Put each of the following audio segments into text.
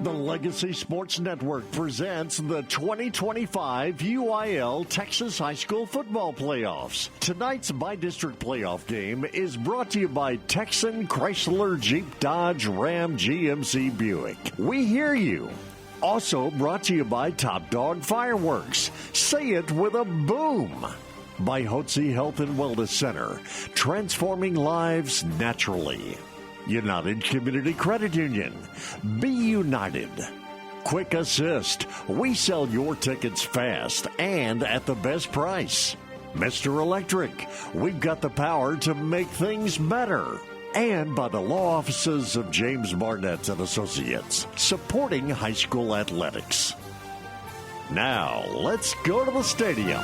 The Legacy Sports Network presents the 2025 UIL Texas High School Football Playoffs. Tonight's by-district playoff game is brought to you by Texan, Chrysler, Jeep, Dodge, Ram, GMC, Buick. We hear you. Also brought to you by Top Dog Fireworks. Say it with a boom. By Hotze Health and Wellness Center, transforming lives naturally. United Community Credit Union. Be united. Quick Assist. We sell your tickets fast and at the best price. Mr. Electric. We've got the power to make things better. And by the law offices of James Barnett and Associates, supporting high school athletics. Now, let's go to the stadium.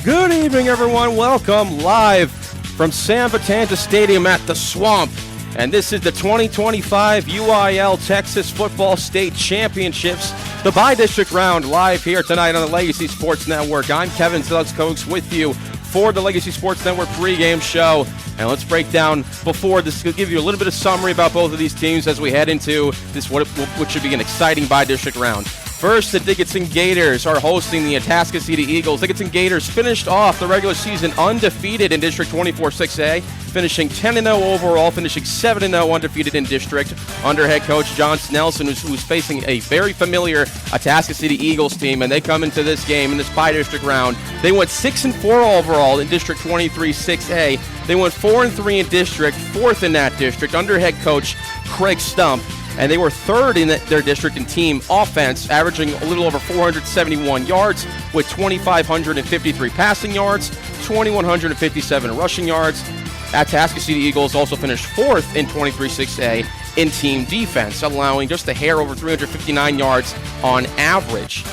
Good evening, everyone. Welcome live from San Vitanza Stadium at the Swamp. And this is the 2025 UIL Texas Football State Championships, the by-district round, live here tonight on the Legacy Sports Network. I'm Kevin Zugskos with you for the Legacy Sports Network pregame show. And let's break down before this, to give you a little bit of summary about both of these teams as we head into this, what should be an exciting by-district round. First, the Dickinson Gators are hosting the Atascocita Eagles. Dickinson Gators finished off the regular season undefeated in District 24-6A, finishing 10-0 overall, finishing 7-0 undefeated in district under head coach John Snelson, who's facing a very familiar Atascocita Eagles team. And they come into this game, in this bi-district round, they went 6-4 overall in District 23-6A. They went 4-3 in district, fourth in that district under head coach Craig Stump. And they were third in their district in team offense, averaging a little over 471 yards with 2,553 passing yards, 2,157 rushing yards. Atascocita Eagles also finished fourth in 23-6A in team defense, allowing just a hair over 359 yards on average.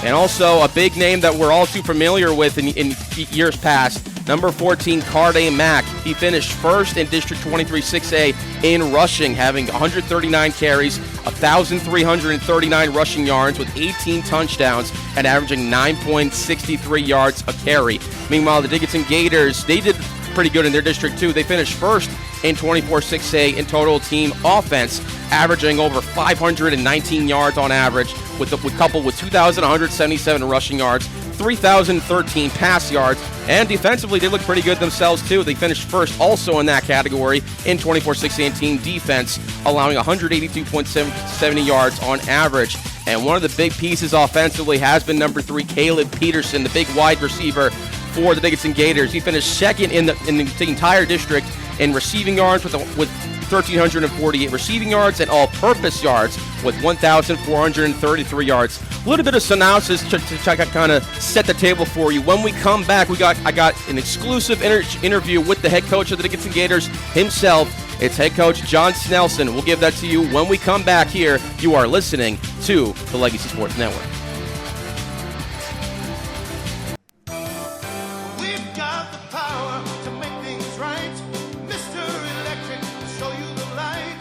And also a big name that we're all too familiar with in years past, number 14, Carday Mack. He finished first in District 23-6A in rushing, having 139 carries, 1,339 rushing yards with 18 touchdowns and averaging 9.63 yards a carry. Meanwhile, the Dickinson Gators, they did pretty good in their district too. They finished first in 24-6A in total team offense, averaging over 519 yards on average, coupled with 2,177 rushing yards, 3,013 pass yards, and defensively they look pretty good themselves too. They finished first also in that category in 24-6A in team defense, allowing 182.70 yards on average. And one of the big pieces offensively has been number 3, Caleb Peterson, the big wide receiver for the Dickinson Gators. He finished second in the entire district in receiving yards with 1,348 receiving yards and all-purpose yards with 1,433 yards. A little bit of synopsis to kind of set the table for you. When we come back, I got an exclusive interview with the head coach of the Dickinson Gators himself. It's head coach John Snelson. We'll give that to you when we come back here. You are listening to the Legacy Sports Network.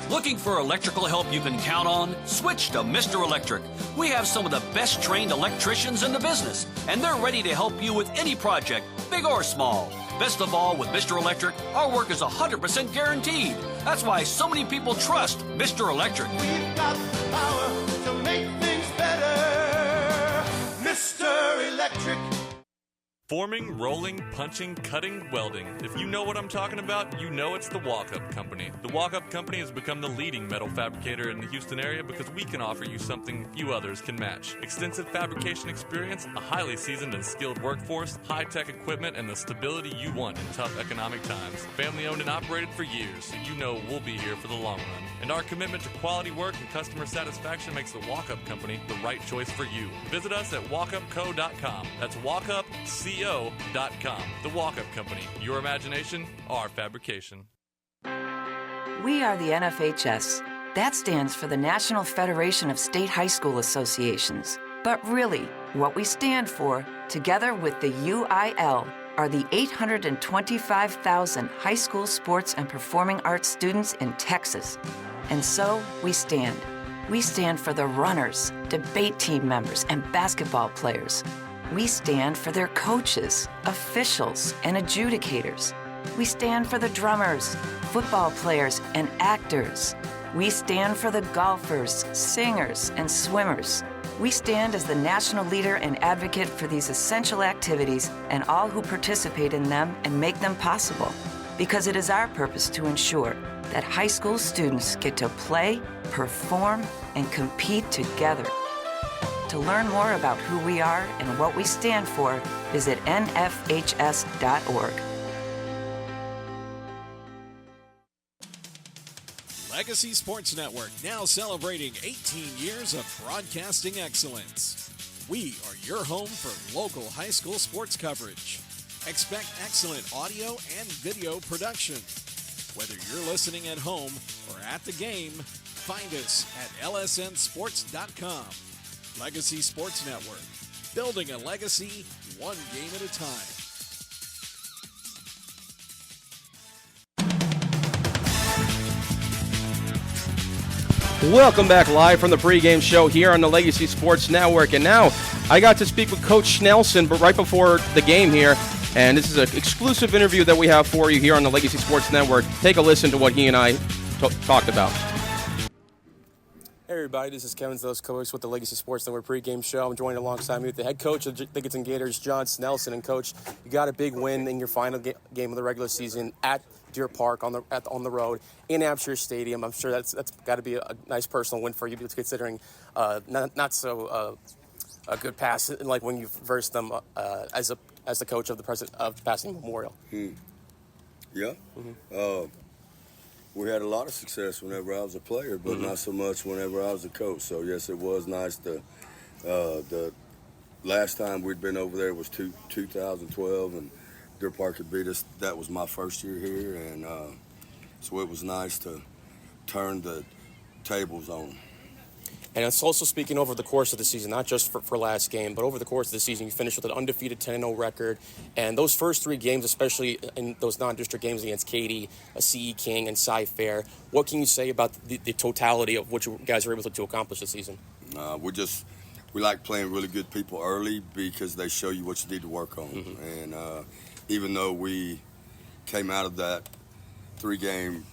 Looking for electrical help you can count on? Switch to Mr. Electric. We have some of the best trained electricians in the business, and they're ready to help you with any project, big or small. Best of all, with Mr. Electric, our work is 100% guaranteed. That's why so many people trust Mr. Electric. We've got the power to make things better. Mr. Electric. Forming, rolling, punching, cutting, welding. If you know what I'm talking about, you know it's the Walk-Up Company. The Walk-Up Company has become the leading metal fabricator in the Houston area because we can offer you something few others can match. Extensive fabrication experience, a highly seasoned and skilled workforce, high-tech equipment, and the stability you want in tough economic times. Family owned and operated for years, so you know we'll be here for the long run. And our commitment to quality work and customer satisfaction makes the Walk-Up Company the right choice for you. Visit us at walkupco.com. That's walkupco.com. The Walk-Up Company. Your imagination, our fabrication. We are the NFHS. That stands for the National Federation of State High School Associations. But really, what we stand for, together with the UIL, are the 825,000 high school sports and performing arts students in Texas. And so we stand, We stand for the runners, debate team members, and basketball players. We stand for their coaches, officials, and adjudicators. We stand for the drummers, football players, and actors. We stand for the golfers, singers, and swimmers. We stand as the national leader and advocate for these essential activities and all who participate in them and make them possible. Because it is our purpose to ensure that high school students get to play, perform, and compete together. To learn more about who we are and what we stand for, visit nfhs.org. Legacy Sports Network, now celebrating 18 years of broadcasting excellence. We are your home for local high school sports coverage. Expect excellent audio and video production. Whether you're listening at home or at the game, find us at lsnsports.com. Legacy Sports Network, building a legacy one game at a time. Welcome back live from the pregame show here on the Legacy Sports Network. And now I got to speak with Coach Schnelson, but right before the game here. And this is an exclusive interview that we have for you here on the Legacy Sports Network. Take a listen to what he and I talked about. Hey everybody, this is Kevin Zos, co-host with the Legacy Sports Network pregame show. I'm joined alongside me with the head coach of the Dickinson Gators, John Snelson. And Coach, you got a big win in your final game of the regular season at Deer Park on the road in Hampshire Stadium. I'm sure that's got to be a nice personal win for you, considering not so a good pass like when you versed them as the coach of the Passing Memorial. Yeah. Mm-hmm. We had a lot of success whenever I was a player, but not so much whenever I was a coach. So, yes, it was nice to the last time we'd been over there was 2012, and Deer Park had beat us. That was my first year here, and so it was nice to turn the tables on them. And it's also speaking over the course of the season, not just for last game, but over the course of the season, you finished with an undefeated 10-0 record. And those first three games, especially in those non-district games against Katy, CE King, and Cy-Fair, what can you say about the totality of what you guys were able to accomplish this season? We like playing really good people early because they show you what you need to work on. Mm-hmm. And even though we came out of that three-game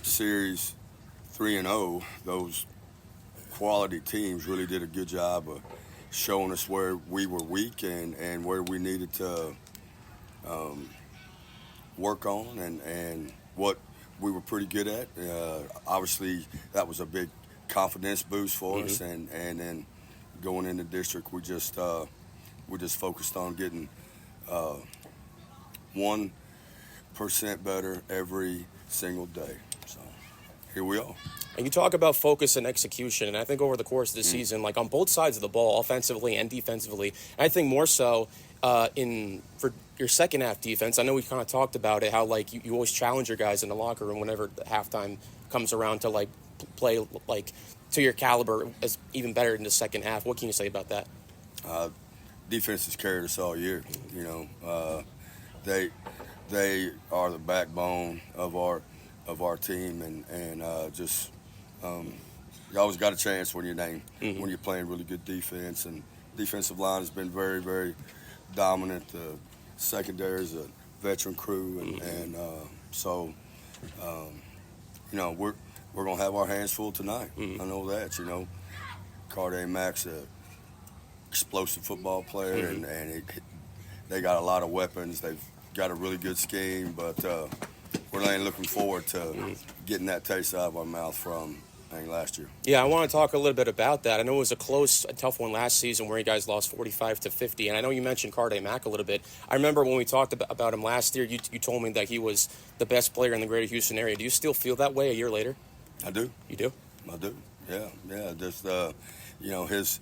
series 3-0, those quality teams really did a good job of showing us where we were weak and where we needed to work on and what we were pretty good at. Obviously, that was a big confidence boost for us, and then going into district, we just focused on getting 1% better every single day. So here we are. And you talk about focus and execution, and I think over the course of the season, like on both sides of the ball, offensively and defensively, and I think more so for your second half defense. I know we kind of talked about it, how like you always challenge your guys in the locker room whenever the halftime comes around to like play like to your caliber as even better in the second half. What can you say about that? Defense has carried us all year. You know, they are the backbone of our team, and just. You always got a chance when when you're playing really good defense, and defensive line has been very, very dominant. The secondary is a veteran crew, and so you know we're gonna have our hands full tonight. I know that. You know, Carday Mack's a explosive football player, and they got a lot of weapons. They've got a really good scheme, but we're really looking forward to getting that taste out of our mouth from last year. Yeah, I want to talk a little bit about that. I know it was a tough one last season where you guys lost 45-50, and I know you mentioned Carday Mack a little bit. I remember when we talked about him last year, you told me that he was the best player in the greater Houston area. Do you still feel that way a year later? I do. You do? I do. Yeah. Just you know, his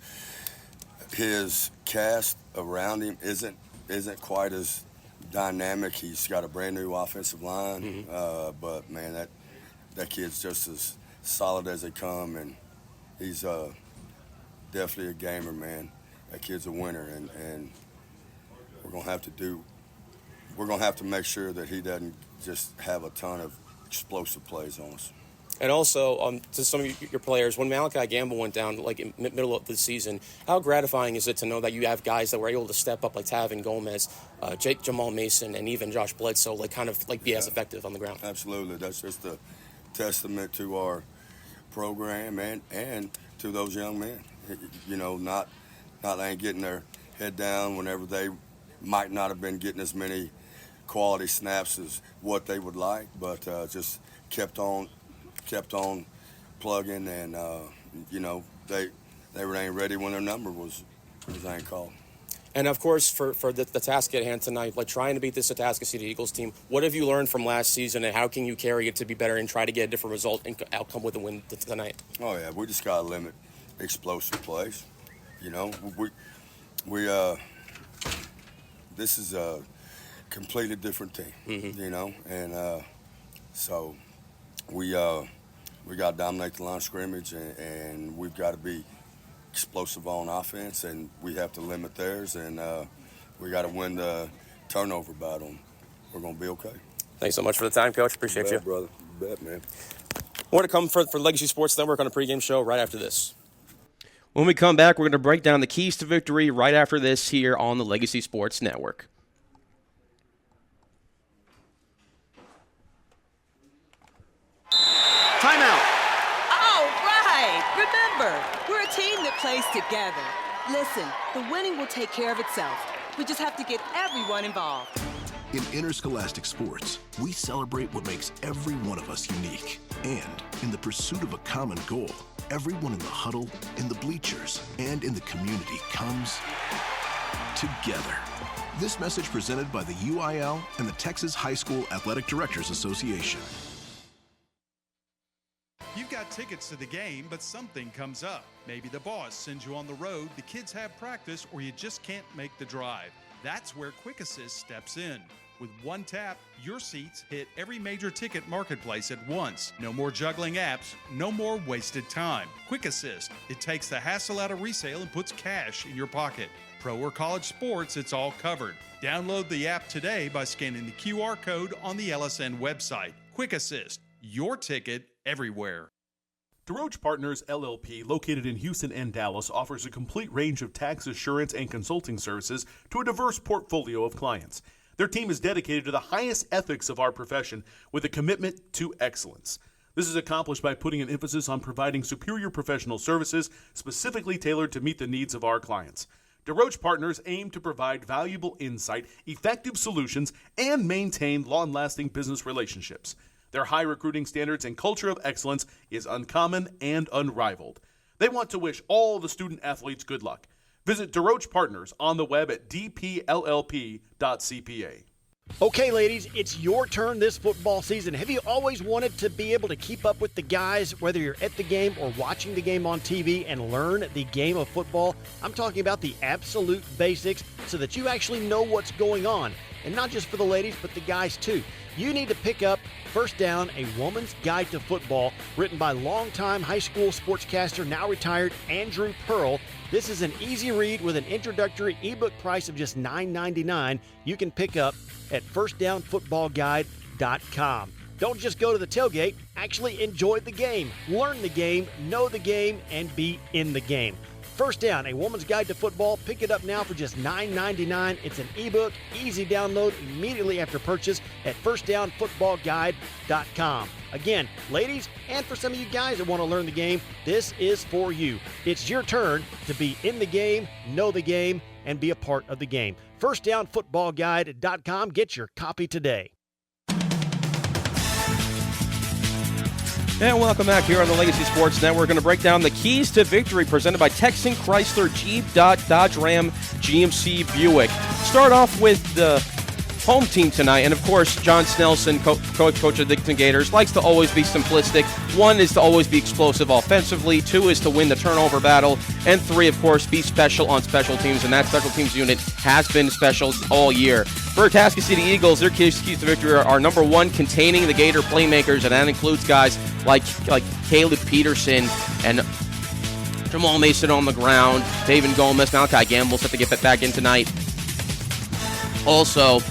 cast around him isn't quite as dynamic. He's got a brand new offensive line, but man, that kid's just as solid as they come, and he's definitely a gamer, man. That kid's a winner, and we're gonna have to make sure that he doesn't just have a ton of explosive plays on us. And also, to some of your players, when Malachi Gamble went down, like in middle of the season, how gratifying is it to know that you have guys that were able to step up, like Tavin Gomez, Jake Jamal Mason, and even Josh Bledsoe, like kind of like be as effective on the ground? Absolutely. That's just a testament to our program and to those young men. You know, not only getting their head down whenever they might not have been getting as many quality snaps as what they would like, but just kept on plugging, and you know, they ain't ready when their number was ain't called. And of course, for the task at hand tonight, like trying to beat this Atascocita Eagles team, what have you learned from last season, and how can you carry it to be better and try to get a different result and outcome with a win tonight? Oh yeah, we just gotta limit explosive plays. You know, we this is a completely different team. Mm-hmm. You know, and so we got to dominate the line of scrimmage, and we've got to be explosive on offense, and we have to limit theirs, and we got to win the turnover battle. We're going to be okay. Thanks so much for the time, Coach. Appreciate you. Brother. You bet, man. More to come for Legacy Sports Network on a pregame show right after this. When we come back, we're going to break down the keys to victory right after this here on the Legacy Sports Network. Timeout. All right. Remember, we're a team that plays together. Listen, the winning will take care of itself. We just have to get everyone involved. In interscholastic sports, we celebrate what makes every one of us unique. And in the pursuit of a common goal, everyone in the huddle, in the bleachers, and in the community comes together. This message presented by the UIL and the Texas High School Athletic Directors Association. You've got tickets to the game, but something comes up. Maybe the boss sends you on the road, the kids have practice, or you just can't make the drive. That's where Quick Assist steps in. With one tap, your seats hit every major ticket marketplace at once. No more juggling apps, no more wasted time. Quick Assist, it takes the hassle out of resale and puts cash in your pocket. Pro or college sports, it's all covered. Download the app today by scanning the QR code on the LSN website. Quick Assist, your ticket everywhere. DeRoche Partners, LLP, located in Houston and Dallas, offers a complete range of tax assurance and consulting services to a diverse portfolio of clients. Their team is dedicated to the highest ethics of our profession with a commitment to excellence. This is accomplished by putting an emphasis on providing superior professional services specifically tailored to meet the needs of our clients. DeRoche Partners aim to provide valuable insight, effective solutions, and maintain long-lasting business relationships. Their high recruiting standards and culture of excellence is uncommon and unrivaled. They want to wish all the student athletes good luck. Visit DeRoche Partners on the web at dpllp.cpa. Okay, ladies, it's your turn this football season. Have you always wanted to be able to keep up with the guys, whether you're at the game or watching the game on TV, and learn the game of football? I'm talking about the absolute basics so that you actually know what's going on. And not just for the ladies, but the guys too. You need to pick up First Down, a woman's guide to football, written by longtime high school sportscaster, now retired, Andrew Pearl. This is an easy read with an introductory ebook price of just $9.99. You can pick up at firstdownfootballguide.com. Don't just go to the tailgate, actually enjoy the game, learn the game, know the game, and be in the game. First Down, a woman's guide to football. Pick it up now for just $9.99. It's an ebook, easy download immediately after purchase at firstdownfootballguide.com. Again, ladies, and for some of you guys that want to learn the game, this is for you. It's your turn to be in the game, know the game, and be a part of the game. Firstdownfootballguide.com. Get your copy today. And welcome back here on the Legacy Sports Network. We're going to break down the keys to victory presented by Texan Chrysler, Jeep, Dodge Ram, GMC Buick. Start off with the home team tonight, and of course, John Snelson, coach of the Dickinson Gators, likes to always be simplistic. 1 is to always be explosive offensively. 2 is to win the turnover battle. And 3, of course, be special on special teams, and that special teams unit has been special all year. For Atascocita Eagles, their keys to victory are number 1, containing the Gator playmakers, and that includes guys like Caleb Peterson and Jamal Mason on the ground, David Gomez, Malachi Gamble set to get back in tonight. Also,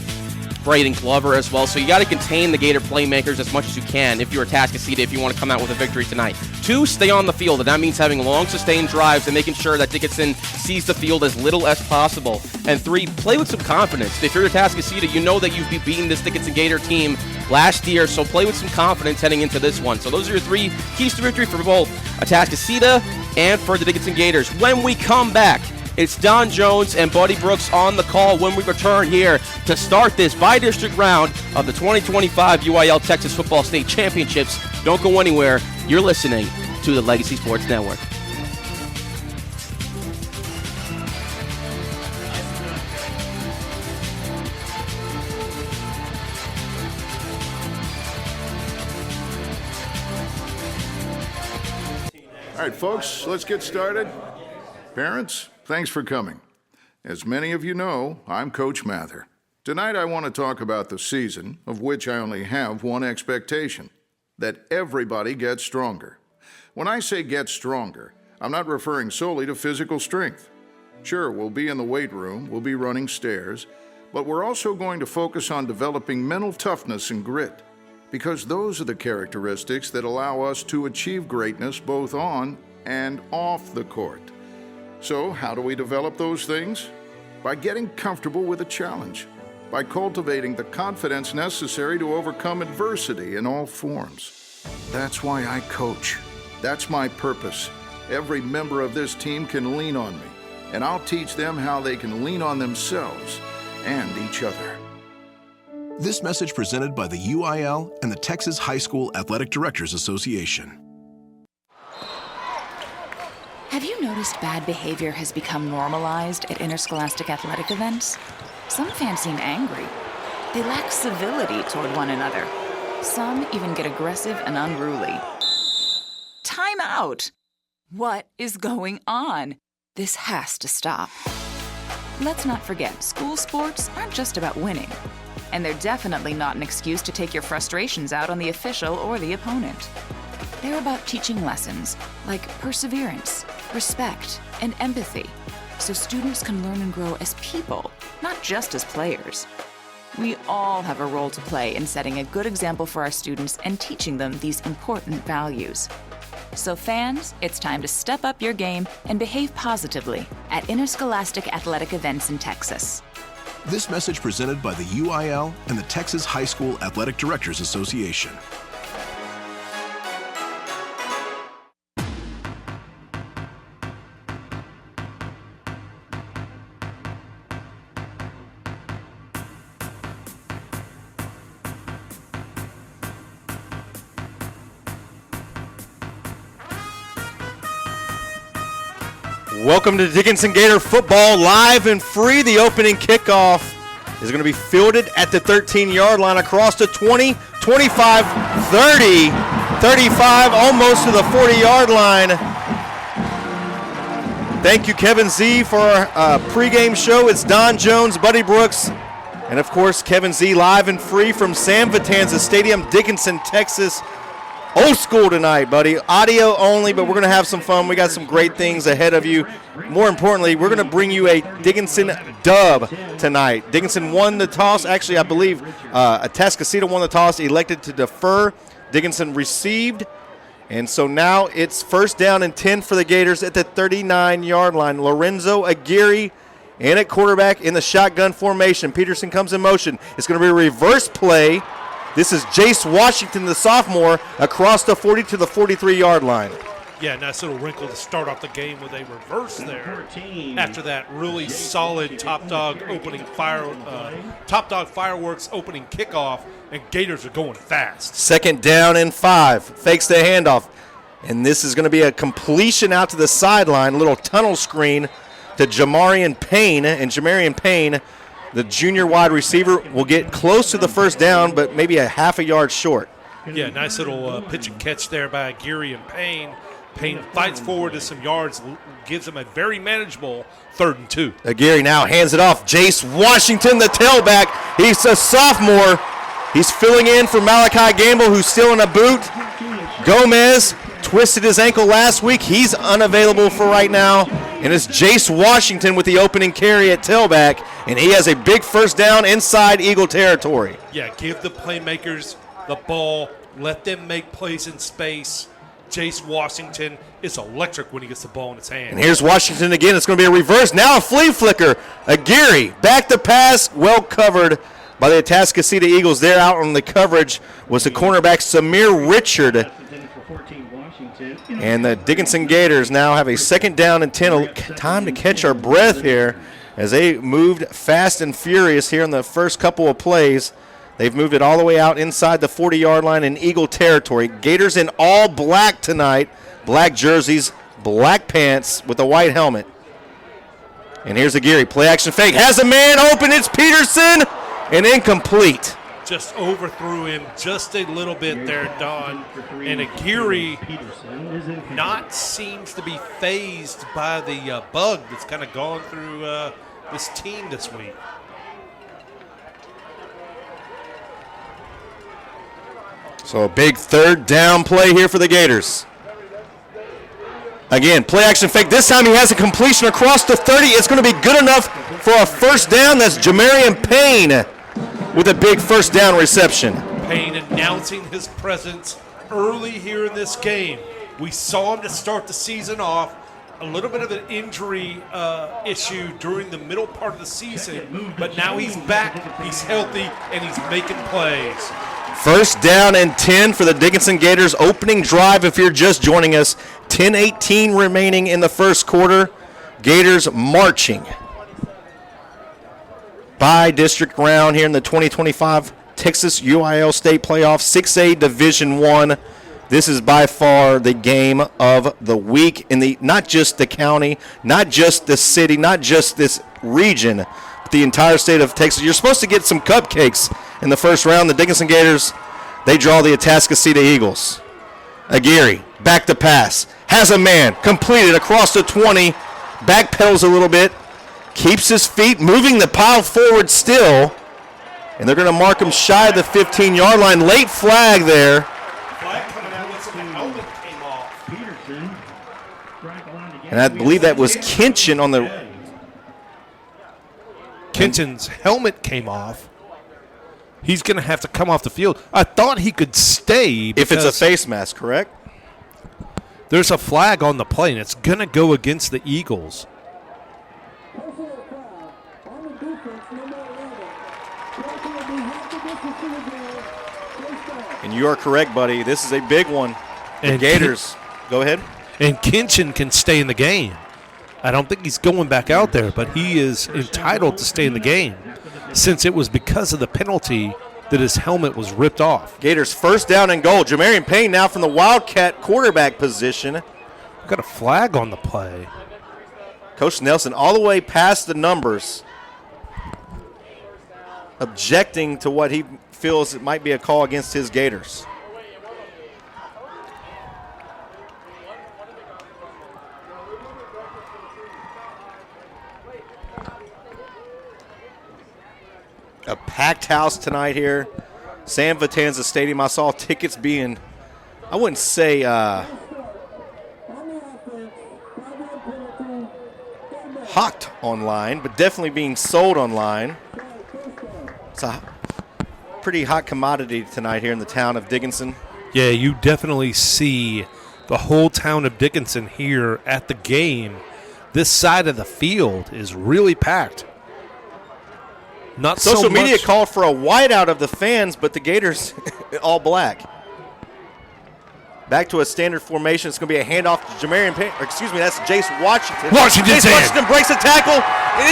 Braden Glover as well. So you got to contain the Gator playmakers as much as you can if you're Atascocita, if you want to come out with a victory tonight. 2, stay on the field, and that means having long, sustained drives and making sure that Dickinson sees the field as little as possible. And 3, play with some confidence. If you're Atascocita, you know that you've beaten this Dickinson Gator team last year, so play with some confidence heading into this one. So those are your 3 keys to victory for both Atascocita and for the Dickinson Gators. When we come back, it's Don Jones and Buddy Brooks on the call when we return here to start this bi-district round of the 2025 UIL Texas Football State Championships. Don't go anywhere. You're listening to the Legacy Sports Network. All right, folks, let's get started. Parents, thanks for coming. As many of you know, I'm Coach Mather. Tonight I want to talk about the season, of which I only have one expectation, that everybody gets stronger. When I say get stronger, I'm not referring solely to physical strength. Sure, we'll be in the weight room, we'll be running stairs, but we're also going to focus on developing mental toughness and grit, because those are the characteristics that allow us to achieve greatness both on and off the court. So, how do we develop those things? By getting comfortable with a challenge, by cultivating the confidence necessary to overcome adversity in all forms. That's why I coach. That's my purpose. Every member of this team can lean on me, and I'll teach them how they can lean on themselves and each other. This message presented by the UIL and the Texas High School Athletic Directors Association. Have you noticed bad behavior has become normalized at interscholastic athletic events? Some fans seem angry. They lack civility toward one another. Some even get aggressive and unruly. Time out! What is going on? This has to stop. Let's not forget, school sports aren't just about winning. And they're definitely not an excuse to take your frustrations out on the official or the opponent. They're about teaching lessons like perseverance, respect, and empathy, so students can learn and grow as people, not just as players. We all have a role to play in setting a good example for our students and teaching them these important values. So fans, it's time to step up your game and behave positively at interscholastic athletic events in Texas. This message presented by the UIL and the Texas High School Athletic Directors Association. Welcome to Dickinson Gator football, live and free. The opening kickoff is going to be fielded at the 13-yard line across the 20, 25, 30, 35, almost to the 40-yard line. Thank you, Kevin Z, for our pregame show. It's Don Jones, Buddy Brooks, and, of course, Kevin Z live and free from Sam Vitanza Stadium, Dickinson, Texas. Old school tonight, buddy. Audio only, but we're going to have some fun. We got some great things ahead of you. More importantly, we're going to bring you a Dickinson dub tonight. Dickinson won the toss. Actually, I believe Atascocita won the toss, elected to defer. Dickinson received. And so now it's first down and 10 for the Gators at the 39-yard line. Lorenzo Aguirre in at quarterback in the shotgun formation. Peterson comes in motion. It's going to be a reverse play. This is Jace Washington, the sophomore, across the 40 to the 43-yard line. Yeah, nice little wrinkle to start off the game with a reverse there. After that really solid top dog fireworks opening kickoff, and Gators are going fast. Second down and 5. Fakes the handoff. And this is going to be a completion out to the sideline, a little tunnel screen to Jamarian Payne. And Jamarian Payne, the junior wide receiver, will get close to the first down, but maybe a half a yard short. Yeah, nice little pitch and catch there by Aguirre and Payne. Payne fights forward to some yards, gives him a very manageable 3rd and 2. Aguirre now hands it off. Jace Washington, the tailback. He's a sophomore. He's filling in for Malachi Gamble, who's still in a boot. Gomez twisted his ankle last week. He's unavailable for right now. And it's Jace Washington with the opening carry at tailback, and he has a big first down inside Eagle territory. Yeah, give the playmakers the ball. Let them make plays in space. Jace Washington is electric when he gets the ball in his hand. And here's Washington again. It's going to be a reverse. Now a flea flicker. Aguirre back to pass. Well covered by the Atascocita Eagles. There out on the coverage was the cornerback Samir Richard. And the Dickinson Gators now have a second down and 10. Time to catch our breath here as they moved fast and furious here in the first couple of plays. They've moved it all the way out inside the 40-yard line in Eagle territory. Gators in all black tonight. Black jerseys, black pants with a white helmet. And here's Aguirre. Play action fake. Has a man open. It's Peterson. And incomplete. Just overthrew him just a little bit there, Don. And Aguirre seems to be phased by the bug that's kind of gone through this team this week. So a big third down play here for the Gators. Again, play action fake. This time he has a completion across the 30. It's going to be good enough for a first down. That's Jamarian Payne with a big first down reception. Payne announcing his presence early here in this game. We saw him to start the season off. A little bit of an injury issue during the middle part of the season, but now he's back, he's healthy, and he's making plays. First down and 10 for the Dickinson Gators opening drive if you're just joining us. 10:18 remaining in the first quarter. Gators marching by district round here in the 2025 Texas UIL State Playoff 6A Division I. This is by far the game of the week in the not just the county, not just the city, not just this region, but the entire state of Texas. You're supposed to get some cupcakes in the first round. The Dickinson Gators, they draw the Atascocita Eagles. Aguirre, back to pass, has a man, completed across the 20, backpedals a little bit, keeps his feet, moving the pile forward still, and they're going to mark him shy of the 15-yard line. Late flag there. Flag coming out with some helmet came off. And I believe that was Kinchin on the... Kinchin's helmet came off. He's going to have to come off the field. I thought he could stay. If it's a face mask, correct? There's a flag on the play, and it's going to go against the Eagles. And you are correct, buddy. This is a big one. The Gators. Go ahead. And Kinchin can stay in the game. I don't think he's going back out there, but he is entitled to stay in the game since it was because of the penalty that his helmet was ripped off. Gators first down and goal. Jamarian Payne now from the Wildcat quarterback position. Got a flag on the play. Coach Nelson all the way past the numbers, objecting to what he feels it might be a call against his Gators. A packed house tonight here. Sam Vitanza Stadium. I saw tickets being, I wouldn't say hawked online, but definitely being sold online. It's a pretty hot commodity tonight here in the town of Dickinson. Yeah, you definitely see the whole town of Dickinson here at the game. This side of the field is really packed. Not Social so much. media called for a whiteout of the fans, but the Gators all black. Back to a standard formation. It's going to be a handoff to Jamarian Payne. That's Jace Washington. Jace Washington breaks the tackle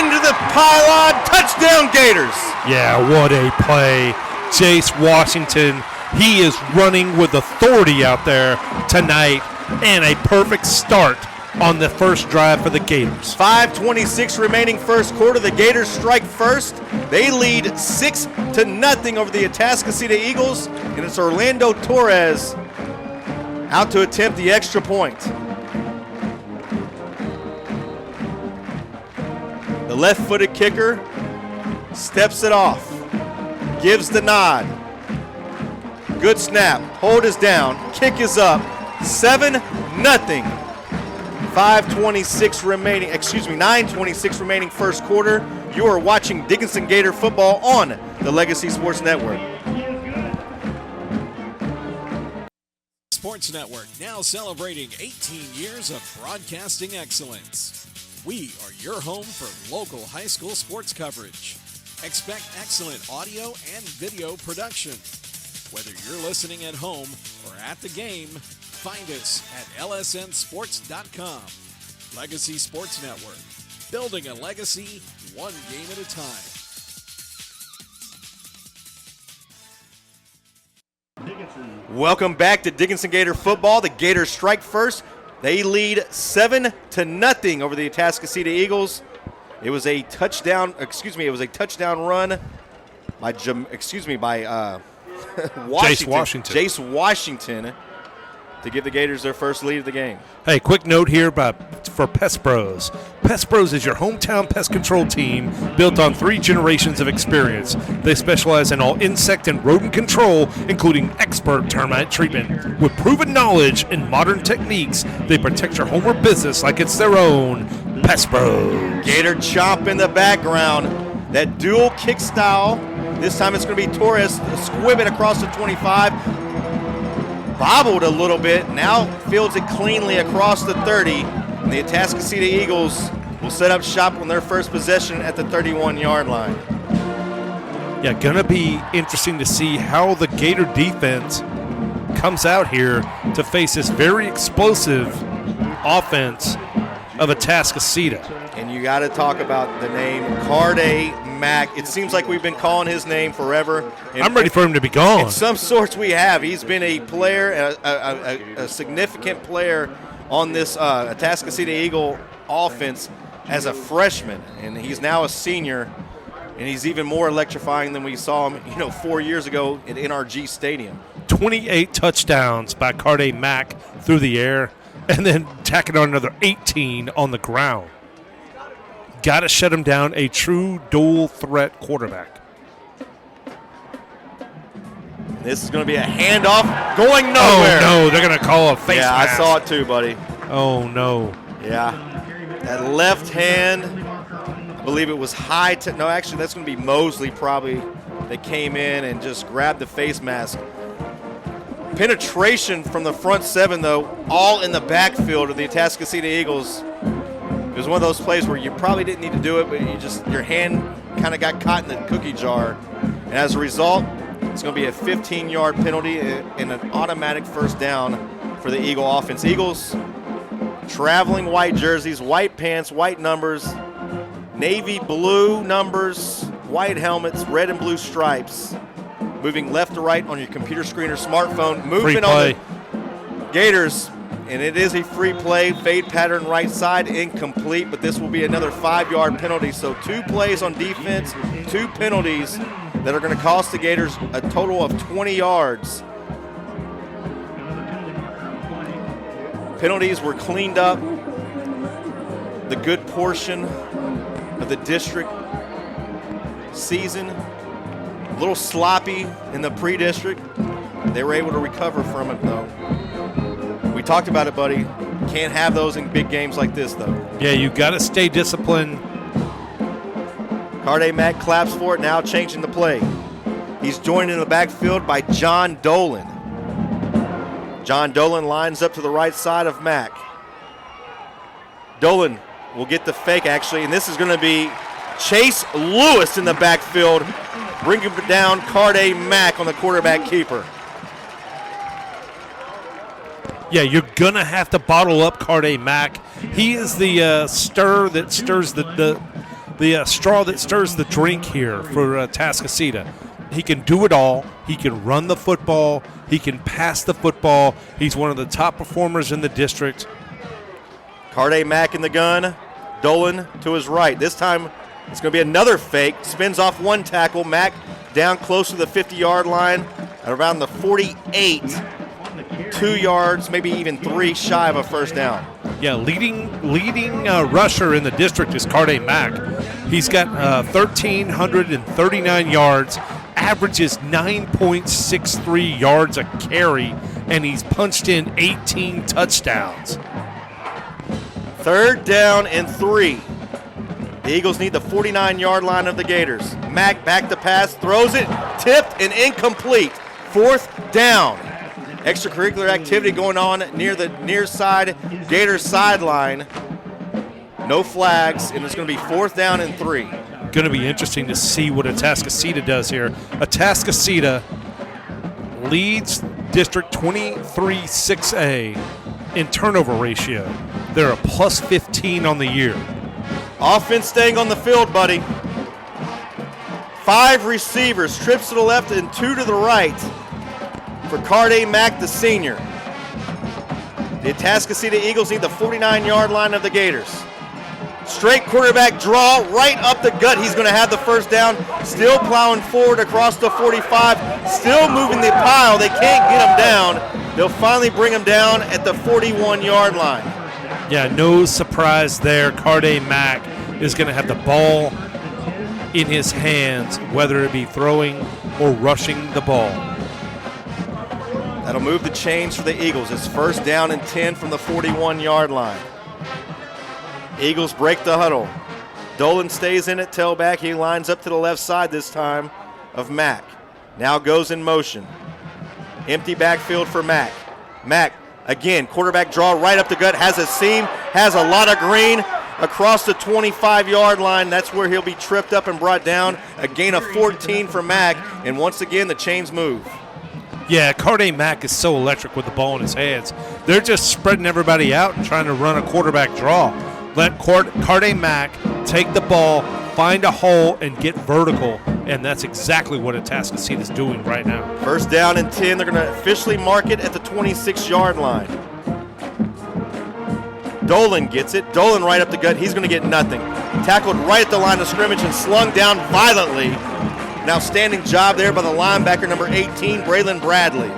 into the pylon. Touchdown, Gators. Yeah, what a play. Jace Washington, he is running with authority out there tonight, and a perfect start on the first drive for the Gators. 5:26 remaining first quarter. The Gators strike first. They lead 6-0 over the Atascocita Eagles, and it's Orlando Torres out to attempt the extra point. The left-footed kicker steps it off, gives the nod. Good snap. Hold is down. Kick is up. 7-0. 9:26 remaining first quarter. You are watching Dickinson Gator football on the Legacy Sports Network. Sports Network, now celebrating 18 years of broadcasting excellence. We are your home for local high school sports coverage. Expect excellent audio and video production. Whether you're listening at home or at the game, find us at lsnsports.com. Legacy Sports Network, building a legacy one game at a time. Welcome back to Dickinson Gator football. The Gators strike first. They lead 7-0 over the Atascocita Eagles. It was a touchdown. It was a touchdown run by Jace Washington to give the Gators their first lead of the game. Hey, quick note here for Pest Bros. Pest Bros is your hometown pest control team built on 3 generations of experience. They specialize in all insect and rodent control, including expert termite treatment. With proven knowledge and modern techniques, they protect your home or business like it's their own. Pest Bros. Gator chomp in the background. That dual kick style. This time it's going to be Torres squibbing across the 25. Bobbled a little bit, now fields it cleanly across the 30, and the Atascocita Eagles will set up shop on their first possession at the 31-yard line. Yeah, gonna be interesting to see how the Gator defense comes out here to face this very explosive offense of Atascocita. And you got to talk about the name Carday Mack. It seems like we've been calling his name forever. I'm ready for him to be gone. In some sorts we have. He's been a player, a significant player on this Atascocita Eagle offense as a freshman, and he's now a senior, and he's even more electrifying than we saw him 4 years ago at NRG Stadium. 28 touchdowns by Carday Mack through the air, and then tacking on another 18 on the ground. Got to shut him down, a true dual threat quarterback. This is going to be a handoff going nowhere. Oh, no, they're going to call a face mask. I saw it too, buddy. Oh, no. Yeah. That left hand, I believe it was high. No, actually, that's going to be Mosley probably that came in and just grabbed the face mask. Penetration from the front 7, though, all in the backfield of the Atascocita Eagles. It was one of those plays where you probably didn't need to do it, but your hand kind of got caught in the cookie jar. And as a result, it's going to be a 15-yard penalty and an automatic first down for the Eagle offense. Eagles, traveling white jerseys, white pants, white numbers, navy blue numbers, white helmets, red and blue stripes. Moving left to right on your computer screen or smartphone. Moving on the Gators. And it is a free play, fade pattern right side, incomplete, but this will be another 5-yard penalty. So 2 plays on defense, 2 penalties that are going to cost the Gators a total of 20 yards. Penalties were cleaned up. The good portion of the district season, a little sloppy in the pre-district. They were able to recover from it, though. We talked about it, buddy. Can't have those in big games like this, though. Yeah, you got to stay disciplined. Carday Mack claps for it, now changing the play. He's joined in the backfield by John Dolan. John Dolan lines up to the right side of Mack. Dolan will get the fake, actually, and this is going to be Chase Lewis in the backfield, bringing down Carday Mack on the quarterback keeper. Yeah, you're going to have to bottle up Carday Mack. He is the straw that stirs the drink here for Atascocita. He can do it all. He can run the football. He can pass the football. He's one of the top performers in the district. Carday Mack in the gun. Dolan to his right. This time it's going to be another fake. Spins off one tackle. Mack down close to the 50-yard line at around the 48. 2 yards, maybe even 3 shy of a first down. Yeah, leading rusher in the district is Carday Mack. He's got 1,339 yards, averages 9.63 yards a carry, and he's punched in 18 touchdowns. 3rd down and 3. The Eagles need the 49-yard line of the Gators. Mack back to pass, throws it, tipped and incomplete. 4th down. Extracurricular activity going on near the near side Gators sideline. No flags, and it's going to be 4th down and 3. Going to be interesting to see what Atascocita does here. Atascocita leads District 23-6A in turnover ratio. They're a plus 15 on the year. Offense staying on the field, buddy. 5 receivers, trips to the left and 2 to the right for Carday Mack, the senior. The Atascocita Eagles need the 49-yard line of the Gators. Straight quarterback draw, right up the gut. He's going to have the 1st down. Still plowing forward across the 45. Still moving the pile. They can't get him down. They'll finally bring him down at the 41-yard line. Yeah, no surprise there. Carday Mack is going to have the ball in his hands, whether it be throwing or rushing the ball. That'll move the chains for the Eagles. It's 1st down and 10 from the 41-yard line. Eagles break the huddle. Dolan stays in at tailback. He lines up to the left side this time of Mack. Now goes in motion. Empty backfield for Mack. Mack, again, quarterback draw right up the gut, has a seam, has a lot of green across the 25-yard line. That's where he'll be tripped up and brought down. A gain of 14 for Mack, and once again, the chains move. Yeah, Carday Mack is so electric with the ball in his hands. They're just spreading everybody out and trying to run a quarterback draw. Let Carday Mack take the ball, find a hole, and get vertical, and that's exactly what Atascocita is doing right now. 1st down and 10. They're going to officially mark it at the 26-yard line. Dolan gets it. Dolan right up the gut. He's going to get nothing. Tackled right at the line of scrimmage and slung down violently. Now standing job there by the linebacker, number 18, Braylon Bradley.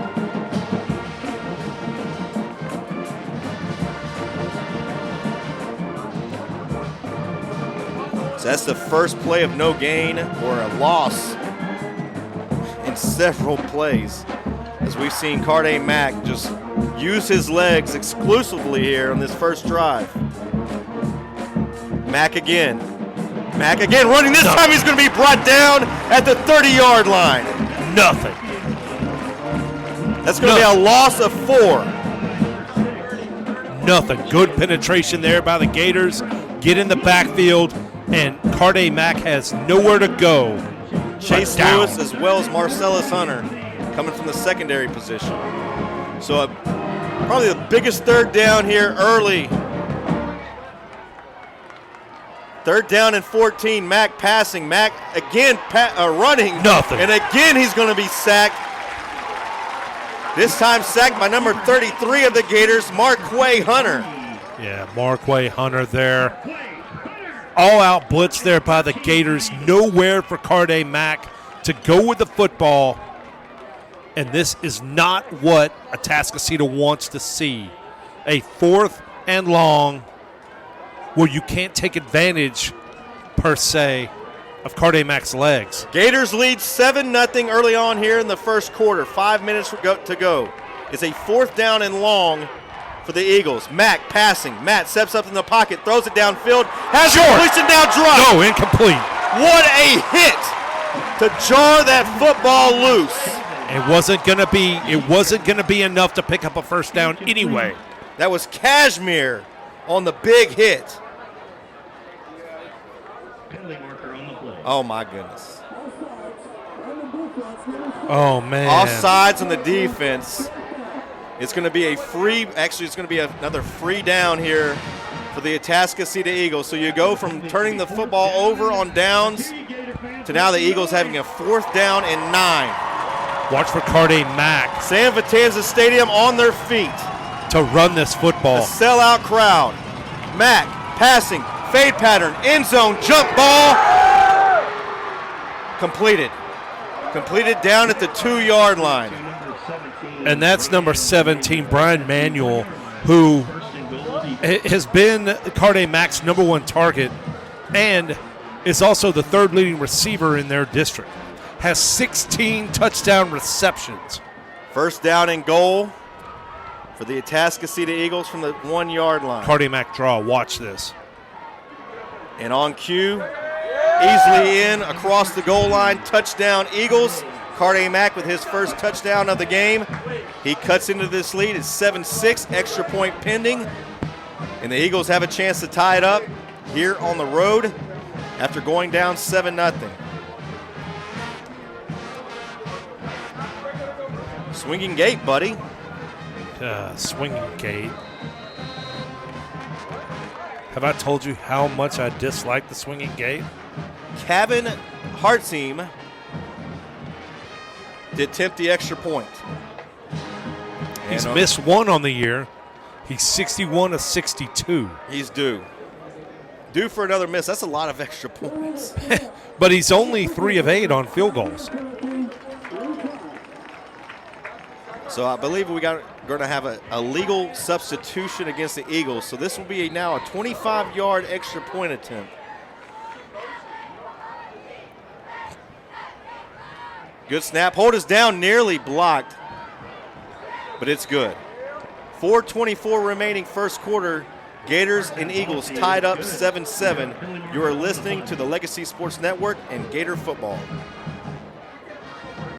So that's the first play of no gain or a loss in several plays, as we've seen Carday Mack just use his legs exclusively here on this first drive. Mack again running. This time he's going to be brought down at the 30-yard line. Nothing. That's going to be a loss of 4. Nothing. Good penetration there by the Gators. Get in the backfield, and Carday Mack has nowhere to go. Chase Lewis as well as Marcellus Hunter coming from the secondary position. So probably the biggest 3rd down here early. 3rd down and 14. Mack passing. Mack again running. Nothing. And again he's going to be sacked. This time sacked by number 33 of the Gators, Marquay Hunter. Yeah, Marquay Hunter there. All-out blitz there by the Gators. Nowhere for Carday Mack to go with the football. And this is not what Atascocita wants to see. A 4th and long where you can't take advantage, per se, of Carday Mack's legs. Gators lead 7-0 early on here in the first quarter. 5 minutes to go. It's a 4th down and long for the Eagles. Mack passing. Matt steps up in the pocket, throws it downfield, has completion, now drop. No, incomplete. What a hit to jar that football loose. It wasn't gonna be enough to pick up a 1st down anyway. That was Cashmere on the big hit. Oh my goodness. Oh man. Offsides on the defense. It's going to be it's going to be another free down here for the Atascocita Eagles. So you go from turning the football over on downs to now the Eagles having a 4th down and 9. Watch for Carday Mack. San Vitanza Stadium on their feet to run this football. A sellout crowd. Mack passing, fade pattern, end zone, jump ball. Completed down at the 2-yard line. And that's number 17, Brian Manuel, who has been Carday Mack's number 1 target and is also the 3rd leading receiver in their district. has 16 touchdown receptions. First down and goal for the Atascocita Eagles from the 1 yard line. Cardi Mac draw, watch this. And on cue, easily in across the goal line, touchdown Eagles. Cardi Mac with his first touchdown of the game. He cuts into this lead. It's 7-6, extra point pending. And the Eagles have a chance to tie it up here on the road after going down 7-0. Swinging gate, buddy. Swinging gate. Have I told you how much I dislike the swinging gate? Kevin Hartseam did attempt the extra point. He's missed one on the year. He's 61 of 62. He's due. Due for another miss. That's a lot of extra points. But he's only 3 of 8 on field goals. So I believe we're going to have a legal substitution against the Eagles. So this will be now a 25-yard extra point attempt. Good snap. Hold us down, nearly blocked, but it's good. 4:24 remaining first quarter. Gators and Eagles tied up 7-7. You are listening to the Legacy Sports Network and Gator Football.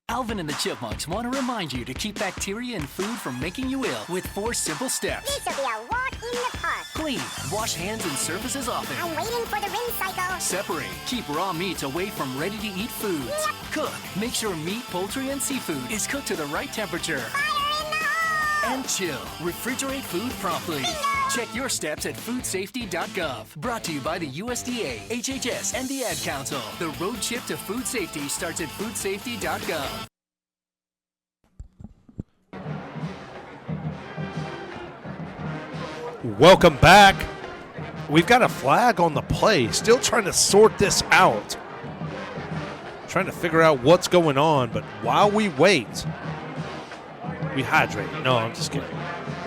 Alvin and the Chipmunks want to remind you to keep bacteria in food from making you ill with 4 simple steps. This will be a walk in the park. Clean. Wash hands and surfaces often. I'm waiting for the rinse cycle. Separate. Keep raw meats away from ready-to-eat foods. Yep. Cook. Make sure meat, poultry, and seafood is cooked to the right temperature. Fire in the hole! And chill. Refrigerate food promptly. Bingo! Check your steps at foodsafety.gov. Brought to you by the USDA, HHS, and the Ad Council. The road trip to food safety starts at foodsafety.gov. Welcome back. We've got a flag on the play. Still trying to sort this out. Trying to figure out what's going on, but while we wait, we hydrate. No, I'm just kidding.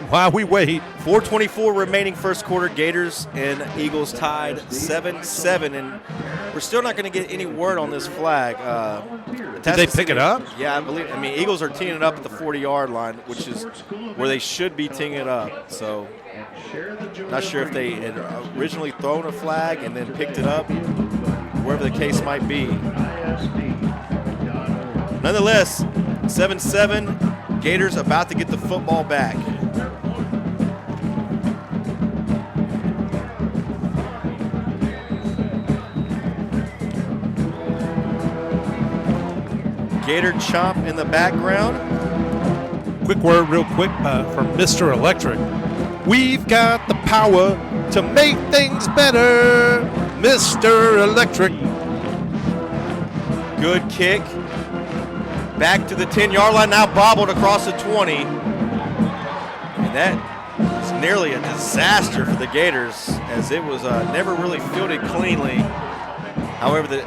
While we wait. 4:24 remaining first quarter. Gators and Eagles tied 7-7, and we're still not going to get any word on this flag. Did they pick it up? Yeah, I mean, Eagles are teeing it up at the 40-yard line, which is where they should be teeing it up. So, not sure if they had originally thrown a flag and then picked it up, wherever the case might be. Nonetheless, 7-7. Gators about to get the football back. Gator Chomp in the background. Quick word real quick from Mr. Electric. We've got the power to make things better, Mr. Electric. Good kick. Back to the 10-yard line, now bobbled across the 20. And that was nearly a disaster for the Gators, as it was never really fielded cleanly. However, they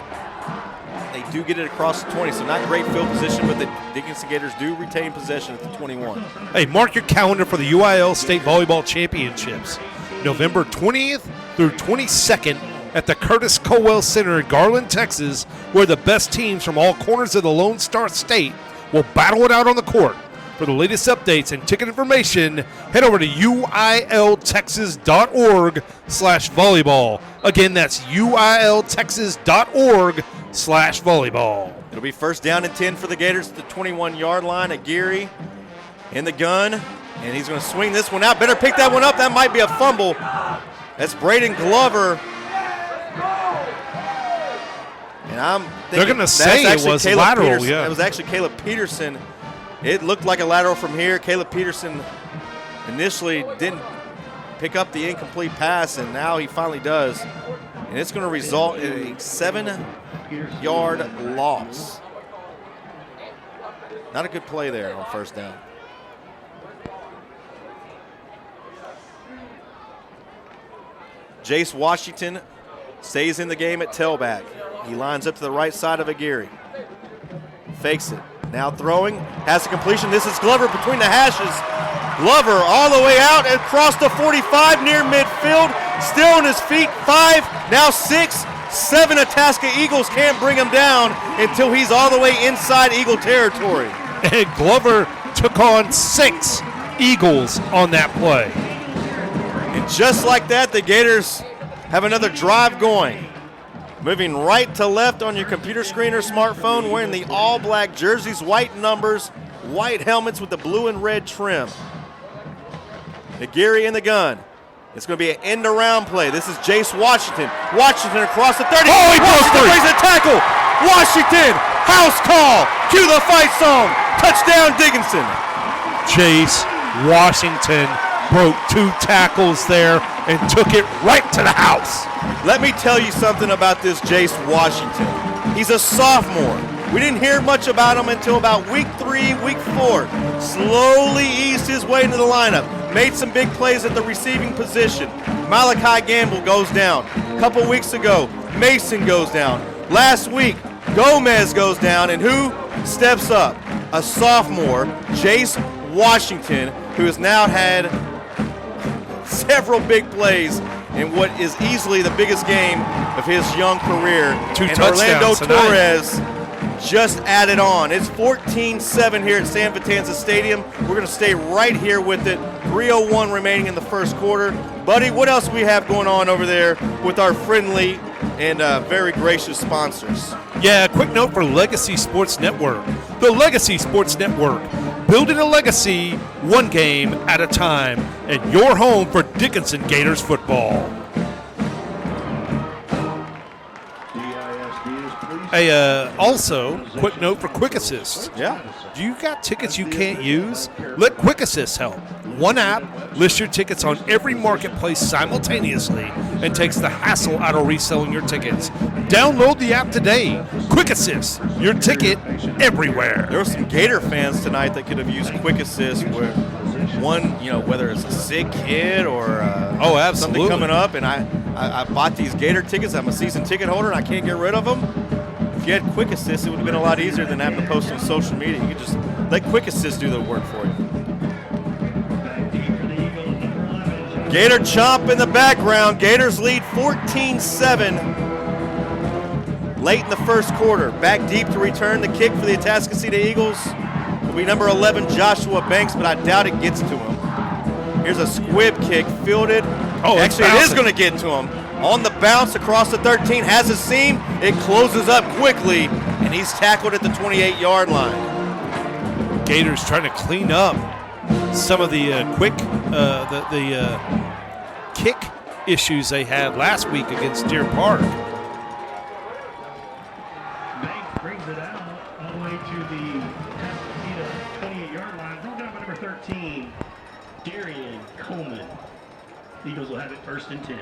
do get it across the 20, so not great field position, but the Dickinson Gators do retain possession at the 21. Hey, mark your calendar for the UIL State Volleyball Championships, November 20th through 22nd at the Curtis Colwell Center in Garland, Texas, where the best teams from all corners of the Lone Star State will battle it out on the court. For the latest updates and ticket information, head over to uiltexas.org/volleyball. Again, that's uiltexas.org/volleyball. It'll be first down and 10 for the Gators at the 21-yard line. Aguirre in the gun, and he's going to swing this one out. Better pick that one up. That might be a fumble. That's Braden Glover. And I'm thinking they're going to say it was Caleb lateral, Peterson. yeah. It was actually Caleb Peterson. It looked like a lateral from here. Caleb Peterson initially didn't pick up the incomplete pass, and now he finally does. And it's going to result in a 7-yard loss. Not a good play there on first down. Jace Washington stays in the game at tailback. He lines up to the right side of Aguirre. Fakes it. Now throwing. Has a completion. This is Glover between the hashes. Glover all the way out and across the 45 near midfield. Still on his feet. 5, now 6. 7 Atascocita Eagles can't bring him down until he's all the way inside Eagle territory. And Glover took on 6 Eagles on that play. And just like that, the Gators have another drive going. Moving right to left on your computer screen or smartphone, wearing the all-black jerseys, white numbers, white helmets with the blue and red trim. McGeary in the gun. It's going to be an end-around play. This is Jace Washington. Washington across the 30. Oh, he broke free. Brings a tackle. Washington, house call. Cue the fight song. Touchdown, Dickinson. Jace Washington broke 2 tackles there and took it right to the house. Let me tell you something about this Jace Washington. He's a sophomore. We didn't hear much about him until about week 3, week 4. Slowly eased his way into the lineup. Made some big plays at the receiving position. Malachi Gamble goes down. A couple weeks ago, Mason goes down. Last week, Gomez goes down. And who steps up? A sophomore, Jace Washington, who has now had several big plays in what is easily the biggest game of his young career. 2 and touchdowns Orlando tonight. Torres just added on. It's 14-7 here at San Vitanza Stadium. We're going to stay right here with it. 3:01 remaining in the first quarter. Buddy, what else we have going on over there with our friendly and very gracious sponsors? Yeah, a quick note for Legacy Sports Network. The Legacy Sports Network, building a legacy one game at a time, and your home for Dickinson Gators football. Hey, also, quick note for Quick Assist. Yeah. Do you got tickets you can't use? Let Quick Assist help. One app lists your tickets on every marketplace simultaneously and takes the hassle out of reselling your tickets. Download the app today. Quick Assist, your ticket everywhere. There were some Gator fans tonight that could have used Quick Assist where one, whether it's a sick kid or absolutely. something coming up, and I bought these Gator tickets. I'm a season ticket holder, and I can't get rid of them. If you had Quick Assist, it would have been a lot easier than having to post on social media. You could just let Quick Assist do the work for you. Gator chomp in the background. Gators lead 14-7 late in the first quarter. Back deep to return the kick for the Atascocita Eagles will be number 11, Joshua Banks, but I doubt it gets to him. Here's a squib kick fielded. Actually, it is going to get to him. On the bounce across the 13, has a seam. It closes up quickly, and he's tackled at the 28-yard line. Gators trying to clean up some of the kick issues they had last week against Deer Park. Banks brings it out all the way to the Atascocita 28-yard line. Brought down by number 13, Darian Coleman. Eagles will have it 1st and 10.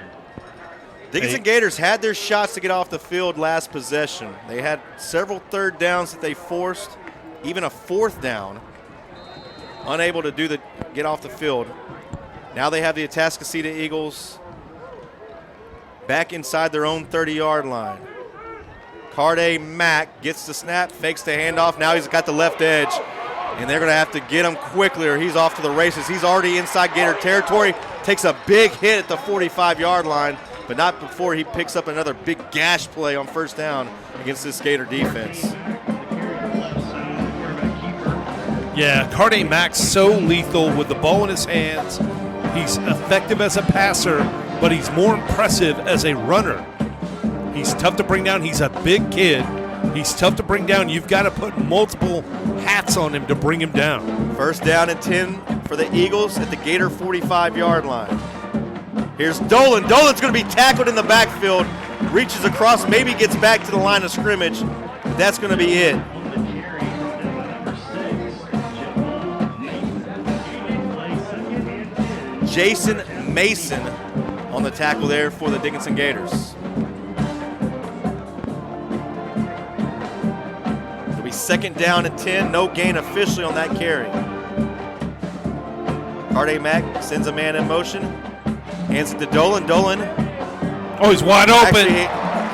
Dickinson Gators had their shots to get off the field last possession. They had several 3rd downs that they forced, even a 4th down, unable to get off the field. Now they have the Atascocita Eagles back inside their own 30-yard line. Carday Mack gets the snap, fakes the handoff. Now he's got the left edge, and they're going to have to get him quickly or he's off to the races. He's already inside Gator territory, takes a big hit at the 45-yard line, but not before he picks up another big gash play on 1st down against this Gator defense. Yeah, Carday Mack's so lethal with the ball in his hands. He's effective as a passer, but he's more impressive as a runner. He's tough to bring down. He's a big kid. He's tough to bring down. You've got to put multiple hats on him to bring him down. 1st down and 10 for the Eagles at the Gator 45-yard line. Here's Dolan. Dolan's going to be tackled in the backfield. Reaches across, maybe gets back to the line of scrimmage. That's going to be it. Jason Mason on the tackle there for the Dickinson Gators. It'll be 2nd down and 10. No gain officially on that carry. Carday Mack sends a man in motion. Hands it to Dolan. Dolan. Oh, he's wide open. Actually,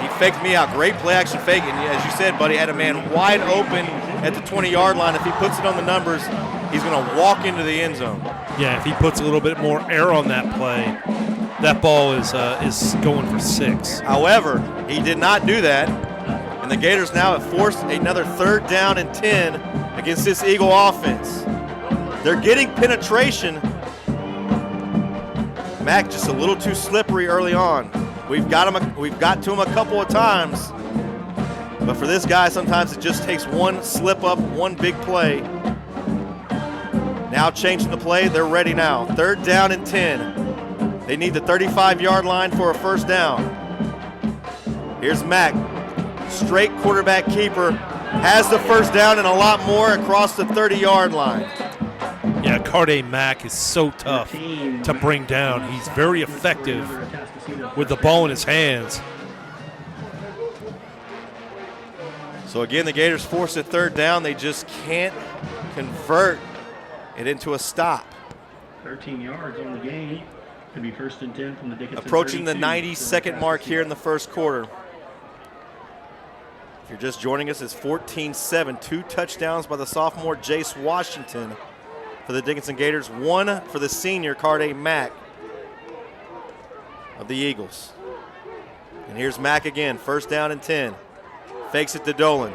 he faked me out. Great play action fake. And as you said, buddy, had a man wide open at the 20-yard line. If he puts it on the numbers, he's going to walk into the end zone. Yeah, if he puts a little bit more air on that play. that ball is going for 6. However, he did not do that, and the Gators now have forced another 3rd down and 10 against this Eagle offense. They're getting penetration. Mack just a little too slippery early on. We've got to him a couple of times, but for this guy, sometimes it just takes one slip up, one big play. Now changing the play, they're ready now. 3rd down and 10. They need the 35-yard line for a 1st down. Here's Mack, straight quarterback keeper, has the 1st down and a lot more across the 30-yard line. Yeah, Carde Mack is so tough to bring down. He's very effective with the ball in his hands. So again, the Gators force a 3rd down. They just can't convert it into a stop. 13 yards on the game. Could be 1st and 10 from the Dickinson. Approaching the 90-second mark here in the 1st quarter. If you're just joining us, it's 14-7. 2 touchdowns by the sophomore Jace Washington for the Dickinson Gators. 1 for the senior Carde Mack of the Eagles. And here's Mack again, 1st down and 10. Fakes it to Dolan.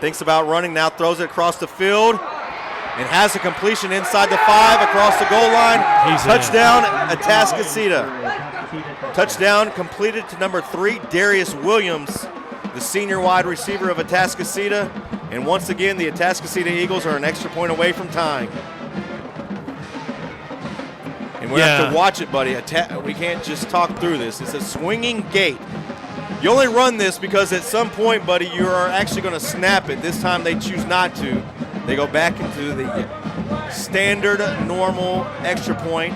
Thinks about running, now throws it across the field and has a completion inside the 5 across the goal line. Touchdown, Atascocita. Touchdown completed to number 3, Darius Williams, the senior wide receiver of Atascocita. And once again, the Atascocita Eagles are an extra point away from tying. And we have to watch it, buddy. We can't just talk through this. It's a swinging gate. You only run this because at some point, buddy, you are actually going to snap it. This time they choose not to. They go back into the standard, normal extra point.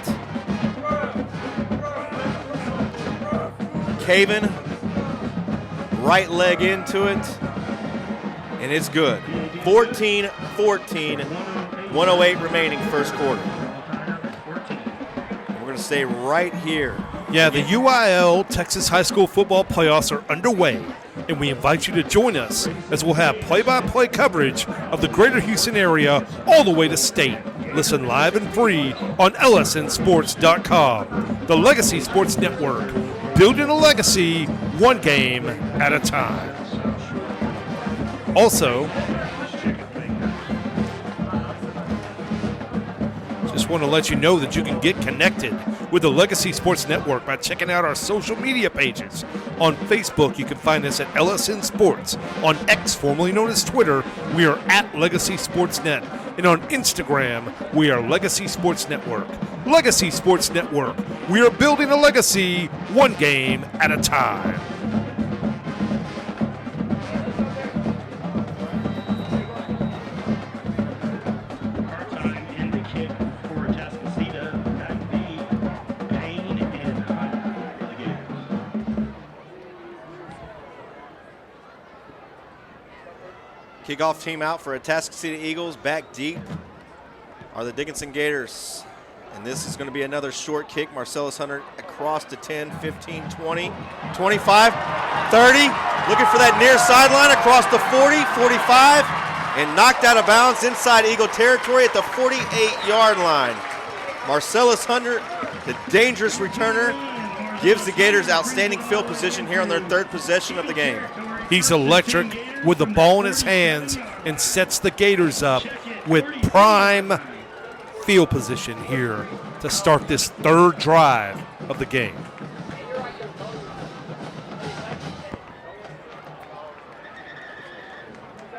Caven, right leg into it, and it's good. 14-14, 1:08 remaining 1st quarter. We're going to stay right here. Yeah, the UIL Texas High School Football Playoffs are underway, and we invite you to join us as we'll have play-by-play coverage of the greater Houston area all the way to state. Listen live and free on lsnsports.com. The Legacy Sports Network, building a legacy one game at a time. Also, just want to let you know that you can get connected with the Legacy Sports Network by checking out our social media pages. On Facebook, you can find us at LSN Sports. On X, formerly known as Twitter, we are at Legacy Sports Net. And on Instagram, we are Legacy Sports Network. Legacy Sports Network. We are building a legacy one game at a time. Kickoff team out for Atascocita Eagles. Back deep are the Dickinson Gators. And this is going to be another short kick. Marcellus Hunter across to 10, 15, 20, 25, 30. Looking for that near sideline across the 40, 45, and knocked out of bounds inside Eagle territory at the 48-yard line. Marcellus Hunter, the dangerous returner, gives the Gators outstanding field position here on their 3rd possession of the game. He's electric with the ball in his hands and sets the Gators up with prime field position here to start this 3rd drive of the game.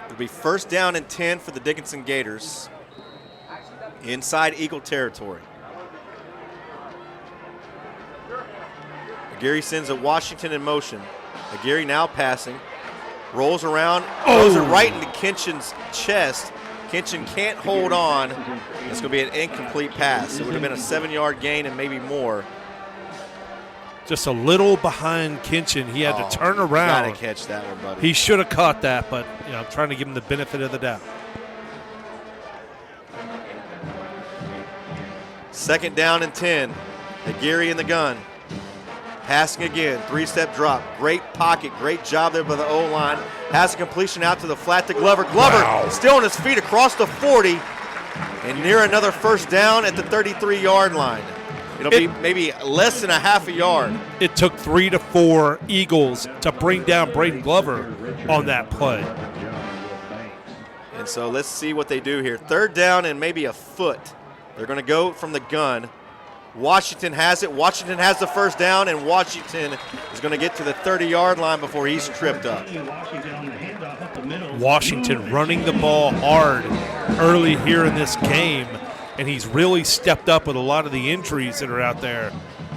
It'll be 1st down and 10 for the Dickinson Gators inside Eagle territory. Aguirre sends a Washington in motion. Aguirre now passing. Rolls around, throws it right into Kinchin's chest. Kinchin can't hold on. It's going to be an incomplete pass. It would have been a 7-yard gain and maybe more. Just a little behind Kinchin. He had to turn around. Got to catch that one, buddy. He should have caught that, but I'm trying to give him the benefit of the doubt. 2nd down and 10. Aguirre in the gun. Passing again, 3-step drop. Great pocket, great job there by the O-line. Has a completion out to the flat to Glover. Glover still on his feet across the 40 and near another 1st down at the 33-yard line. It'll be maybe less than a half a yard. It took 3 to 4 Eagles to bring down Braden Glover on that play. And so let's see what they do here. 3rd down and maybe a foot. They're going to go from the gun. Washington has it. Washington has the 1st down, and Washington is going to get to the 30-yard line before he's tripped up. Washington running the ball hard early here in this game, and he's really stepped up with a lot of the injuries that are out there.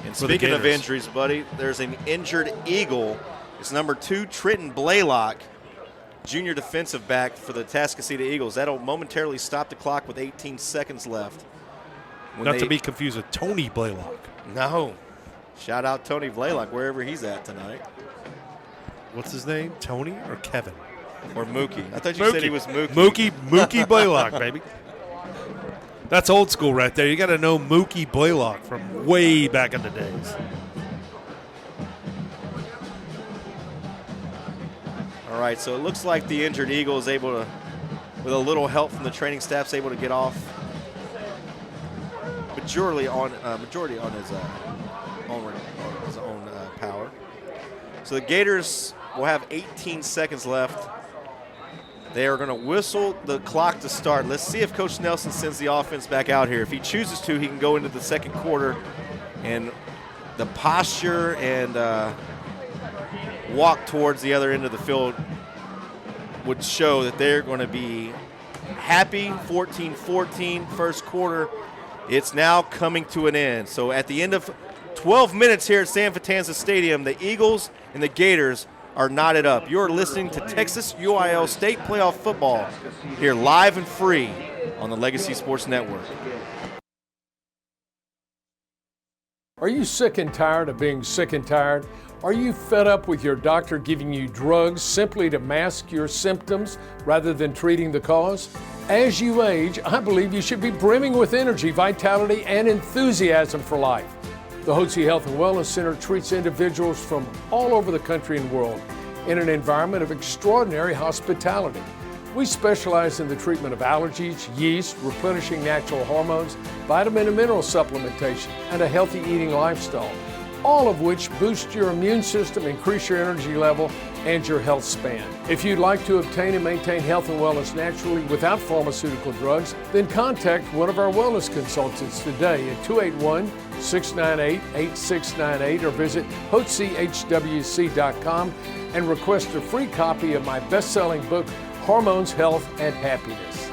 And speaking of injuries, buddy, there's an injured Eagle. It's number 2, Trenton Blaylock, junior defensive back for the Atascocita Eagles. That'll momentarily stop the clock with 18 seconds left. Not to be confused with Tony Blaylock. No. Shout out Tony Blaylock wherever he's at tonight. What's his name? Tony or Kevin? Or Mookie. I thought you said he was Mookie. Mookie Blaylock, baby. That's old school right there. You got to know Mookie Blaylock from way back in the days. All right, so it looks like the injured Eagle is able to, with a little help from the training staff, is able to get off majority on his own power. So the Gators will have 18 seconds left. They are going to whistle the clock to start. Let's see if Coach Nelson sends the offense back out here. If he chooses to, he can go into the 2nd quarter, and the posture and walk towards the other end of the field would show that they're going to be happy. 14-14 first quarter. It's now coming to an end. So at the end of 12 minutes here at San Vitanza Stadium, the Eagles and the Gators are knotted up. You're listening to Texas UIL State Playoff Football here live and free on the Legacy Sports Network. Are you sick and tired of being sick and tired? Are you fed up with your doctor giving you drugs simply to mask your symptoms rather than treating the cause? As you age, I believe you should be brimming with energy, vitality, and enthusiasm for life. The Hotze Health and Wellness Center treats individuals from all over the country and world in an environment of extraordinary hospitality. We specialize in the treatment of allergies, yeast, replenishing natural hormones, vitamin and mineral supplementation, and a healthy eating lifestyle, all of which boost your immune system, increase your energy level, and your health span. If you'd like to obtain and maintain health and wellness naturally without pharmaceutical drugs, then contact one of our wellness consultants today at 281-698-8698 or visit HotzeHWC.com and request a free copy of my best-selling book, Hormones, Health, and Happiness.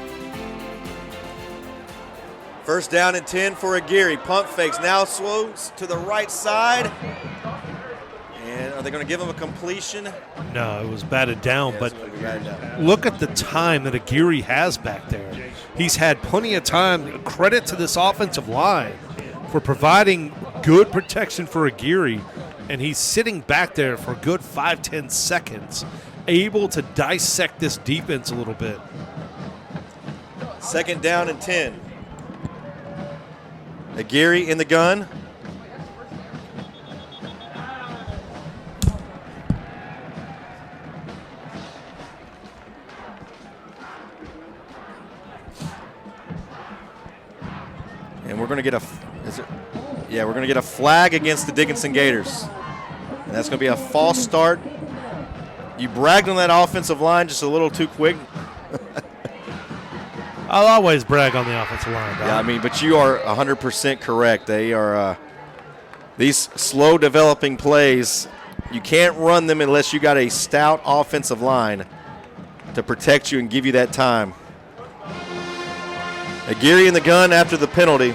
1st down and 10 for Aguirre. Pump fakes, now slows to the right side. And are they going to give him a completion? No, it was batted down, but look at the time that Aguirre has back there. He's had plenty of time. Credit to this offensive line for providing good protection for Aguirre, and he's sitting back there for a good 5-10 seconds, able to dissect this defense a little bit. 2nd down and 10. Aguirre in the gun. And we're going to get we're going to get a flag against the Dickinson Gators. And that's going to be a false start. You bragged on that offensive line just a little too quick. I'll always brag on the offensive line, Bob. Yeah, I mean, but you are 100% correct. They are these slow developing plays. You can't run them unless you got a stout offensive line to protect you and give you that time. Aguirre in the gun after the penalty.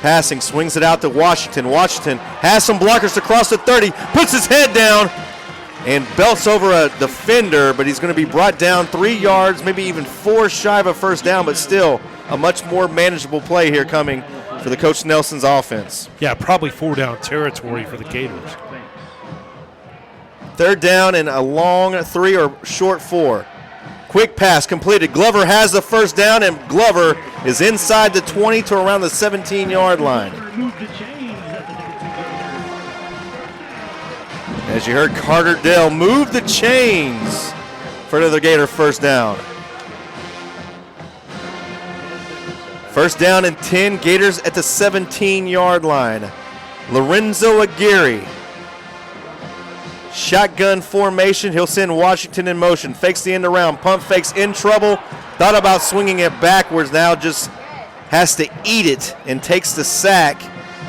Passing, swings it out to Washington. Washington has some blockers to cross the 30, puts his head down, and belts over a defender, but he's going to be brought down 3 yards, maybe even 4 shy of a 1st down, but still a much more manageable play here coming for the Coach Nelson's offense. Yeah, probably 4 down territory for the Gators. 3rd down and a long 3 or short 4. Quick pass completed. Glover has the 1st down, and Glover is inside the 20 to around the 17-yard line. As you heard Carter Dell move the chains for another Gator 1st down. First down and 10, Gators at the 17-yard line. Lorenzo Aguirre. Shotgun formation. He'll send Washington in motion. Fakes the end around. Pump fakes, in trouble. Thought about swinging it backwards. Now just has to eat it and takes the sack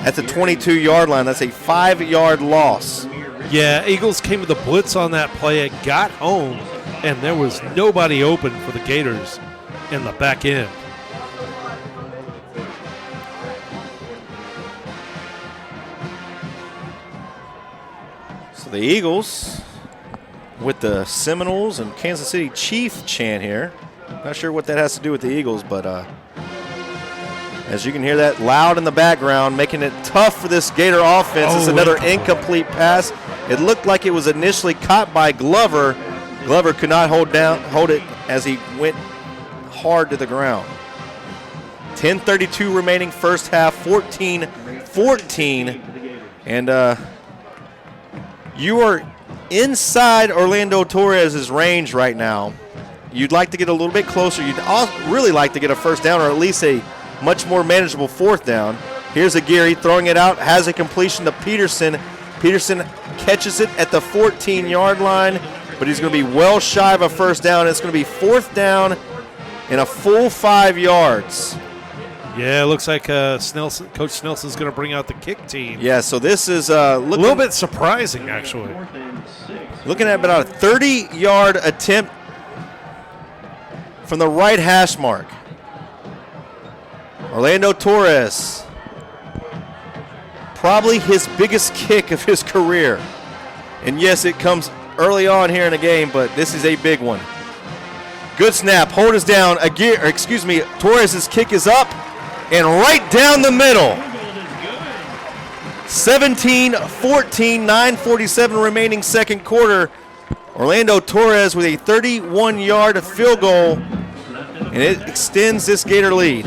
at the 22-yard line. That's a 5-yard loss. Yeah, Eagles came with a blitz on that play. It got home, and there was nobody open for the Gators in the back end. So the Eagles with the Seminoles and Kansas City Chief chant here. Not sure what that has to do with the Eagles, but as you can hear that loud in the background, making it tough for this Gator offense. It's another incomplete pass. It looked like it was initially caught by Glover. Glover could not hold it as he went hard to the ground. 10:32 remaining first half, 14-14. And you are inside Orlando Torres' range right now. You'd like to get a little bit closer. You'd really like to get a first down or at least a much more manageable fourth down. Here's Aguirre throwing it out, has a completion to Peterson. Peterson catches it at the 14-yard line, but he's going to be well shy of a first down. It's going to be fourth down and a full 5 yards. Yeah, it looks like Coach Snelson's going to bring out the kick team. Yeah, so this is a little bit surprising, actually. Looking at about a 30-yard attempt from the right hash mark. Orlando Torres, probably his biggest kick of his career. And yes, it comes early on here in the game, but this is a big one. Good snap, hold us down. Torres' kick is up and right down the middle. 17-14, 9:47 remaining second quarter. Orlando Torres with a 31-yard field goal, and it extends this Gator lead.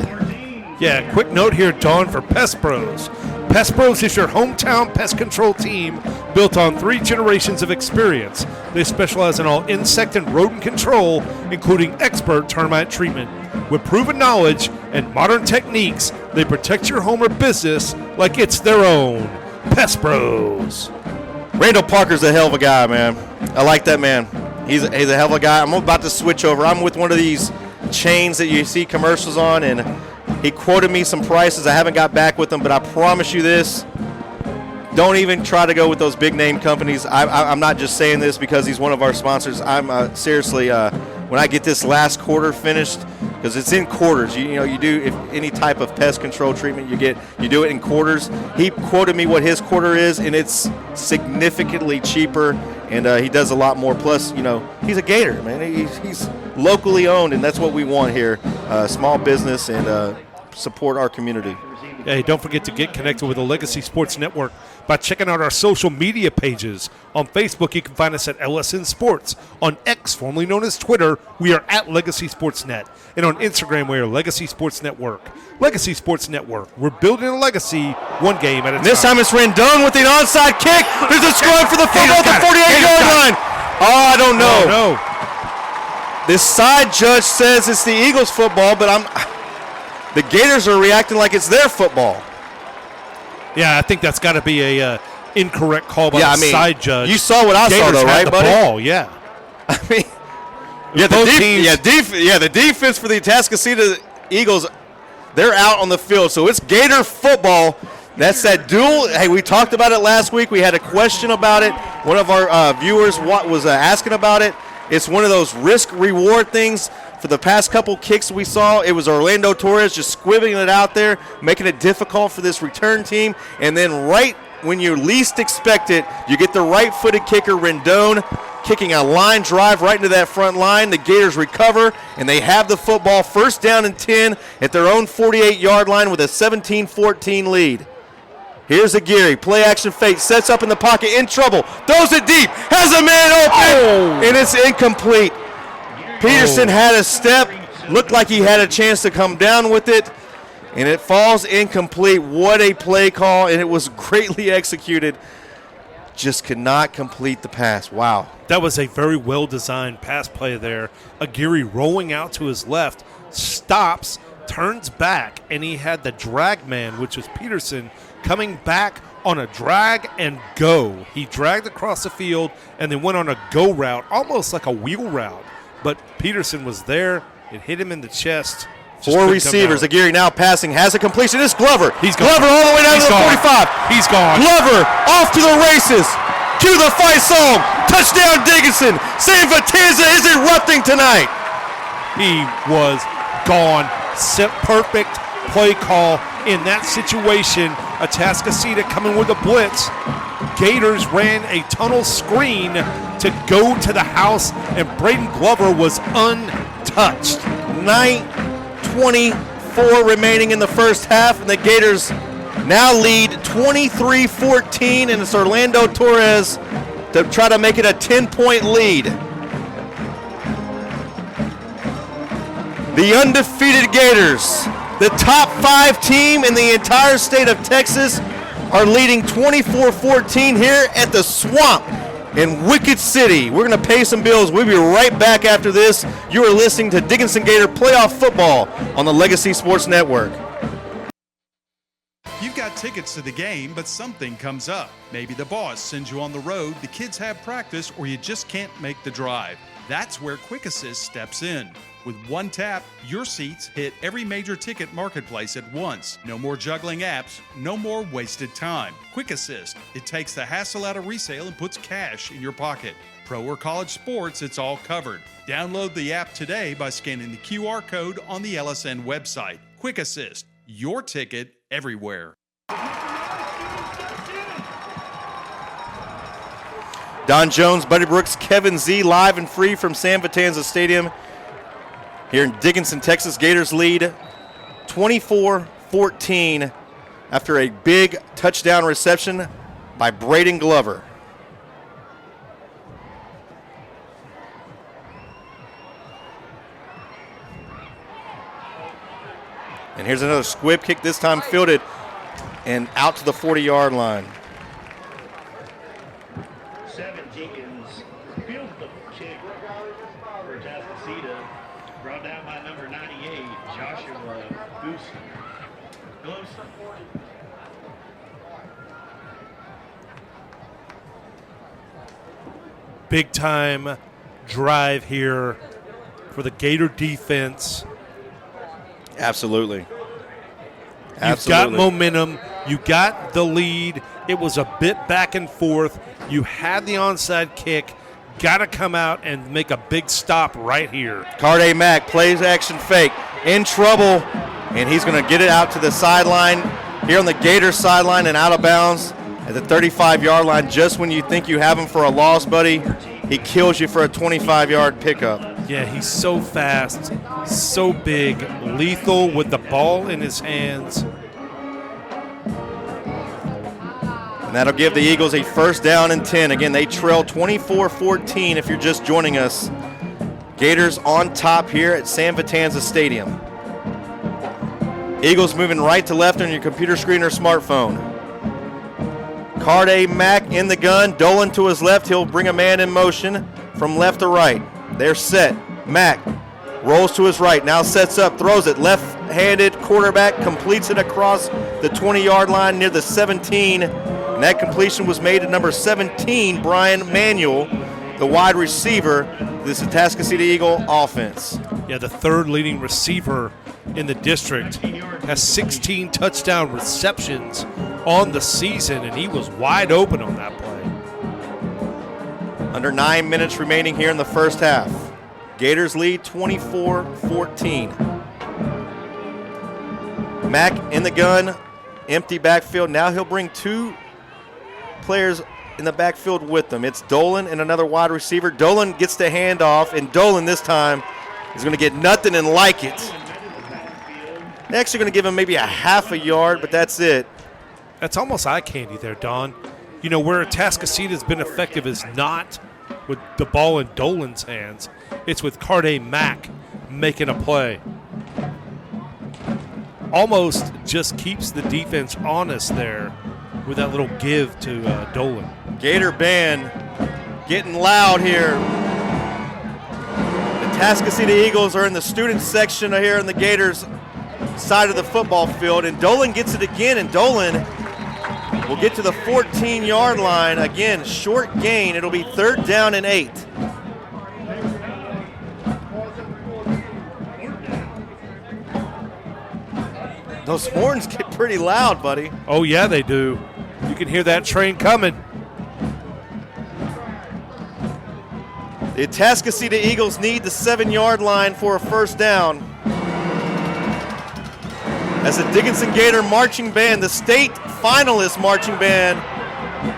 Yeah, quick note here, Dawn, for Pest Bros. Pest Bros is your hometown pest control team built on 3 generations of experience. They specialize in all insect and rodent control, including expert termite treatment. With proven knowledge and modern techniques, they protect your home or business like it's their own. Pest Bros. Randall Parker's a hell of a guy, man. I like that man. He's a hell of a guy. I'm about to switch over. I'm with one of these chains that you see commercials on, and he quoted me some prices. I haven't got back with him, but I promise you this. Don't even try to go with those big name companies. I'm not just saying this because he's one of our sponsors. I'm seriously, when I get this last quarter finished, because it's in quarters. You do if any type of pest control treatment you do it in quarters. He quoted me what his quarter is, and it's significantly cheaper, and he does a lot more. Plus, he's a Gator, man. He's locally owned, and that's what we want here. Small business and support our community. Hey, don't forget to get connected with the Legacy Sports Network by checking out our social media pages. On Facebook, you can find us at LSN Sports. On X, formerly known as Twitter, we are at Legacy Sports Net. And on Instagram, we are Legacy Sports Network. Legacy Sports Network. We're building a legacy one game at a time. This time it's Rendon with an onside kick. There's a scrum for the football at the 48-yard line. Oh, I don't know. Oh, no. This side judge says it's the Eagles football, but the Gators are reacting like it's their football. Yeah, I think that's got to be a incorrect call by the side judge. You saw what I saw, though, right, buddy? Ball, yeah. I mean, the defense for the Atascocita Eagles, they're out on the field, so it's Gator football. That's that dual. Hey, we talked about it last week. We had a question about it. One of our viewers was asking about it. It's one of those risk-reward things. For the past couple kicks we saw, it was Orlando Torres just squibbing it out there, making it difficult for this return team. And then right when you least expect it, you get the right-footed kicker, Rendon, kicking a line drive right into that front line. The Gators recover, and they have the football first down and 10 at their own 48-yard line with a 17-14 lead. Here's Aguirre, play action fake, sets up in the pocket, in trouble, throws it deep, has a man open, and it's incomplete. Peterson had a step, looked like he had a chance to come down with it, and it falls incomplete. What a play call, and it was greatly executed. Just could not complete the pass. Wow. That was a very well-designed pass play there. Aguirre rolling out to his left, stops, turns back, and he had the drag man, which was Peterson, coming back on a drag and go. He dragged across the field and then went on a go route, almost like a wheel route. But Peterson was there. It hit him in the chest. Four receivers. Aguirre now passing. Has a completion. It's Glover. He's gone. Glover all the way down to the 45. He's gone. Glover off to the races. Cue the fight song. Touchdown Dickinson. San Vitanza is erupting tonight. He was gone. Perfect play call in that situation. Atascocita coming with a blitz. Gators ran a tunnel screen to go to the house, and Braden Glover was untouched. 9:24 remaining in the first half, and the Gators now lead 23-14, and it's Orlando Torres to try to make it a 10-point lead. The undefeated Gators, the top 5 team in the entire state of Texas, are leading 24-14 here at the Swamp in Wicked City. We're going to pay some bills. We'll be right back after this. You are listening to Dickinson Gator Playoff Football on the Legacy Sports Network. You've got tickets to the game, but something comes up. Maybe the boss sends you on the road, the kids have practice, or you just can't make the drive. That's where Quick Assist steps in. With one tap, your seats hit every major ticket marketplace at once. No more juggling apps, no more wasted time. Quick Assist, it takes the hassle out of resale and puts cash in your pocket. Pro or college sports, it's all covered. Download the app today by scanning the QR code on the LSN website. Quick Assist, your ticket everywhere. Don Jones, Buddy Brooks, Kevin Z live and free from San Vitanza Stadium here in Dickinson, Texas. Gators lead 24-14 after a big touchdown reception by Braden Glover. And here's another squib kick, this time fielded and out to the 40-yard line. Jenkins fields the kick for Atascocita, brought down by number 98, Joshua Gloson. Big time drive here for the Gator defense. Absolutely. You've got momentum. You got the lead. It was a bit back and forth. You had the onside kick. Got to come out and make a big stop right here. Carday Mack plays action fake. In trouble. And he's going to get it out to the sideline. Here on the Gator sideline and out of bounds at the 35-yard line. Just when you think you have him for a loss, buddy, he kills you for a 25-yard pickup. Yeah, he's so fast, so big, lethal with the ball in his hands. And that'll give the Eagles a first down and 10. Again, they trail 24-14 if you're just joining us. Gators on top here at San Vitanza Stadium. Eagles moving right to left on your computer screen or smartphone. Carday Mack in the gun. Dolan to his left. He'll bring a man in motion from left to right. They're set. Mack rolls to his right. Now sets up, throws it. Left-handed quarterback completes it across the 20-yard line near the 17. And that completion was made to number 17, Brian Manuel, the wide receiver, this Atascocita Eagle offense. Yeah, the third leading receiver in the district, has 16 touchdown receptions on the season, and he was wide open on that play. Under 9 minutes remaining here in the first half. Gators lead 24-14. Mack in the gun, empty backfield. Now he'll bring two players in the backfield with them. It's Dolan and another wide receiver. Dolan gets the handoff, and Dolan this time is going to get nothing and like it. They're actually going to give him maybe a half a yard, but that's it. That's almost eye candy there, Don. You know, where Atascocita has been effective is not with the ball in Dolan's hands. It's with Carday Mack making a play. Almost just keeps the defense honest there with that little give to Dolan. Gator band getting loud here. The Atascocita Eagles are in the student section here in the Gators side of the football field, and Dolan gets it again, and Dolan will get to the 14-yard line. Again, short gain. It'll be 3rd down and 8. Those horns get pretty loud, buddy. Oh, yeah, they do. You can hear that train coming. The Atascocita Eagles need the 7-yard line for a 1st down. As the Dickinson Gator marching band, the state finalist marching band,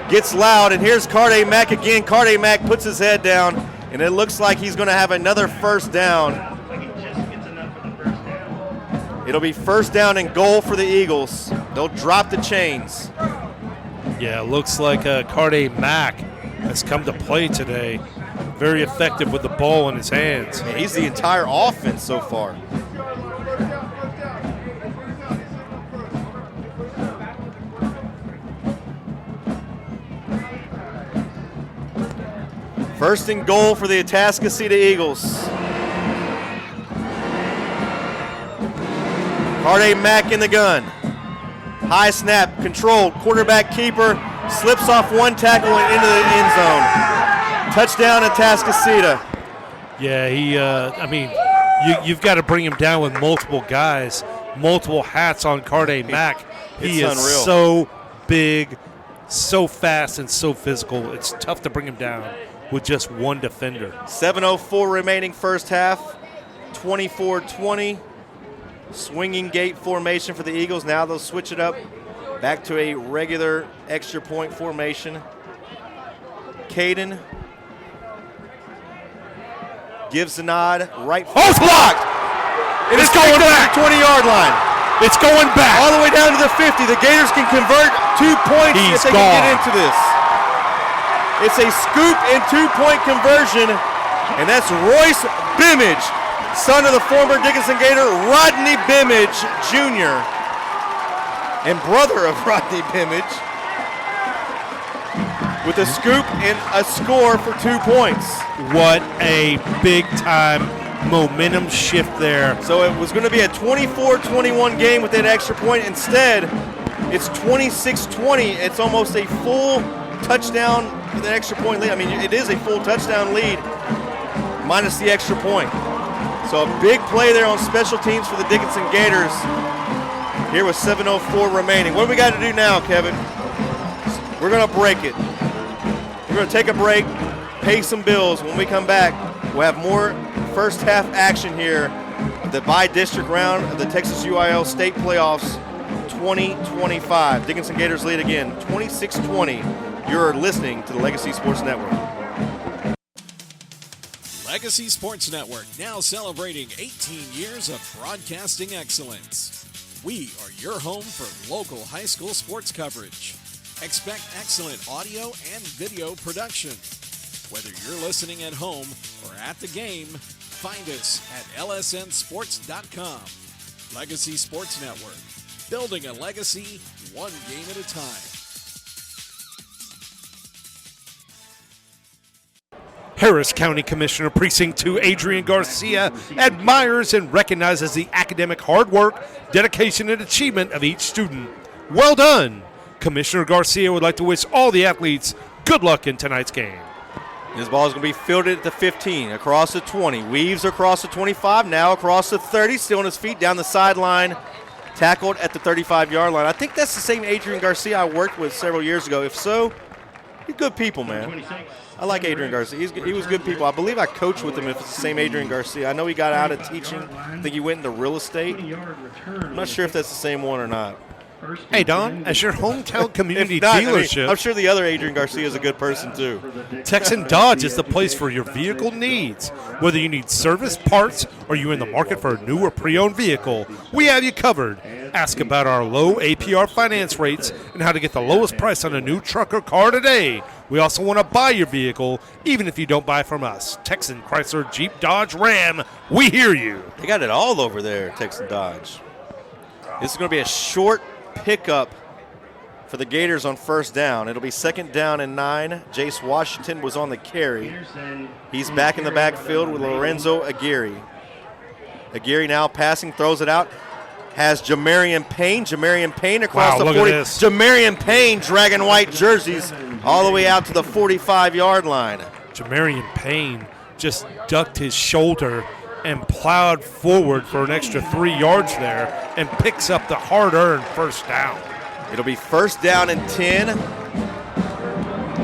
gets loud, and here's Carday Mack again. Carday Mack puts his head down, and it looks like he's going to have another 1st down. It'll be 1st down and goal for the Eagles. They'll drop the chains. Yeah, it looks like Carday Mack has come to play today. Very effective with the ball in his hands. Yeah, he's the entire offense so far. First and goal for the Atascocita Eagles. Carday Mack in the gun. High snap, controlled, quarterback keeper, slips off one tackle and into the end zone. Touchdown Atascocita. Yeah, you've got to bring him down with multiple guys, multiple hats on Carday Mack. He is unreal. So big, so fast, and so physical. It's tough to bring him down with just one defender. 7:04 remaining first half, 24-20. Swinging gate formation for the Eagles. Now they'll switch it up back to a regular extra point formation. Caden gives the nod. Right. Oh, it's blocked! It's going back. 20-yard line. It's going back. All the way down to the 50. The Gators can convert 2 points if they can get into this. It's a scoop and 2-point conversion, and that's Royce Bimage, son of the former Dickinson Gator Rodney Bimage Jr. and brother of Rodney Bimage, with a scoop and a score for 2 points. What a big-time momentum shift there. So it was going to be a 24-21 game with that extra point. Instead, it's 26-20. It's almost a full touchdown with an extra point lead. I mean, it is a full touchdown lead minus the extra point. So a big play there on special teams for the Dickinson Gators here with 7:04 remaining. What do we got to do now, Kevin? We're going to break it. We're going to take a break, pay some bills. When we come back, we'll have more first half action here at the bi-district round of the Texas UIL State Playoffs 2025. Dickinson Gators lead again, 26-20. You're listening to the Legacy Sports Network. Legacy Sports Network, now celebrating 18 years of broadcasting excellence. We are your home for local high school sports coverage. Expect excellent audio and video production. Whether you're listening at home or at the game, find us at lsnsports.com. Legacy Sports Network, building a legacy one game at a time. Harris County Commissioner Precinct 2 Adrian Garcia admires and recognizes the academic hard work, dedication, and achievement of each student. Well done! Commissioner Garcia would like to wish all the athletes good luck in tonight's game. His ball is going to be fielded at the 15, across the 20, weaves across the 25, now across the 30, still on his feet, down the sideline, tackled at the 35-yard line. I think that's the same Adrian Garcia I worked with several years ago. If so, he's good people, man. I like Adrian Garcia. He was good people. I believe I coached with him if it's the same Adrian Garcia. I know he got out of teaching. I think he went into real estate. I'm not sure if that's the same one or not. Hey, Don, as your hometown community not, dealership, I'm sure the other Adrian Garcia is a good person, too. Texan Dodge is the place for your vehicle needs. Whether you need service, parts, or you're in the market for a new or pre-owned vehicle, we have you covered. Ask about our low APR finance rates and how to get the lowest price on a new truck or car today. We also want to buy your vehicle, even if you don't buy from us. Texan, Chrysler, Jeep, Dodge, Ram, we hear you. They got it all over there, Texan Dodge. This is going to be a short pickup for the Gators on first down. It'll be 2nd down and 9. Jace Washington was on the carry. He's back in the backfield with Lorenzo Aguirre. Aguirre now passing, throws it out. has Jamarian Payne. Jamarian Payne across the look 40. at this. Jamarian Payne dragging white jerseys all the way out to the 45-yard line. Jamarian Payne just ducked his shoulder and plowed forward for an extra 3 yards there and picks up the hard-earned first down. It'll be first down and 10.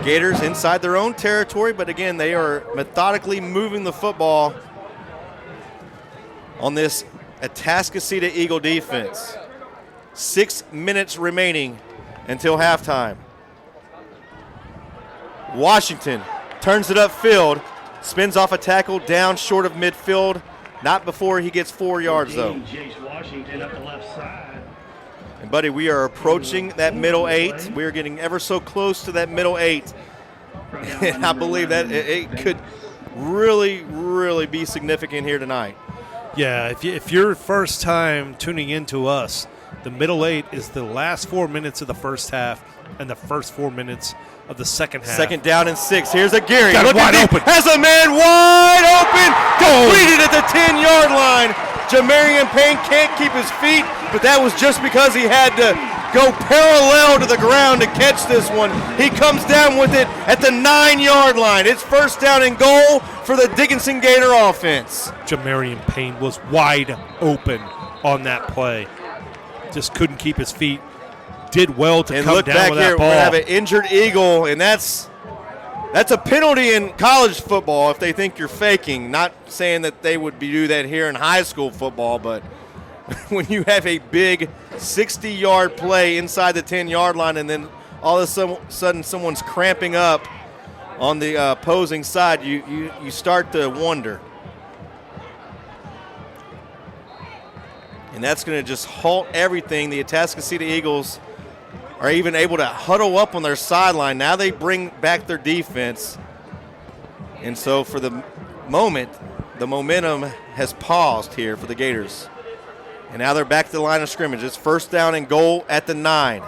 Gators inside their own territory, but again, they are methodically moving the football on this Atascocita Eagle defense. 6 minutes remaining until halftime. Washington turns it upfield, spins off a tackle down short of midfield. Not before he gets 4 yards, though. Washington up the left side. And, buddy, we are approaching that middle 8. We are getting ever so close to that middle 8. And I believe that it could really, really be significant here tonight. Yeah, if you're first time tuning into us, the middle 8 is the last 4 minutes of the first half and the first 4 minutes of the second half. Second down and 6. Here's a Gary. Got it wide open. Has a man wide open. Completed at the 10-yard line. Jamarian Payne can't keep his feet, but that was just because he had to go parallel to the ground to catch this one. He comes down with it at the 9-yard line. It's first down and goal for the Dickinson Gator offense. Jamarian Payne was wide open on that play. Just couldn't keep his feet. Did well to come look down back with here, that ball. we have an injured Eagle, and that's a penalty in college football if they think you're faking. Not saying that they would do that here in high school football, but when you have a big 60-yard play inside the 10-yard line and then all of a sudden someone's cramping up on the opposing side, you start to wonder. And that's going to just halt everything. The Atascocita Eagles are even able to huddle up on their sideline. Now they bring back their defense. And so for the moment, the momentum has paused here for the Gators. And now they're back to the line of scrimmage. It's first down and goal at the 9.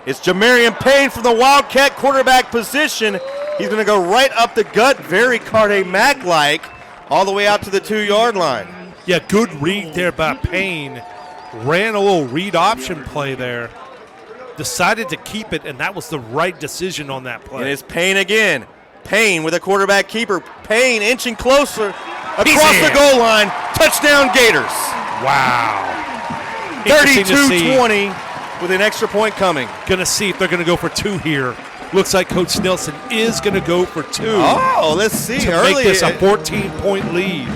It's Jamarian Payne from the Wildcat quarterback position. He's going to go right up the gut, very Carde Mack-like, all the way out to the 2-yard line. Yeah, good read there by Payne. Ran a little read option play there. Decided to keep it, and that was the right decision on that play. And it's Payne again. Payne with a quarterback keeper. Payne inching closer across the goal line. Touchdown Gators. Wow. 32-20 with an extra point coming. Going to see if they're going to go for 2 here. Looks like Coach Nelson is going to go for 2. Oh, let's see. To Early, make this a 14-point lead.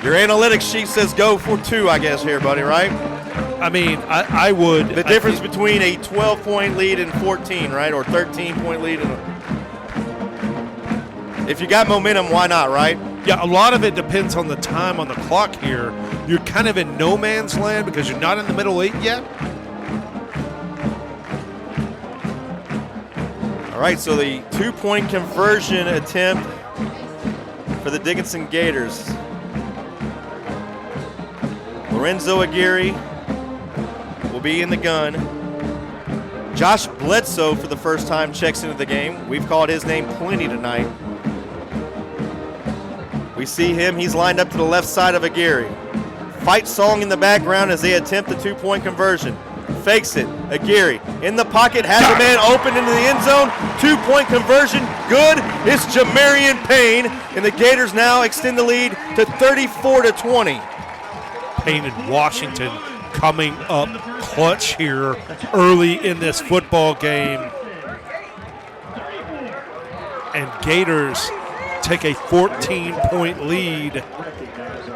Your analytics sheet says go for 2, I guess, here, buddy, right? I mean, I would. The difference between a 12-point lead and 14, right? Or 13-point lead. If you got momentum, why not, right? Yeah, a lot of it depends on the time on the clock here. You're kind of in no man's land because you're not in the middle 8 yet. All right, so the 2-point conversion attempt for the Dickinson Gators. Lorenzo Aguirre will be in the gun. Josh Bledsoe, for the first time, checks into the game. We've called his name plenty tonight. We see him. He's lined up to the left side of Aguirre. Fight song in the background as they attempt the 2-point conversion. Fakes it. Aguirre in the pocket, has a man open into the end zone. 2-point conversion, good. It's Jamarian Payne, and the Gators now extend the lead to 34-20. Payne and Washington coming up clutch here early in this football game. And Gators take a 14-point lead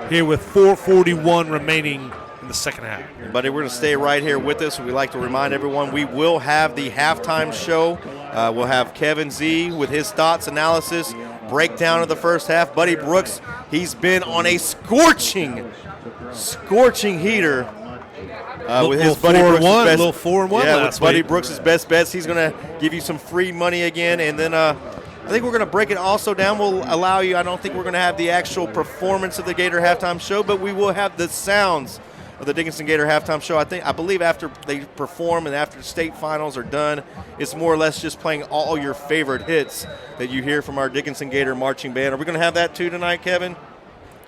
here with 4:41 remaining in the second half. Buddy, we're going to stay right here with us. We'd like to remind everyone we will have the halftime show. We'll have Kevin Z with his thoughts, analysis, breakdown of the first half. Buddy Brooks, he's been on a scorching heater with his Buddy Brooks' best. Little 4-1 yeah, last with Buddy week. Brooks' best bets. He's going to give you some free money again, and then I think we're going to break it also down. We'll allow you. I don't think we're going to have the actual performance of the Gator halftime show, but we will have the sounds of the Dickinson Gator halftime show. I believe after they perform and after the state finals are done, it's more or less just playing all your favorite hits that you hear from our Dickinson Gator marching band. Are we going to have that too tonight, Kevin?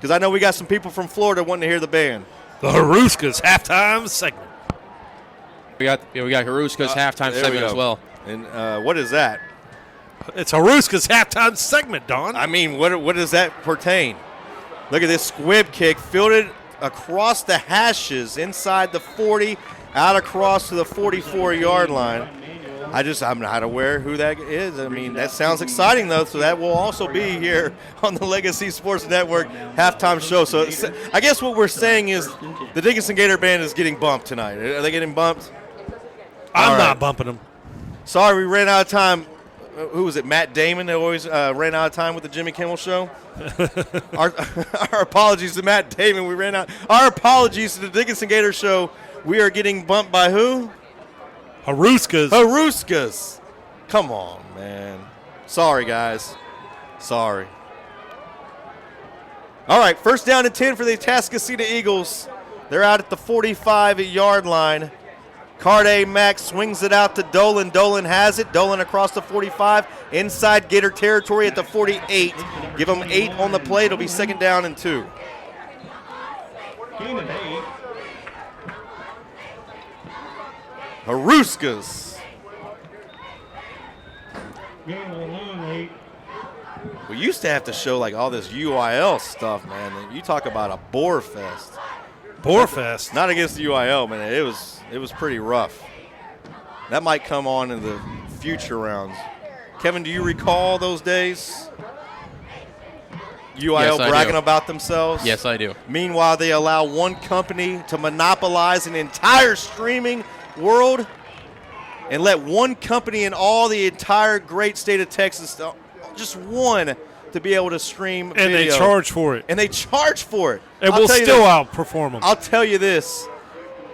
because I know we got some people from Florida wanting to hear the band. The Haruska's halftime segment. We got Haruska's halftime segment as well. And what is that? It's Haruska's halftime segment, Don. I mean, what does that pertain? Look at this squib kick, fielded across the hashes, inside the 40, out across to the 44-yard line. I'm not aware who that is. I mean, that sounds exciting, though, so that will also be here on the Legacy Sports Network halftime show. So I guess what we're saying is the Dickinson Gator Band is getting bumped tonight. Are they getting bumped? I'm not bumping them. Sorry, we ran out of time. Who was it, Matt Damon, that always ran out of time with the Jimmy Kimmel Show? Our apologies to Matt Damon. We ran out. Our apologies to the Dickinson Gators Show. We are getting bumped by who? Haruska's. Come on, man. Sorry, guys. Sorry. All right, first down and 10 for the Atascocita Eagles. They're out at the 45-yard line. Carday Mack swings it out to Dolan. Dolan has it. Dolan across the 45, inside Gator territory at the 48. Give them 8 on the play. It'll be second down and 2. Haruska's. We used to have to show like all this UIL stuff, man. You talk about a bore fest. Bore fest? Not against the UIL, man. It was pretty rough. That might come on in the future rounds. Kevin, do you recall those days? UIL bragging about themselves? Yes, I do. Meanwhile, they allow one company to monopolize an entire streaming world and let one company in all the entire great state of Texas, just one, to be able to stream and video. They charge for it. And they charge for it. And we'll still outperform them. I'll tell you this.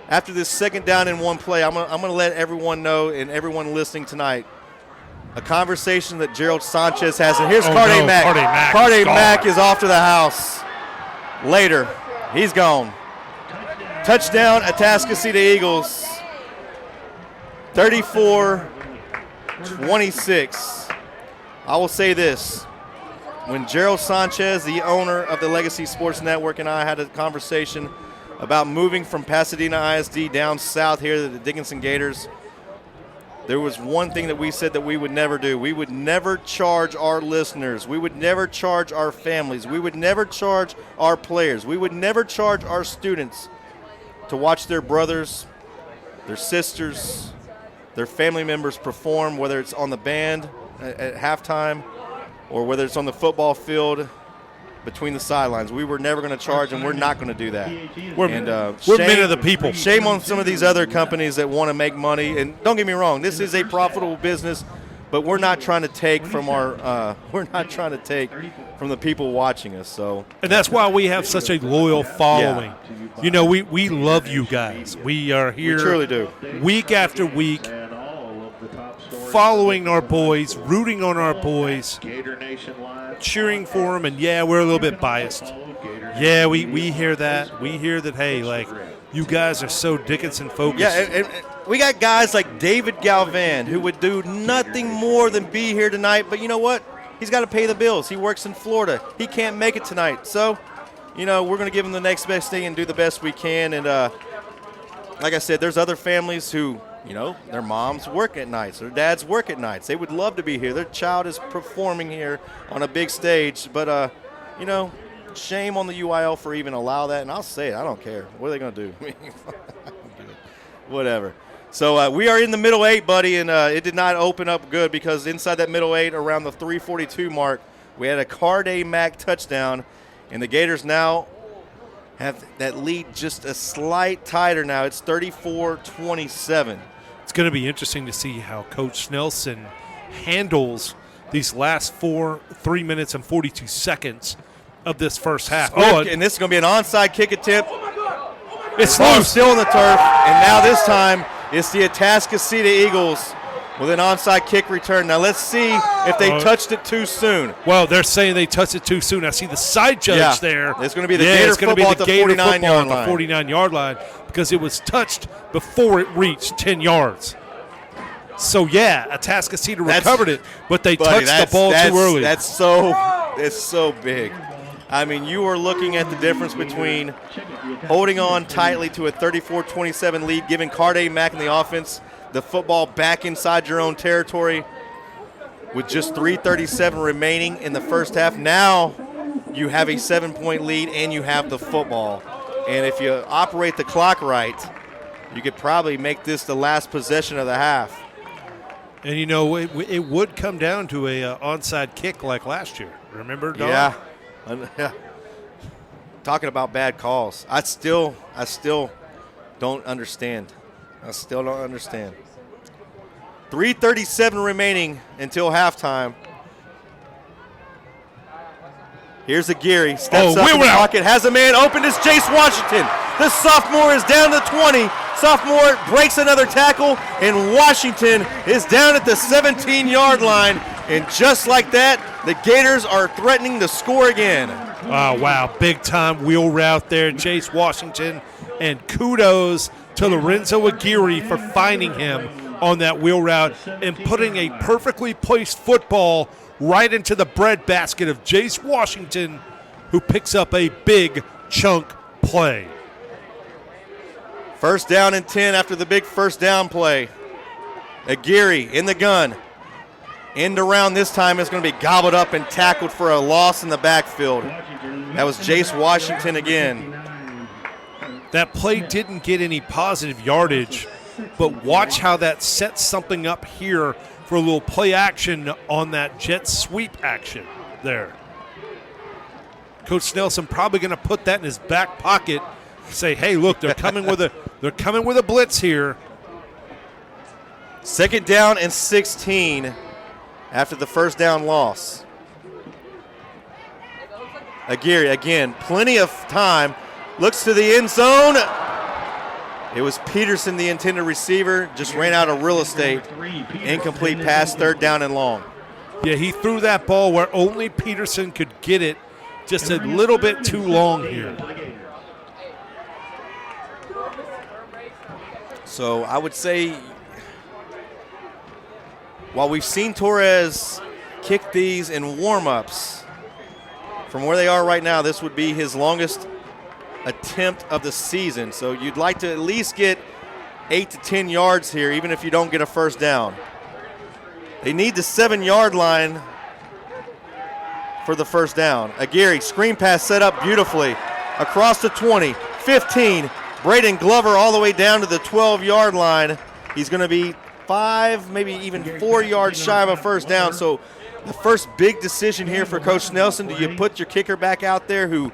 After this second down in one play, I'm gonna let everyone know and everyone listening tonight a conversation that Gerald Sanchez has. And here's Carday Mack. Carday Mack is off to the house. Later, he's gone. Touchdown, Atascocita Eagles. 34-26. I will say this. When Gerald Sanchez, the owner of the Legacy Sports Network, and I had a conversation about moving from Pasadena ISD down south here to the Dickinson Gators, there was one thing that we said that we would never do. We would never charge our listeners. We would never charge our families. We would never charge our players. We would never charge our students to watch their brothers, their sisters, their family members perform, whether it's on the band at halftime or whether it's on the football field between the sidelines. We were never going to charge, and we're not going to do that. We're men of the people. Shame on some of these other companies that want to make money. And don't get me wrong, this is a profitable business, but we're not trying to take from the people watching us. So, and that's why we have such a loyal following. Yeah. You know, we love you guys. We are here. We truly do. Week after week, following our boys, rooting on our boys, cheering for them, and yeah, we're a little bit biased. Yeah, we hear that. We hear that, hey, like, you guys are so Dickinson focused. Yeah, and we got guys like David Galvan who would do nothing more than be here tonight, but you know what? He's got to pay the bills. He works in Florida. He can't make it tonight. So, you know, we're going to give him the next best thing and do the best we can. And like I said, there's other families who, you know, their moms work at nights, their dads work at nights. They would love to be here. Their child is performing here on a big stage. But, you know, shame on the UIL for even allow that. And I'll say it. I don't care. What are they going to do? Whatever. So we are in the middle 8, buddy, and it did not open up good because inside that middle 8, around the 3:42 mark, we had a Carday Mack touchdown, and the Gators now have that lead just a slight tighter now. It's 34-27. It's going to be interesting to see how Coach Snelson handles these last 3 minutes and 42 seconds of this first half. And this is going to be an onside kick attempt. It's loose. Still on the turf, and now this time it's the Atascocita Eagles with an onside kick return. Now let's see if they touched it too soon. Well, they're saying they touched it too soon. I see the side judge there. It's going to be the Gator football at the 49-yard line because it was touched before it reached 10 yards. So, yeah, Atascocita recovered it, but they touched the ball too early. It's so big. I mean, you are looking at the difference between holding on tightly to a 34-27 lead, giving Carday Mack and the offense the football back inside your own territory with just 3:37 remaining in the first half. Now you have a 7-point lead and you have the football. And if you operate the clock right, you could probably make this the last possession of the half. And, you know, it would come down to a onside kick like last year. Remember, Don? Yeah. Talking about bad calls. I still don't understand. 3:37 remaining until halftime. Here's Aguirre. Steps up in the pocket. Has a man open. It's Jace Washington. The sophomore is down to 20. Sophomore breaks another tackle, and Washington is down at the 17-yard line. And just like that, the Gators are threatening to score again. Oh, wow. Big-time wheel route there, Jace Washington. And kudos to Lorenzo Aguirre for finding him on that wheel route and putting a perfectly placed football right into the breadbasket of Jace Washington, who picks up a big chunk play. First down and 10 after the big first down play. Aguirre in the gun. End around this time is going to be gobbled up and tackled for a loss in the backfield. That was Jace Washington again. That play didn't get any positive yardage, but watch how that sets something up here for a little play action on that jet sweep action there. Coach Nelson probably going to put that in his back pocket, say, hey, look, they're coming with a blitz here. Second down and 16 after the first down loss. Aguirre, again, plenty of time. Looks to the end zone. It was Peterson, the intended receiver, just ran out of real estate. Incomplete pass, third down and long. Yeah, he threw that ball where only Peterson could get it, just a little bit too long here. So I would say, while we've seen Torres kick these in warm-ups, from where they are right now, this would be his longest attempt of the season. So you'd like to at least get 8 to 10 yards here, even if you don't get a first down. They need the 7-yard line for the first down. Aguirre, screen pass set up beautifully. Across the 20, 15. Braden Glover all the way down to the 12-yard line. He's going to be 5, maybe even 4 yards shy of a first down. So the first big decision here for Coach Nelson, do you put your kicker back out there who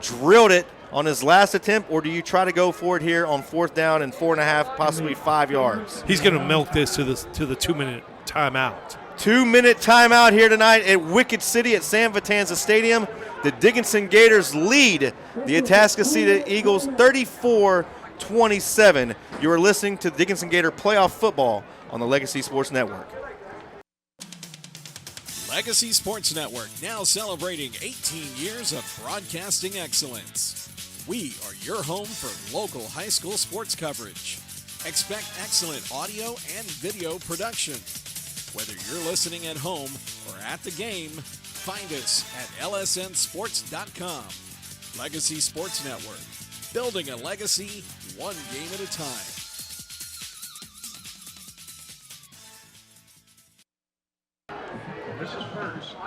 drilled it on his last attempt, or do you try to go for it here on fourth down and 4.5, possibly 5 yards? He's going to milk this to the 2-minute timeout. 2-minute timeout here tonight at Wicked City at San Vitanza Stadium. The Dickinson Gators lead the Atascocita Eagles 34-27. You are listening to Dickinson Gator Playoff Football on the Legacy Sports Network. Legacy Sports Network, now celebrating 18 years of broadcasting excellence. We are your home for local high school sports coverage. Expect excellent audio and video production. Whether you're listening at home or at the game, find us at lsnsports.com. Legacy Sports Network, building a legacy one game at a time.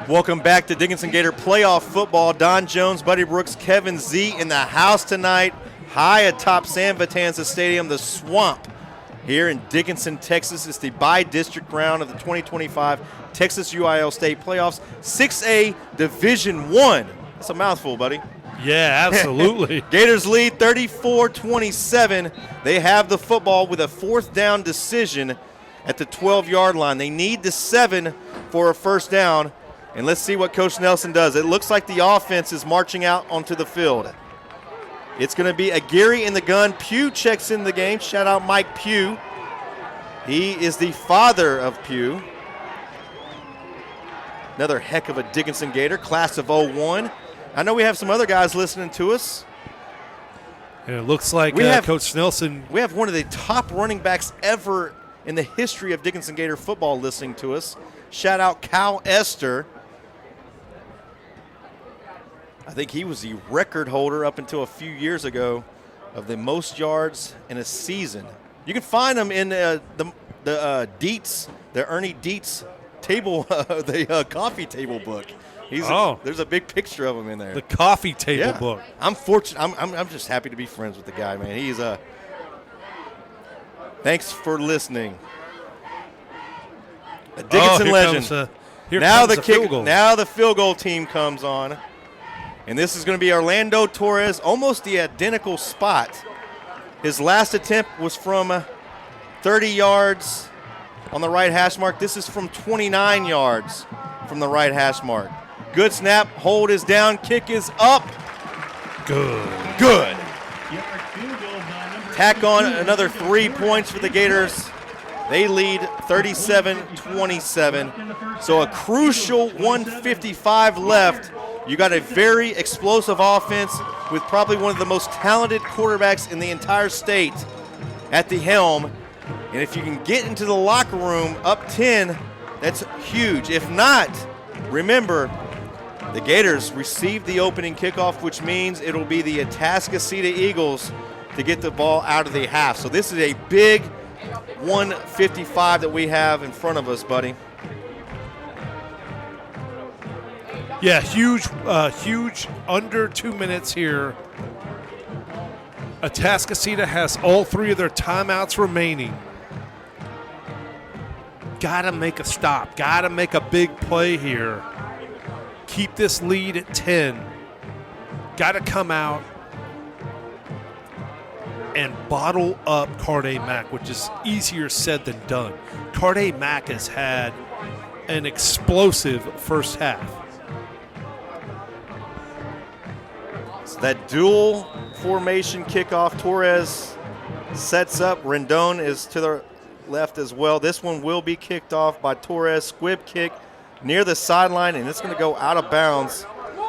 Welcome back to Dickinson Gator Playoff Football. Don Jones, Buddy Brooks, Kevin Z in the house tonight, high atop San Vitanza Stadium, the Swamp here in Dickinson, Texas. It's the bi-district round of the 2025 Texas UIL State Playoffs, 6A Division I. That's a mouthful, buddy. Yeah, absolutely. Gators lead 34-27. They have the football with a fourth down decision at the 12-yard line. They need the 7 for a first down. And let's see what Coach Nelson does. It looks like the offense is marching out onto the field. It's going to be Aguirre in the gun. Pugh checks in the game. Shout out Mike Pugh. He is the father of Pugh. Another heck of a Dickinson Gator, class of 01. I know we have some other guys listening to us. And it looks like Coach Nelson. We have one of the top running backs ever in the history of Dickinson Gator football listening to us. Shout out Cal Esther. I think he was the record holder up until a few years ago of the most yards in a season. You can find him in the Dietz, the Ernie Dietz table, the coffee table book. There's a big picture of him in there. The coffee table book. I'm fortunate. I'm just happy to be friends with the guy, man. He's thanks for listening. A Dickinson legend. Now the field goal team comes on. And this is going to be Orlando Torres, almost the identical spot. His last attempt was from 30 yards on the right hash mark. This is from 29 yards from the right hash mark. Good snap. Hold is down. Kick is up. Good. Tack on another 3 points for the Gators. They lead 37-27. So a crucial 1:55 left. You got a very explosive offense with probably one of the most talented quarterbacks in the entire state at the helm. And if you can get into the locker room up 10, that's huge. If not, remember, the Gators received the opening kickoff, which means it'll be the Atascocita Eagles to get the ball out of the half. So this is a big 1:55 that we have in front of us, buddy. Yeah, huge, under 2 minutes here. Atascocita has all 3 of their timeouts remaining. Got to make a stop. Got to make a big play here. Keep this lead at 10. Got to come out and bottle up Carday Mack, which is easier said than done. Carday Mack has had an explosive first half. That dual formation kickoff, Torres sets up. Rendon is to the left as well. This one will be kicked off by Torres. Squib kick near the sideline, and it's going to go out of bounds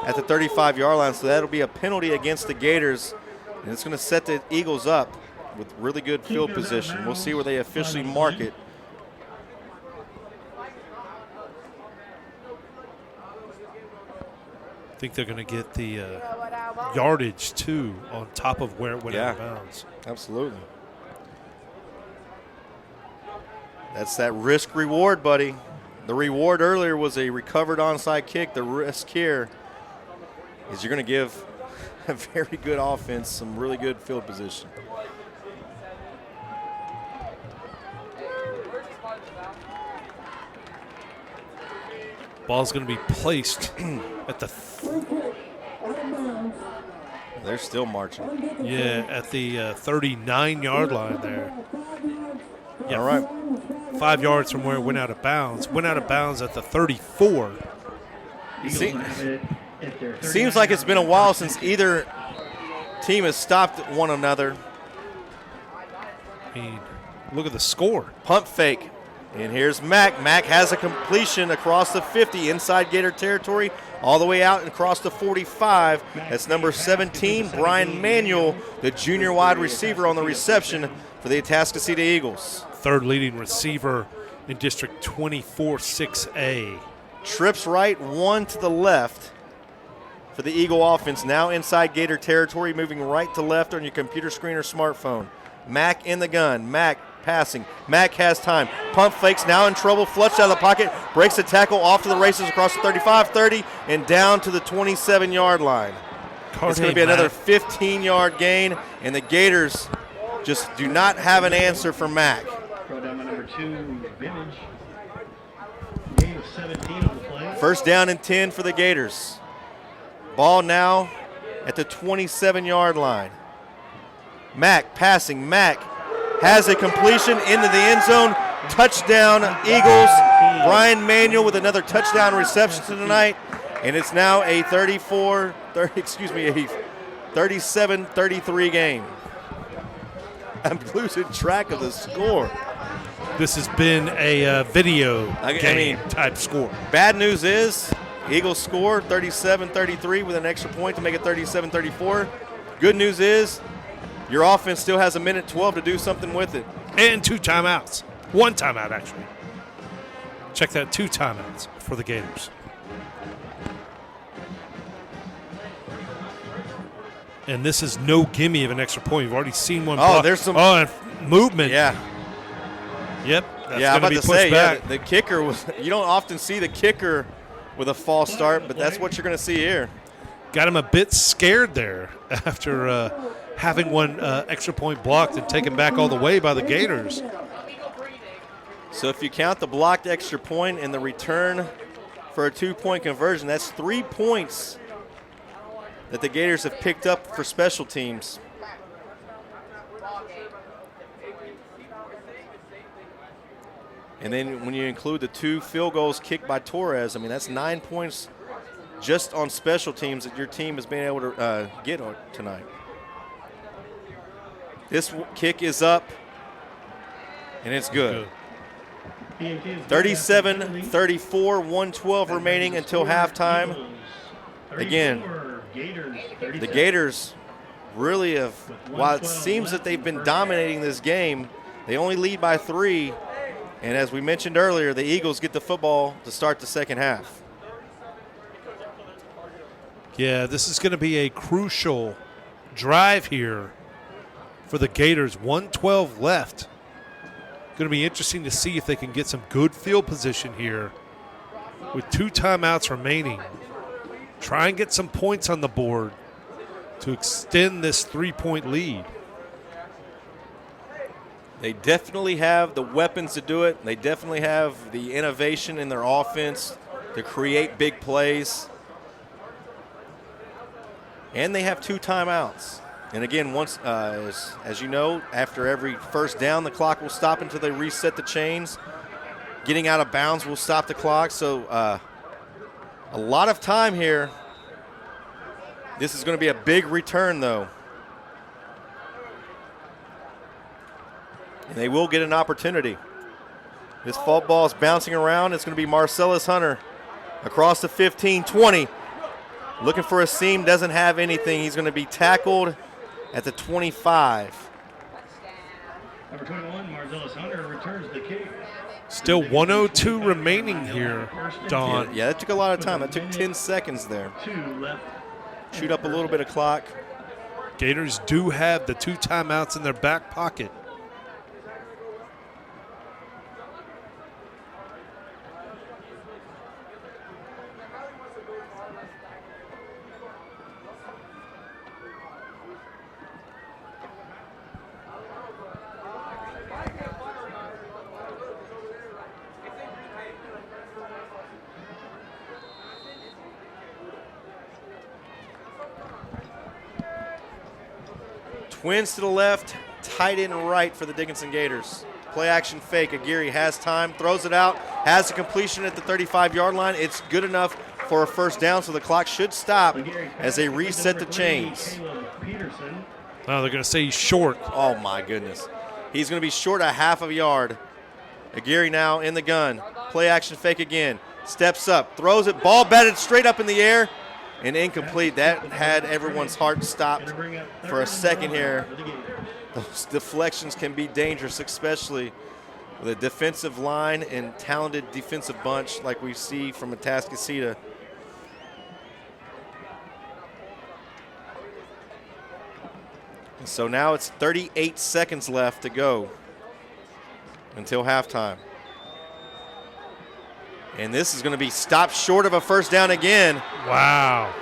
at the 35-yard line. So that'll be a penalty against the Gators, and it's going to set the Eagles up with really good field position. We'll see where they officially mark it. I think they're going to get the yardage, too, on top of where it went out of bounds. Absolutely. That's that risk reward, buddy. The reward earlier was a recovered onside kick. The risk here is you're going to give a very good offense some really good field position. Ball's going to be placed at the They're still marching. Yeah, at the 39-yard line there. Yeah, all right. 5 yards from where it went out of bounds. Went out of bounds at the 34. Seems like it's been a while since either team has stopped one another. I mean, look at the score. Pump fake. And here's Mack. Mack has a completion across the 50 inside Gator territory, all the way out and across the 45. That's number 17, Brian Manuel, the junior wide receiver on the reception for the Atascocita Eagles. Third leading receiver in District 24-6A. Trips right, one to the left for the Eagle offense. Now inside Gator territory, moving right to left on your computer screen or smartphone. Mack in the gun. Mack passing. Mack has time. Pump fakes, now in trouble. Flushed out of the pocket. Breaks the tackle off to the races across the 35, 30, and down to the 27-yard line. It's going to be another 15-yard gain, and the Gators just do not have an answer for Mack. Throw down by number 2, Village. Gain of 17 on the play. First down and 10 for the Gators. Ball now at the 27-yard line. Mack passing. Mack has a completion into the end zone. Touchdown, Eagles. Brian Manuel with another touchdown reception tonight. And it's now a 37-33 game. I'm losing track of the score. This has been a video game type score. Bad news is Eagles score 37-33 with an extra point to make it 37-34. Good news is your offense still has a minute 12 to do something with it. And 2 timeouts. 1 timeout, actually. Check that, 2 timeouts for the Gators. And this is no gimme of an extra point. You've already seen one. There's some and movement. Yeah. Yep. That's I'm about be to pushed say, back. the kicker was. You don't often see the kicker with a false start, but that's what you're going to see here. Got him a bit scared there after having one extra point blocked and taken back all the way by the Gators. So if you count the blocked extra point and the return for a 2-point conversion, that's 3 points that the Gators have picked up for special teams. And then when you include the 2 field goals kicked by Torres, I mean, that's 9 points just on special teams that your team has been able to get on tonight. This kick is up, and it's good. 37-34, 112 remaining until halftime. Again, the Gators really have, while it seems that they've been dominating this game, they only lead by 3. And as we mentioned earlier, the Eagles get the football to start the second half. Yeah, this is going to be a crucial drive here for the Gators. 1:12 left. Going to be interesting to see if they can get some good field position here with 2 timeouts remaining. Try and get some points on the board to extend this 3-point lead. They definitely have the weapons to do it. They definitely have the innovation in their offense to create big plays. And they have 2 timeouts. And again, once, as you know, after every first down, the clock will stop until they reset the chains. Getting out of bounds will stop the clock. So a lot of time here. This is going to be a big return, though. And they will get an opportunity. This football is bouncing around. It's going to be Marcellus Hunter across the 15-20. Looking for a seam, doesn't have anything. He's going to be tackled at the 25. Number 21, Marcellus Hunter returns the kick. Still 1:02 remaining here, Don. Yeah, that took a lot of time. That took 10 seconds there. Shoot up a little bit of clock. Gators do have the 2 timeouts in their back pocket. Twins to the left, tight end right for the Dickinson Gators. Play action fake. Aguirre has time, throws it out, has the completion at the 35-yard line. It's good enough for a first down, so the clock should stop as they reset the chains. Oh, they're going to say he's short. Oh, my goodness. He's going to be short a half of a yard. Aguirre now in the gun. Play action fake again. Steps up, throws it, ball batted straight up in the air. And incomplete. That had everyone's heart stopped for a second here. Those deflections can be dangerous, especially with a defensive line and talented defensive bunch like we see from Atascocita. So now it's 38 seconds left to go until halftime. And this is going to be stopped short of a first down again. Wow.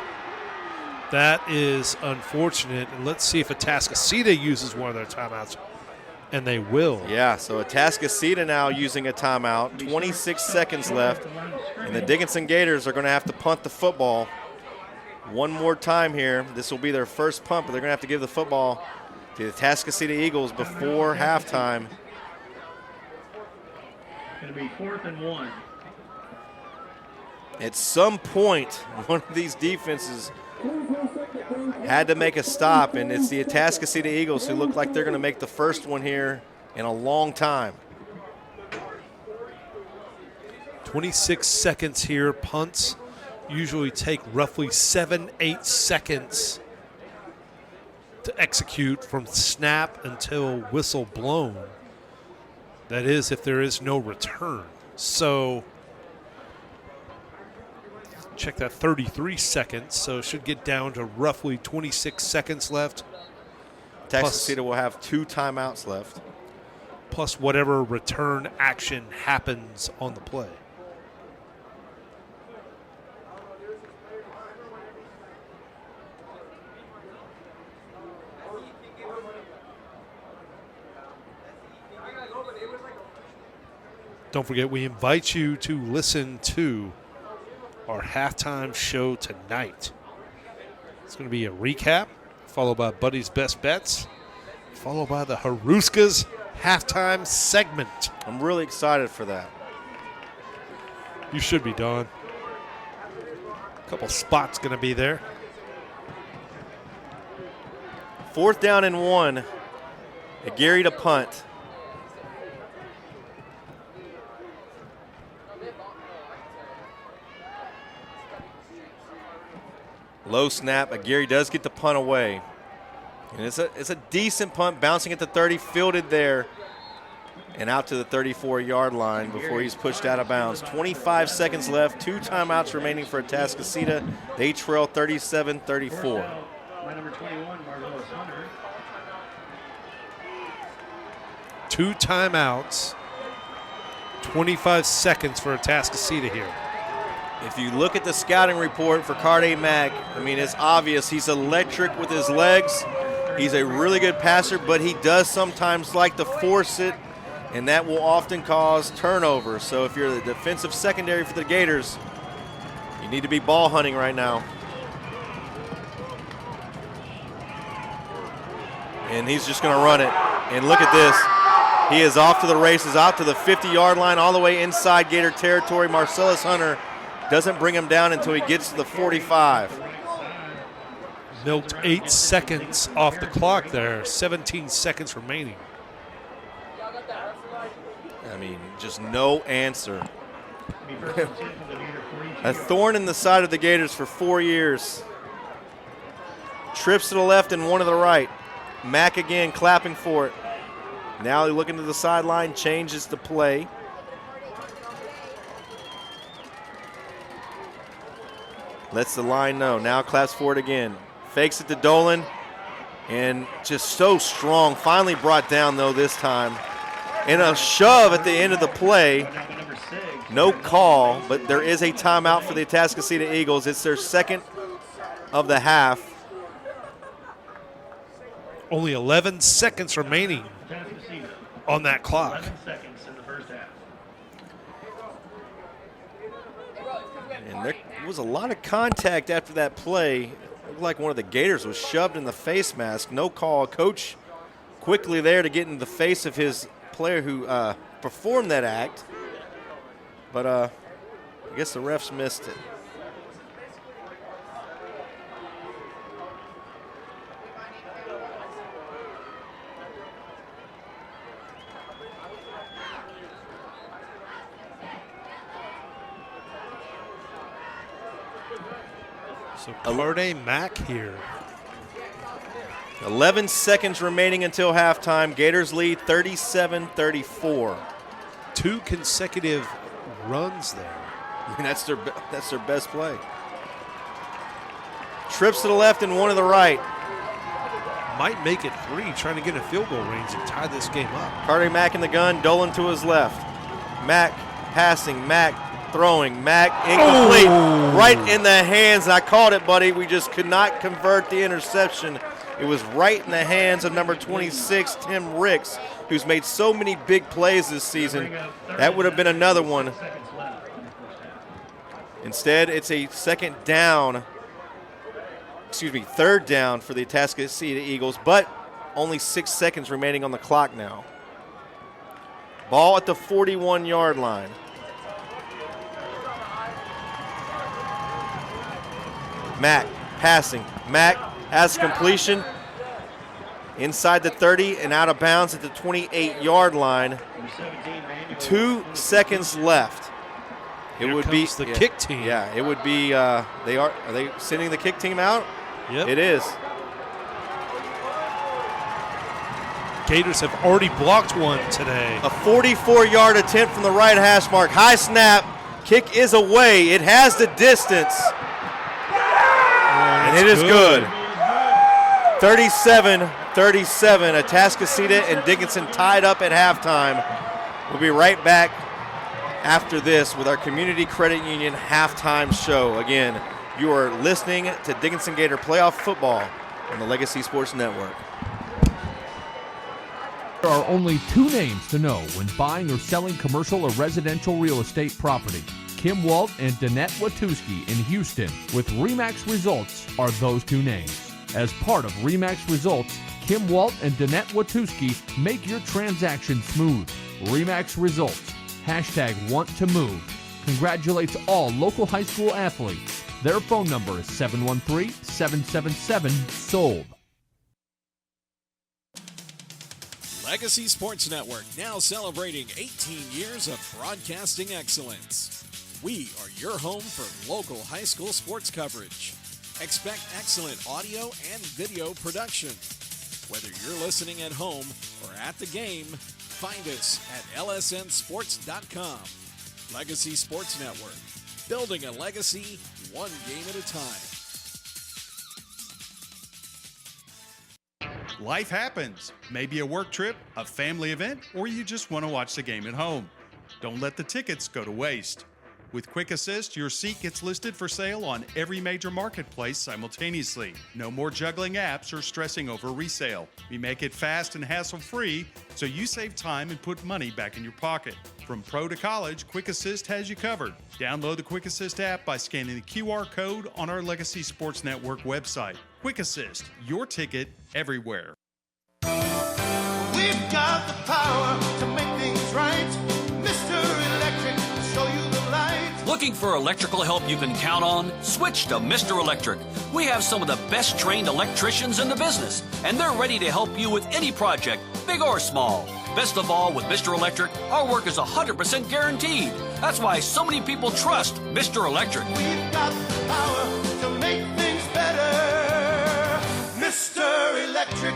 That is unfortunate. And let's see if Atascocita uses one of their timeouts. And they will. Yeah, so Atascocita now using a timeout. 26 seconds left. And the Dickinson Gators are going to have to punt the football one more time here. This will be their first punt, but they're going to have to give the football to the Atascocita Eagles before halftime. Going to be 4th and 1. At some point, one of these defenses had to make a stop, and it's the Atascocita Eagles who look like they're going to make the first one here in a long time. 26 seconds here. Punts usually take roughly 7-8 seconds to execute from snap until whistle blown. That is if there is no return. So check that, 33 seconds, so it should get down to roughly 26 seconds left. Atascocita will have 2 timeouts left. Plus whatever return action happens on the play. Don't forget, we invite you to listen to our halftime show tonight. It's going to be a recap, followed by Buddy's Best Bets, followed by the Haruska's halftime segment. I'm really excited for that. You should be, Don. A couple spots going to be there. 4th down and 1. Gary to punt. Low snap. Gary does get the punt away. And it's a decent punt, bouncing at the 30, fielded there, and out to the 34-yard line before he's pushed out of bounds. 25 seconds left, 2 timeouts remaining for Atascocita. They trail 37-34. 2 timeouts, 25 seconds for Atascocita here. If you look at the scouting report for Carde Mack, I mean, it's obvious he's electric with his legs. He's a really good passer, but he does sometimes like to force it, and that will often cause turnovers. So if you're the defensive secondary for the Gators, you need to be ball hunting right now. And he's just going to run it. And look at this. He is off to the races, out to the 50-yard line, all the way inside Gator territory. Marcellus Hunter doesn't bring him down until he gets to the 45. Milked 8 seconds off the clock there, 17 seconds remaining. I mean, just no answer. A thorn in the side of the Gators for 4 years. Trips to the left and 1 to the right. Mack again clapping for it. Now looking to the sideline, changes the play. Lets the line know. Now claps for it again. Fakes it to Dolan. And just so strong. Finally brought down, though, this time. And a shove at the end of the play. No call, but there is a timeout for the Atascocita Eagles. It's their second of the half. Only 11 seconds remaining on that clock. And there was a lot of contact after that play. It looked like one of the Gators was shoved in the face mask. No call. Coach quickly there to get in the face of his player who performed that act. But I guess the refs missed it. So Carde Mack here. 11 seconds remaining until halftime. Gators lead 37-34. 2 consecutive runs there. I mean, that's their best play. Trips to the left and 1 to the right. Might make it 3, trying to get a field goal range and tie this game up. Carde Mack in the gun, Dolan to his left. Mack passing, Mack throwing, Mack incomplete. Oh. Right in the hands. I called it, buddy. We just could not convert the interception. It was right in the hands of number 26, Tim Ricks, who's made so many big plays this season. That would have been another one. Instead, it's a third down for the Atascocita Eagles, but only 6 seconds remaining on the clock now. Ball at the 41-yard line. Mack passing. Mack has completion inside the 30 and out of bounds at the 28-yard line. 2 seconds left. Here would be the kick team. Yeah, it would be. Are they sending the kick team out? Yep. It is. Gators have already blocked one today. A 44-yard attempt from the right hash mark. High snap. Kick is away. It has the distance. And it is good. 37-37. Atascocita and Dickinson tied up at halftime. We'll be right back after this with our Community Credit Union halftime show. Again, you are listening to Dickinson Gator Playoff Football on the Legacy Sports Network. There are only two names to know when buying or selling commercial or residential real estate property. Kim Walt and Danette Watuski in Houston with RE/MAX Results are those two names. As part of RE/MAX Results, Kim Walt and Danette Watuski make your transaction smooth. RE/MAX Results. #WantToMove. Congratulates all local high school athletes. Their phone number is 713-777-SOLD. Legacy Sports Network, now celebrating 18 years of broadcasting excellence. We are your home for local high school sports coverage. Expect excellent audio and video production. Whether you're listening at home or at the game, find us at lsnsports.com. Legacy Sports Network, building a legacy one game at a time. Life happens. Maybe a work trip, a family event, or you just want to watch the game at home. Don't let the tickets go to waste. With Quick Assist, your seat gets listed for sale on every major marketplace simultaneously. No more juggling apps or stressing over resale. We make it fast and hassle-free, so you save time and put money back in your pocket. From pro to college, Quick Assist has you covered. Download the Quick Assist app by scanning the QR code on our Legacy Sports Network website. Quick Assist, your ticket everywhere. We've got the power to make things right. Mr. Electric will show you the light. Looking for electrical help you can count on? Switch to Mr. Electric. We have some of the best trained electricians in the business, and they're ready to help you with any project, big or small. Best of all, with Mr. Electric, our work is 100% guaranteed. That's why so many people trust Mr. Electric. We've got the power to make things better. Mr. Electric.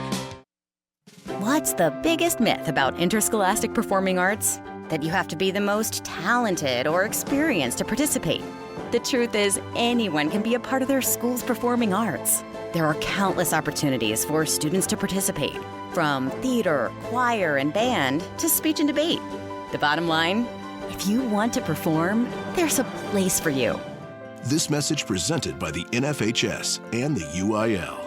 What's the biggest myth about interscholastic performing arts? That you have to be the most talented or experienced to participate. The truth is, anyone can be a part of their school's performing arts. There are countless opportunities for students to participate, from theater, choir, and band to speech and debate. The bottom line, if you want to perform, there's a place for you. This message presented by the NFHS and the UIL.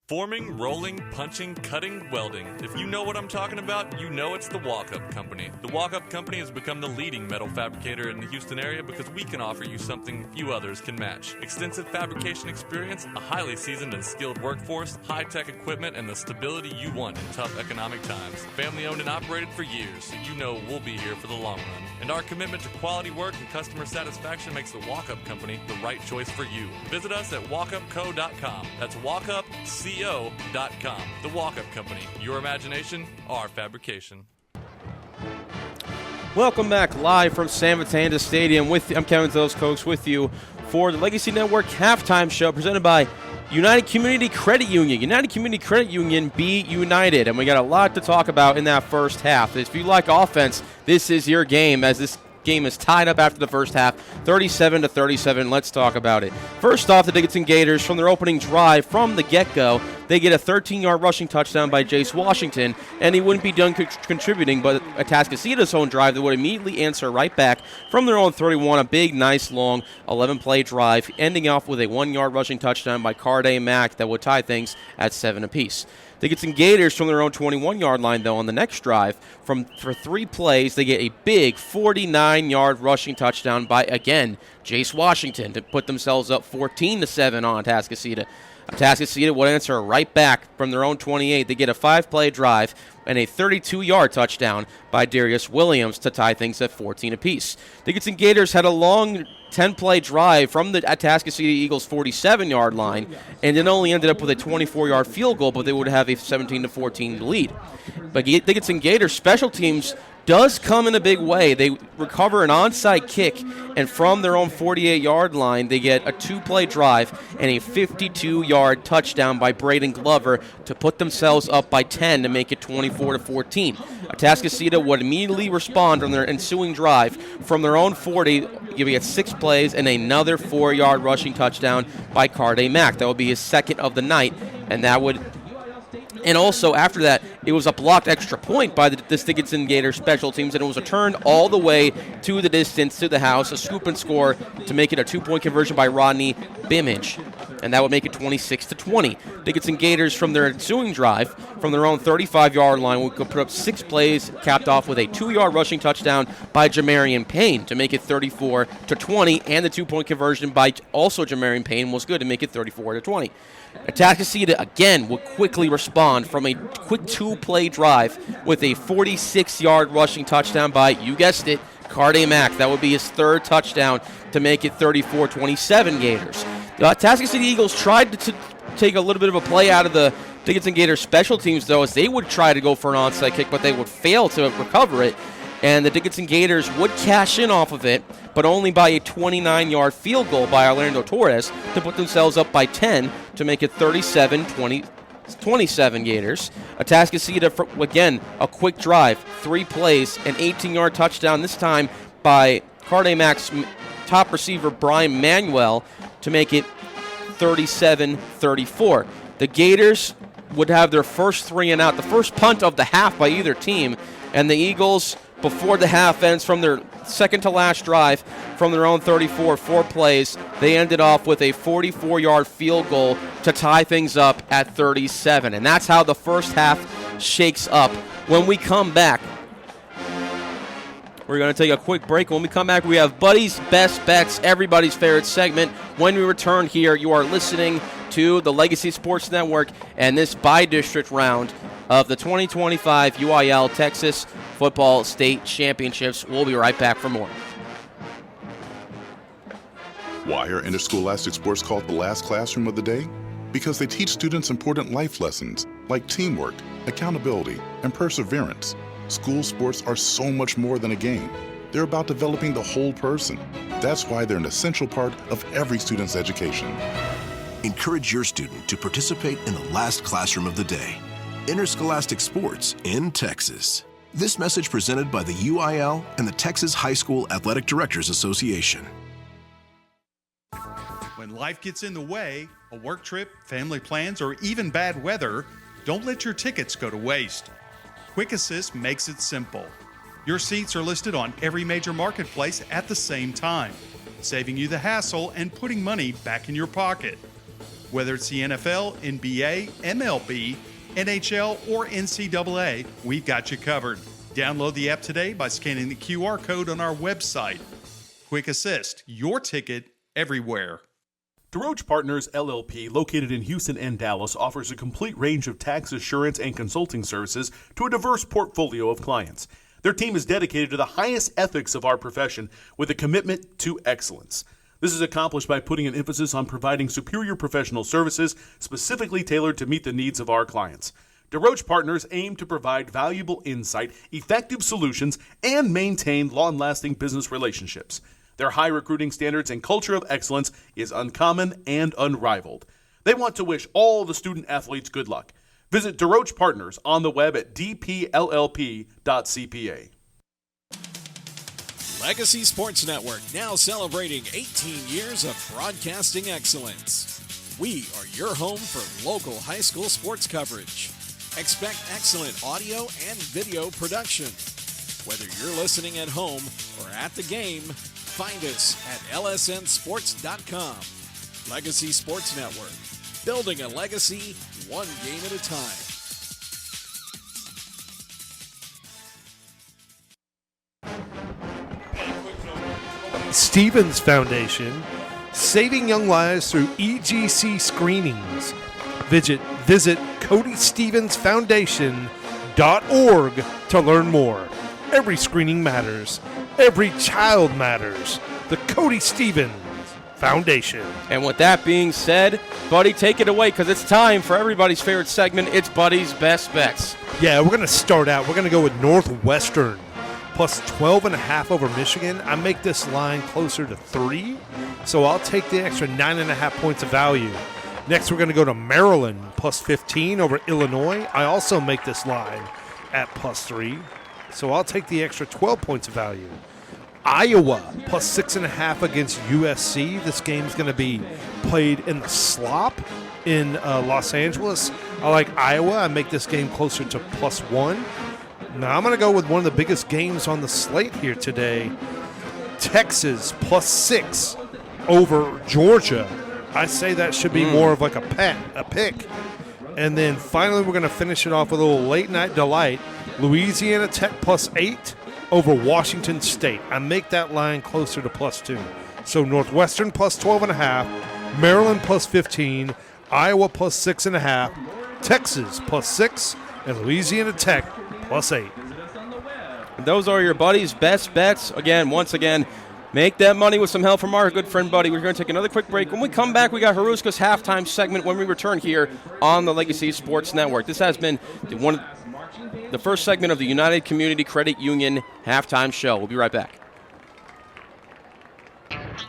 Forming, rolling, punching, cutting, welding. If you know what I'm talking about, you know it's the Walk-Up Company. The Walk-Up Company has become the leading metal fabricator in the Houston area because we can offer you something few others can match. Extensive fabrication experience, a highly seasoned and skilled workforce, high-tech equipment, and the stability you want in tough economic times. Family owned and operated for years, so you know we'll be here for the long run. And our commitment to quality work and customer satisfaction makes the Walk-Up Company the right choice for you. Visit us at walkupco.com. That's walkupco.com. The Walk-Up Company. Your imagination, our fabrication. Welcome back live from San Vitanza Stadium. I'm Kevin Coach with you for the Legacy Network halftime show presented by United Community Credit Union. United Community Credit Union, be united. And we got a lot to talk about in that first half. If you like offense, this is your game, as this game is tied up after the first half, 37-37. Let's talk about it. First off, the Dickinson Gators, from their opening drive from the get-go, they get a 13-yard rushing touchdown by Jace Washington, and he wouldn't be done contributing, but Atascocita's own drive, they would immediately answer right back from their own 31, a big, nice, long 11-play drive, ending off with a 1-yard rushing touchdown by Carday Mack that would tie things at 7 apiece. They get some Gators from their own 21-yard line, though, on the next drive. For 3 plays, they get a big 49-yard rushing touchdown by, again, Jace Washington to put themselves up 14-7 on Atascocita. Atascocita would answer right back from their own 28. They get a 5-play drive and a 32-yard touchdown by Darius Williams to tie things at 14 apiece. The Dickinson Gators had a long 10-play drive from the Atascocita Eagles' 47-yard line, and it only ended up with a 24-yard field goal, but they would have a 17-14 lead. But Dickinson Gators special teams does come in a big way. They recover an onside kick, and from their own 48-yard line, they get a 2-play drive and a 52-yard touchdown by Braden Glover to put themselves up by 10 to make it 24-14. Atascocita would immediately respond on their ensuing drive from their own 40, giving it 6 plays and another 4-yard rushing touchdown by Carde Mack. That would be his second of the night, and also, after that, it was a blocked extra point by the Dickinson Gators special teams, and it was returned all the way to the distance, to the house, a scoop and score to make it a 2-point conversion by Rodney Bimage, and that would make it 26-20. Dickinson Gators, from their ensuing drive, from their own 35-yard line, would put up 6 plays, capped off with a 2-yard rushing touchdown by Jamarian Payne to make it 34-20, and the 2-point conversion by also Jamarian Payne was good to make it 34-20. Atascocita, again, would quickly respond from a quick 2-play drive with a 46-yard rushing touchdown by, you guessed it, Carde Mack. That would be his 3rd touchdown to make it 34-27 Gators. The Atascocita Eagles tried to take a little bit of a play out of the Dickinson Gators special teams, though, as they would try to go for an onside kick, but they would fail to recover it. And the Dickinson Gators would cash in off of it, but only by a 29-yard field goal by Orlando Torres to put themselves up by 10 to make it 37-27 Gators. Atascocita, again, a quick drive, 3 plays, an 18-yard touchdown, this time by Carde Mack's top receiver, Brian Manuel, to make it 37-34. The Gators would have their first 3 and out, the first punt of the half by either team, and the Eagles, before the half ends, from their second-to-last drive from their own 34, 4 plays, they ended off with a 44-yard field goal to tie things up at 37. And that's how the first half shakes up. When we come back, we're going to take a quick break. When we come back, we have Buddy's Best Bets, everybody's favorite segment. When we return here, you are listening to the Legacy Sports Network and this by-district round of the 2025 UIL Texas Football State Championships. We'll be right back for more. Why are interscholastic sports called the last classroom of the day? Because they teach students important life lessons like teamwork, accountability, and perseverance. School sports are so much more than a game. They're about developing the whole person. That's why they're an essential part of every student's education. Encourage your student to participate in the last classroom of the day. Interscholastic sports in Texas. This message presented by the UIL and the Texas High School Athletic Directors Association. When life gets in the way, a work trip, family plans, or even bad weather, don't let your tickets go to waste. Quick Assist makes it simple. Your seats are listed on every major marketplace at the same time, saving you the hassle and putting money back in your pocket. Whether it's the NFL, NBA, MLB, NHL, or NCAA, we've got you covered. Download the app today by scanning the QR code on our website. Quick Assist, your ticket everywhere. DeRoche Partners, LLP, located in Houston and Dallas, offers a complete range of tax assurance and consulting services to a diverse portfolio of clients. Their team is dedicated to the highest ethics of our profession with a commitment to excellence. This is accomplished by putting an emphasis on providing superior professional services specifically tailored to meet the needs of our clients. DeRoche Partners aim to provide valuable insight, effective solutions, and maintain long-lasting business relationships. Their high recruiting standards and culture of excellence is uncommon and unrivaled. They want to wish all the student athletes good luck. Visit DeRoche Partners on the web at dpllp.cpa. Legacy Sports Network, now celebrating 18 years of broadcasting excellence. We are your home for local high school sports coverage. Expect excellent audio and video production. Whether you're listening at home or at the game, find us at lsnsports.com. Legacy Sports Network, building a legacy one game at a time. Stevens Foundation, saving young lives through EGC screenings. Visit CodyStevensFoundation.org to learn more. Every screening matters. Every child matters. The Cody Stevens Foundation. And with that being said, Buddy, take it away because it's time for everybody's favorite segment. It's Buddy's Best Bets. Yeah, we're going to start out. We're going to go with Northwestern. plus 12.5 over Michigan. I make this line closer to 3, so I'll take the extra 9.5 points of value. Next, we're going to go to Maryland, plus 15 over Illinois. I also make this line at plus 3, so I'll take the extra 12 points of value. Iowa, plus 6.5 against USC. This game's going to be played in the slop in Los Angeles. I like Iowa. I make this game closer to plus 1. Now I'm going to go with one of the biggest games on the slate here today. Texas, plus 6 over Georgia. I say that should be more of like a pick. And then finally, we're going to finish it off with a little late night delight. Louisiana Tech, plus 8 over Washington State. I make that line closer to plus 2. So Northwestern plus 12.5, Maryland plus 15, Iowa plus 6.5, Texas plus 6, and Louisiana Tech plus 8. Those are your buddies' best bets. Once again, make that money with some help from our good friend Buddy. We're going to take another quick break. When we come back, we got Haruska's halftime segment when we return here on the Legacy Sports Network. This has been the first segment of the United Community Credit Union halftime show. We'll be right back.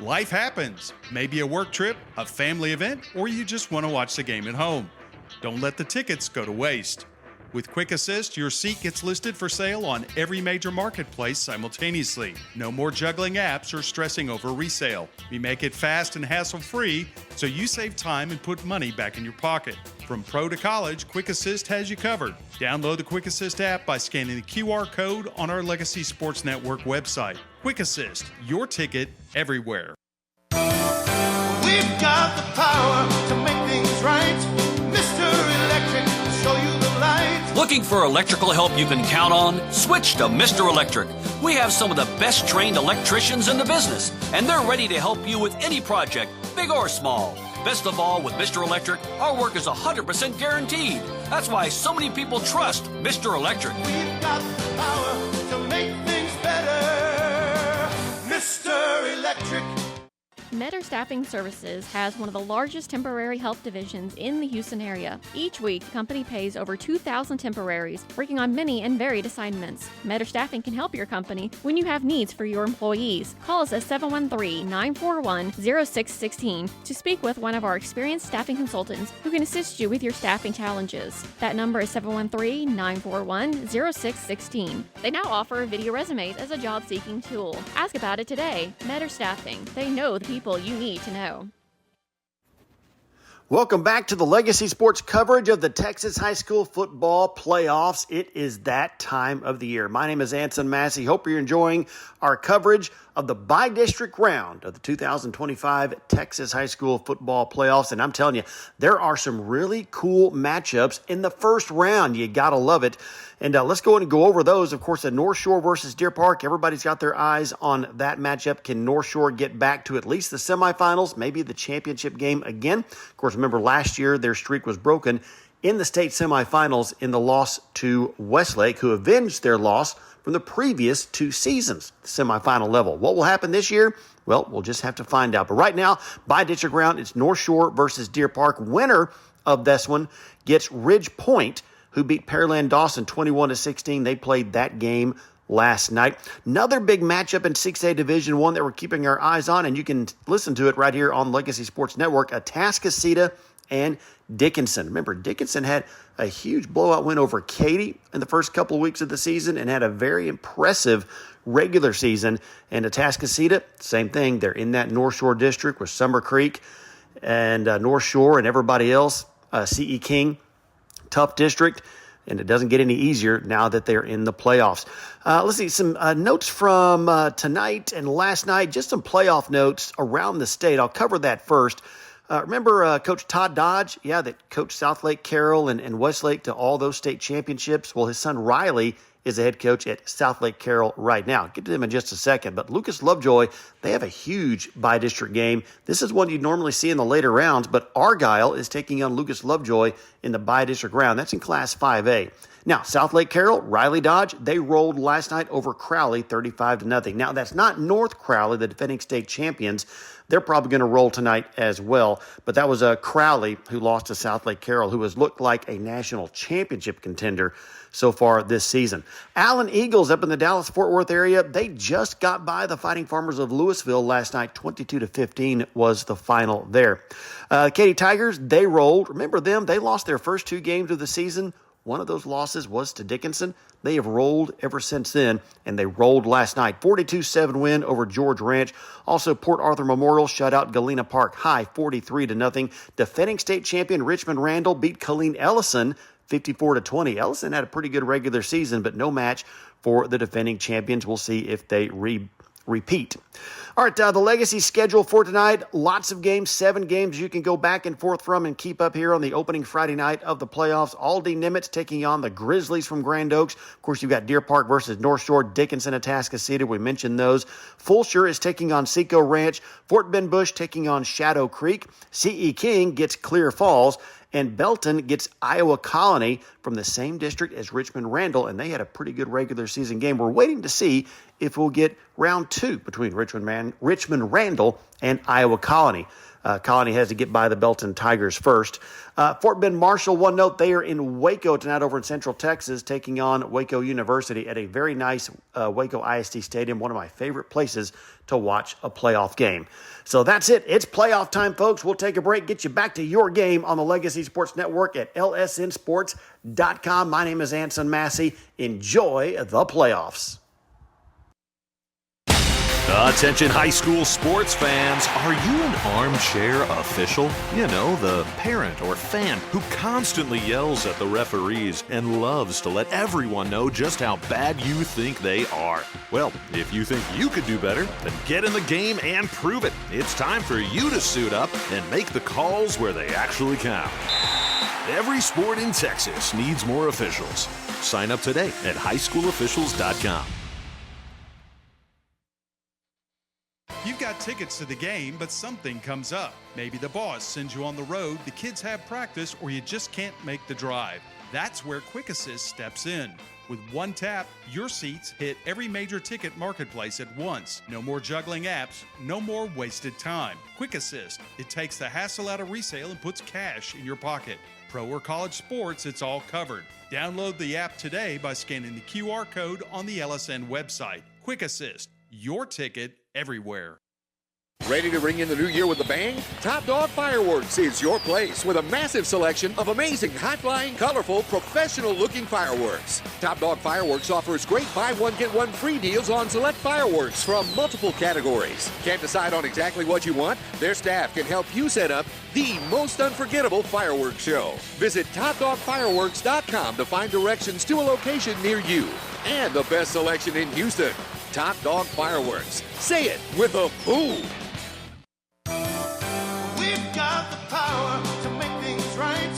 Life happens. Maybe a work trip, a family event, or you just want to watch the game at home. Don't let the tickets go to waste. With Quick Assist, your seat gets listed for sale on every major marketplace simultaneously. No more juggling apps or stressing over resale. We make it fast and hassle-free, so you save time and put money back in your pocket. From pro to college, Quick Assist has you covered. Download the Quick Assist app by scanning the QR code on our Legacy Sports Network website. Quick Assist, your ticket everywhere. We've got the power to make things right. Mr. Electric will show you the light. Looking for electrical help you can count on? Switch to Mr. Electric. We have some of the best trained electricians in the business, and they're ready to help you with any project, big or small. Best of all, with Mr. Electric, our work is 100% guaranteed. That's why so many people trust Mr. Electric. We've got the power to make things better. Mr. Electric. Metter Staffing Services has one of the largest temporary help divisions in the Houston area. Each week, the company pays over 2,000 temporaries, working on many and varied assignments. Metter Staffing can help your company when you have needs for your employees. Call us at 713-941-0616 to speak with one of our experienced staffing consultants who can assist you with your staffing challenges. That number is 713-941-0616. They now offer video resumes as a job-seeking tool. Ask about it today. Metter Staffing. They know the people you need to know. Welcome back to the Legacy Sports coverage of the Texas High School football playoffs. It is that time of the year. My name is Anson Massey. Hope you're enjoying our coverage of the bi-district round of the 2025 Texas High School football playoffs. And I'm telling you, there are some really cool matchups in the first round. You got to love it. And let's go and go over those. Of course, the North Shore versus Deer Park. Everybody's got their eyes on that matchup. Can North Shore get back to at least the semifinals, maybe the championship game again? Of course, remember last year their streak was broken in the state semifinals in the loss to Westlake, who avenged their loss from the previous 2 seasons, the semifinal level. What will happen this year? Well, we'll just have to find out. But right now, by district round, it's North Shore versus Deer Park. Winner of this one gets Ridge Point, who beat Pearland Dawson 21-16. They played that game last night. Another big matchup in 6A Division I that we're keeping our eyes on, and you can listen to it right here on Legacy Sports Network, Atascocita and Dickinson. Remember, Dickinson had a huge blowout win over Katy in the first couple of weeks of the season and had a very impressive regular season. And Atascocita, same thing. They're in that North Shore district with Summer Creek and North Shore and everybody else, C.E. King. Tough district, and it doesn't get any easier now that they're in the playoffs. Let's see, some notes from tonight and last night, just some playoff notes around the state. I'll cover that first. Remember Coach Todd Dodge? Yeah, that coached Southlake Carroll and Westlake to all those state championships. Well, his son Riley is the head coach at Southlake Carroll right now. Get to them in just a second. But Lucas Lovejoy, they have a huge bi-district game. This is one you'd normally see in the later rounds, but Argyle is taking on Lucas Lovejoy in the bi-district round. That's in Class 5A. Now, Southlake Carroll, Riley Dodge, they rolled last night over Crowley 35-0. Now, that's not North Crowley, the defending state champions. They're probably going to roll tonight as well. But that was Crowley who lost to Southlake Carroll, who has looked like a national championship contender so far this season. Allen Eagles up in the Dallas-Fort Worth area, they just got by the Fighting Farmers of Louisville last night. 22-15 was the final there. Katy Tigers, they rolled. Remember them? They lost their first 2 games of the season. One of those losses was to Dickinson. They have rolled ever since then, and they rolled last night. 42-7 win over George Ranch. Also, Port Arthur Memorial shut out Galena Park High 43-0. Defending state champion Richmond Randall beat Colleen Ellison 54-20. Ellison had a pretty good regular season, but no match for the defending champions. We'll see if they repeat. All right, the Legacy schedule for tonight, lots of games, 7 games you can go back and forth from and keep up here on the opening Friday night of the playoffs. Aldi Nimitz taking on the Grizzlies from Grand Oaks. Of course, you've got Deer Park versus North Shore, Dickinson, Atascocita. We mentioned those. Fulshire is taking on Seco Ranch. Fort Bend Bush taking on Shadow Creek. C.E. King gets Clear Falls. And Belton gets Iowa Colony from the same district as Richmond Randall, and they had a pretty good regular season game. We're waiting to see if we'll get round 2 between Richmond Randall and Iowa Colony. Colony has to get by the Belton Tigers first. Fort Bend Marshall, one note, they are in Waco tonight over in Central Texas, taking on Waco University at a very nice Waco ISD Stadium, one of my favorite places to watch a playoff game. So that's it. It's playoff time, folks. We'll take a break, get you back to your game on the Legacy Sports Network at lsnsports.com. My name is Anson Massey. Enjoy the playoffs. Attention high school sports fans, are you an armchair official? You know, the parent or fan who constantly yells at the referees and loves to let everyone know just how bad you think they are. Well, if you think you could do better, then get in the game and prove it. It's time for you to suit up and make the calls where they actually count. Every sport in Texas needs more officials. Sign up today at highschoolofficials.com. You've got tickets to the game, but something comes up. Maybe the boss sends you on the road, the kids have practice, or you just can't make the drive. That's where Quick Assist steps in. With one tap, your seats hit every major ticket marketplace at once. No more juggling apps, no more wasted time. Quick Assist, it takes the hassle out of resale and puts cash in your pocket. Pro or college sports, it's all covered. Download the app today by scanning the QR code on the LSN website. Quick Assist, your ticket everywhere. Ready to ring in the new year with a bang? Top Dog Fireworks is your place with a massive selection of amazing, high-flying, colorful, professional-looking fireworks. Top Dog Fireworks offers great buy one, get one free deals on select fireworks from multiple categories. Can't decide on exactly what you want? Their staff can help you set up the most unforgettable fireworks show. Visit TopDogFireworks.com to find directions to a location near you. And the best selection in Houston. Top Dog Fireworks. Say it with a boom. We've got the power to make things right.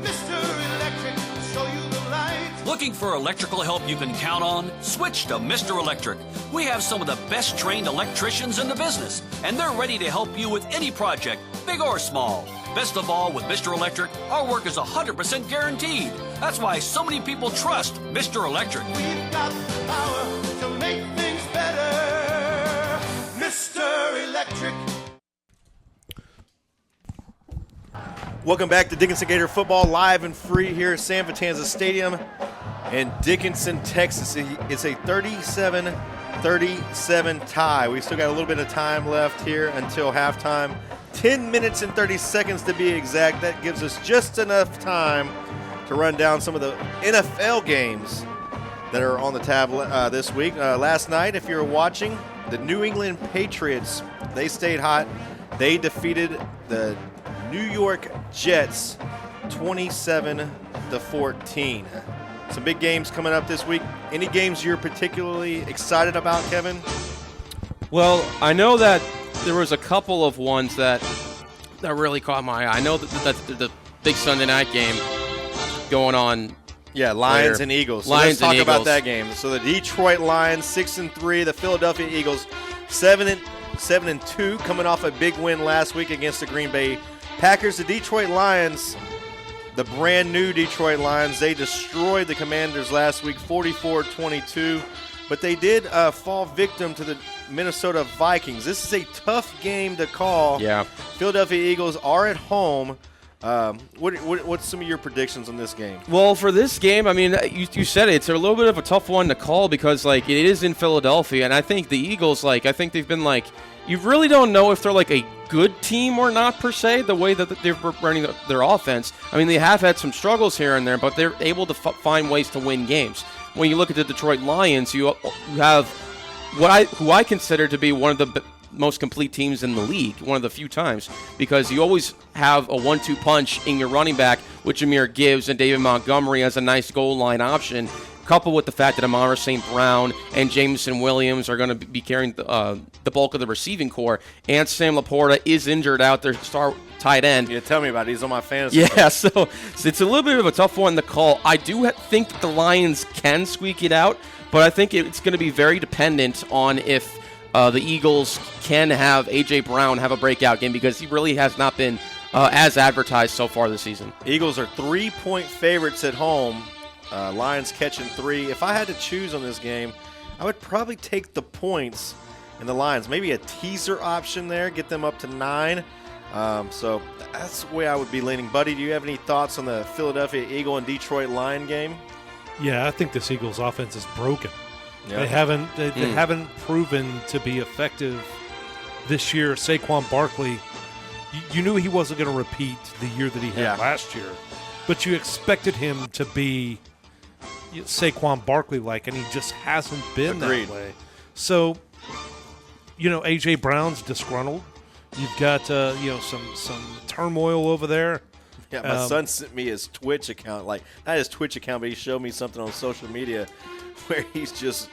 Mr. Electric, show you the light. Looking for electrical help you can count on? Switch to Mr. Electric. We have some of the best trained electricians in the business, and they're ready to help you with any project, big or small. Best of all, with Mr. Electric, our work is 100% guaranteed. That's why so many people trust Mr. Electric. We've got the power to make things better. Mr. Electric. Welcome back to Dickinson Gator football, live and free here at San Vitanza Stadium in Dickinson, Texas. It's a 37-37 tie. We still got a little bit of time left here until halftime. 10 minutes and 30 seconds to be exact. That gives us just enough time to run down some of the NFL games that are on the tab this week. Last night, if you're watching, the New England Patriots, they stayed hot. They defeated the New York Jets 27-14. Some big games coming up this week. Any games you're particularly excited about, Kevin? Well, I know that there was a couple of ones that really caught my eye. I know that the big Sunday night game going on. Yeah, Lions later. And Eagles. So Lions let's talk and about Eagles. that game. So the Detroit Lions 6-3, the Philadelphia Eagles 7-2, coming off a big win last week against the Green Bay Packers. The Detroit Lions, the brand new Detroit Lions, they destroyed the Commanders last week 44-22, but they did fall victim to the Minnesota Vikings. This is a tough game to call. Yeah. Philadelphia Eagles are at home, What's some of your predictions on this game? Well, for this game, I mean, you said it. It's a little bit of a tough one to call because, like, it is in Philadelphia, and I think the Eagles, like, I think they've been, like, you really don't know if they're, like, a good team or not, per se, the way that they're running their offense. I mean, they have had some struggles here and there, but they're able to find ways to win games. When you look at the Detroit Lions, you have who I consider to be one of the most complete teams in the league, one of the few times, because you always have a 1-2 punch in your running back with Jahmyr Gibbs and David Montgomery as a nice goal line option, coupled with the fact that Amon-Ra St. Brown and Jameson Williams are going to be carrying the bulk of the receiving core, and Sam Laporta is injured out there, star tight end. Yeah, tell me about it. He's on my fantasy. Yeah, so it's a little bit of a tough one to call. I do think that the Lions can squeak it out, but I think it's going to be very dependent on if the Eagles can have A.J. Brown have a breakout game, because he really has not been as advertised so far this season. Eagles are 3-point favorites at home. Lions catching 3. If I had to choose on this game, I would probably take the points and the Lions. Maybe a teaser option there, get them up to 9. So that's the way I would be leaning. Buddy, do you have any thoughts on the Philadelphia Eagle and Detroit Lion game? Yeah, I think this Eagles offense is broken. Yeah. They haven't proven to be effective this year. Saquon Barkley, you knew he wasn't going to repeat the year that he had last year, but you expected him to be Saquon Barkley-like, and he just hasn't been that way. So, A.J. Brown's disgruntled. You've got some turmoil over there. Yeah, my son sent me his Twitch account. Like, not his Twitch account, but he showed me something on social media where he's just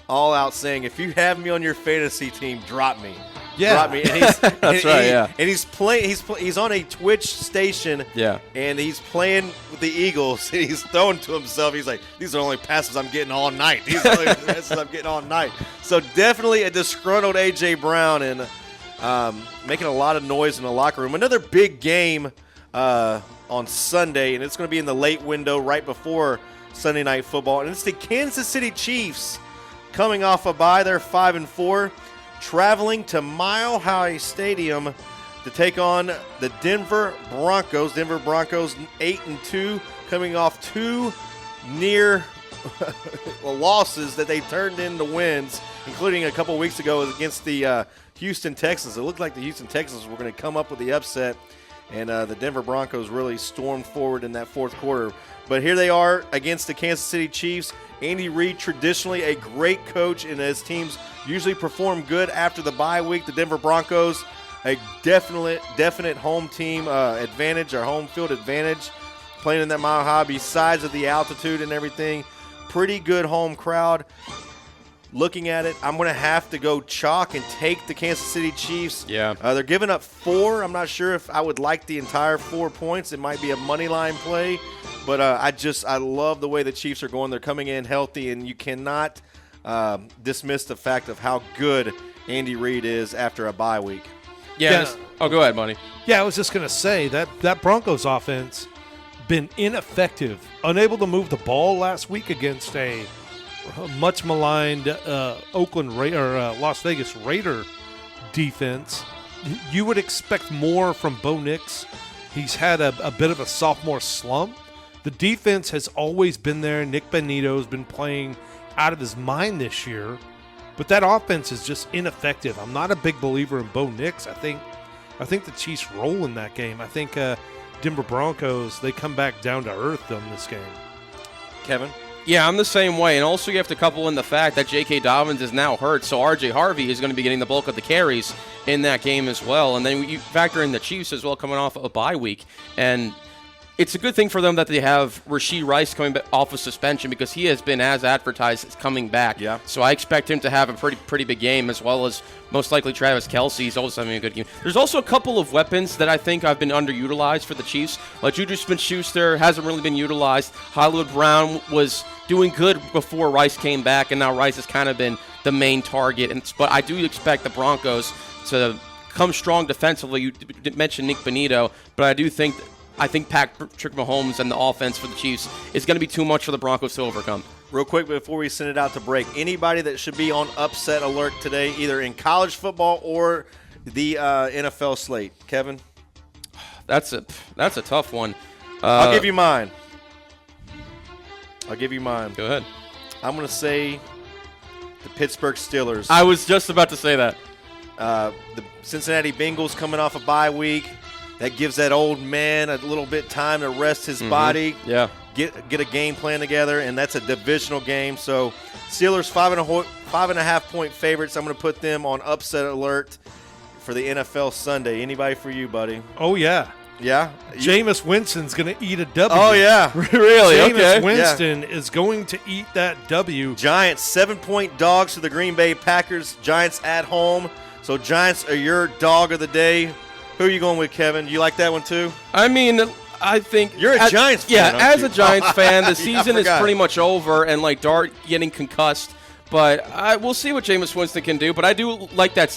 all out saying, if you have me on your fantasy team, drop me. Yeah. Drop me. And he's, That's right, yeah. And he's playing. He's on a Twitch station. Yeah. And he's playing with the Eagles. And he's throwing to himself. He's like, these are the only passes I'm getting all night. These are the only passes I'm getting all night. So definitely a disgruntled A.J. Brown and making a lot of noise in the locker room. Another big game on Sunday, and it's going to be in the late window right before Sunday Night Football. And it's the Kansas City Chiefs coming off a bye. They're 5-4. Traveling to Mile High Stadium to take on the Denver Broncos. Denver Broncos 8-2, coming off 2 near losses that they turned into wins, including a couple weeks ago against the Houston Texans. It looked like the Houston Texans were going to come up with the upset, and the Denver Broncos really stormed forward in that fourth quarter. But here they are against the Kansas City Chiefs. Andy Reid, traditionally a great coach, and his teams usually perform good after the bye week. The Denver Broncos, a definite home team advantage, or home field advantage, playing in that Mile High. Besides of the altitude and everything, pretty good home crowd. Looking at it, I'm going to have to go chalk and take the Kansas City Chiefs. Yeah. They're giving up 4. I'm not sure if I would like the entire 4 points. It might be a money line play. But I love the way the Chiefs are going. They're coming in healthy, and you cannot dismiss the fact of how good Andy Reid is after a bye week. Yeah. Oh, go ahead, Monty. Yeah, I was just going to say that Broncos offense been ineffective, unable to move the ball last week against a much maligned Las Vegas Raider defense. You would expect more from Bo Nix. He's had a bit of a sophomore slump. The defense has always been there. Nick Benito's been playing out of his mind this year, but that offense is just ineffective. I'm not a big believer in Bo Nix. I think the Chiefs roll in that game. I think Denver Broncos, they come back down to earth on this game. Kevin? Yeah, I'm the same way. And also you have to couple in the fact that J.K. Dobbins is now hurt, so R.J. Harvey is going to be getting the bulk of the carries in that game as well. And then you factor in the Chiefs as well, coming off a bye week. And it's a good thing for them that they have Rashee Rice coming back off of suspension, because he has been as advertised as coming back. Yeah. So I expect him to have a pretty big game, as well as most likely Travis Kelce. He's also having a good game. There's also a couple of weapons that I think have been underutilized for the Chiefs. Like Juju Smith-Schuster hasn't really been utilized. Hollywood Brown was doing good before Rice came back, and now Rice has kind of been the main target. But I do expect the Broncos to come strong defensively. You mentioned Nick Benito, but I think Patrick Mahomes and the offense for the Chiefs is going to be too much for the Broncos to overcome. Real quick before we send it out to break, anybody that should be on upset alert today, either in college football or the NFL slate? Kevin? That's a tough one. I'll give you mine. Go ahead. I'm going to say the Pittsburgh Steelers. I was just about to say that. The Cincinnati Bengals coming off a bye week. That gives that old man a little bit time to rest his body. Yeah. Get a game plan together, and that's a divisional game. So Steelers 5.5 point favorites. I'm going to put them on upset alert for the NFL Sunday. Anybody for you, buddy? Oh, yeah. Yeah? Jameis Winston's going to eat a W. Oh, yeah. Really? Jameis Winston is going to eat that W. Giants 7-point dogs to the Green Bay Packers. Giants at home. So Giants are your dog of the day. Who are you going with, Kevin? You like that one too? I mean, I think you're a Giants fan. Yeah, as you? a Giants fan, the season is pretty much over, and like Dart getting concussed. But we'll see what Jameis Winston can do. But I do like that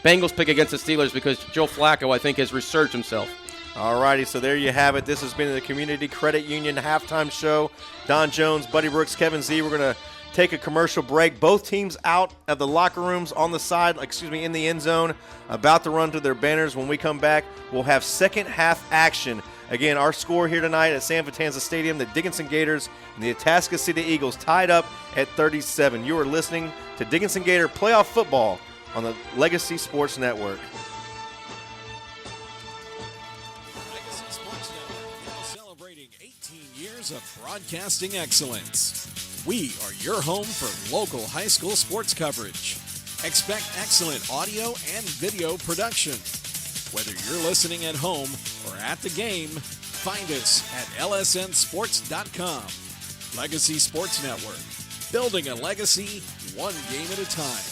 Bengals pick against the Steelers because Joe Flacco, I think, has resurged himself. All righty, so there you have it. This has been the Community Credit Union halftime show. Don Jones, Buddy Brooks, Kevin Z. We're going to take a commercial break. Both teams out of the locker rooms on the side, in the end zone, about to run to their banners. When we come back, we'll have second half action. Again, our score here tonight at San Vitanza Stadium, the Dickinson Gators and the Atascocita Eagles tied up at 37. You are listening to Dickinson Gator playoff football on the Legacy Sports Network. Legacy Sports Network, now celebrating 18 years of broadcasting excellence. We are your home for local high school sports coverage. Expect excellent audio and video production. Whether you're listening at home or at the game, find us at lsnsports.com. Legacy Sports Network, building a legacy one game at a time.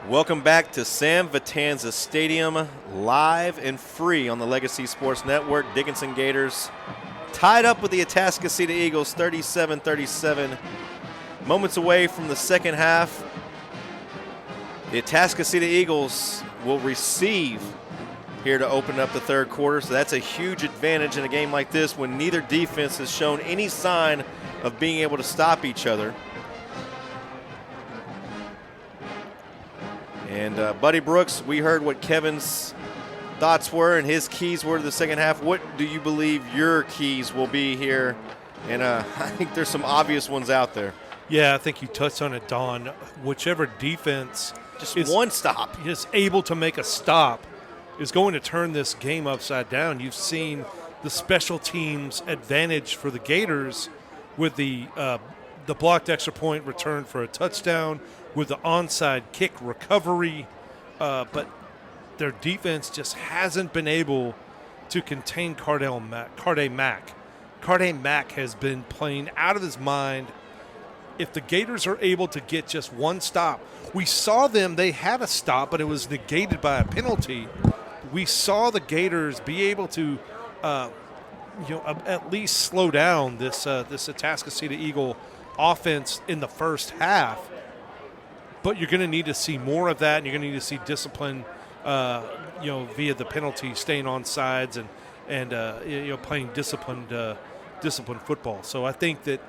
Welcome back to San Vitanza Stadium, live and free on the Legacy Sports Network. Dickinson Gators tied up with the Atascocita Eagles, 37-37. Moments away from the second half. The Atascocita Eagles will receive here to open up the third quarter, so that's a huge advantage in a game like this when neither defense has shown any sign of being able to stop each other. And Buddy Brooks, we heard what Kevin's thoughts were and his keys were to the second half. What do you believe your keys will be here? And I think there's some obvious ones out there. Yeah, I think you touched on it, Don. Whichever defense one stop is able to make a stop is going to turn this game upside down. You've seen the special teams advantage for the Gators with the blocked extra point return for a touchdown, with the onside kick recovery, but their defense just hasn't been able to contain Carde Mack. Carde Mack has been playing out of his mind. If the Gators are able to get just one stop, we saw they had a stop, but it was negated by a penalty. We saw the Gators be able to, at least slow down this Atascocita Eagle offense in the first half. But you're going to need to see more of that, and you're going to need to see discipline, via the penalty, staying on sides and playing disciplined football. So I think that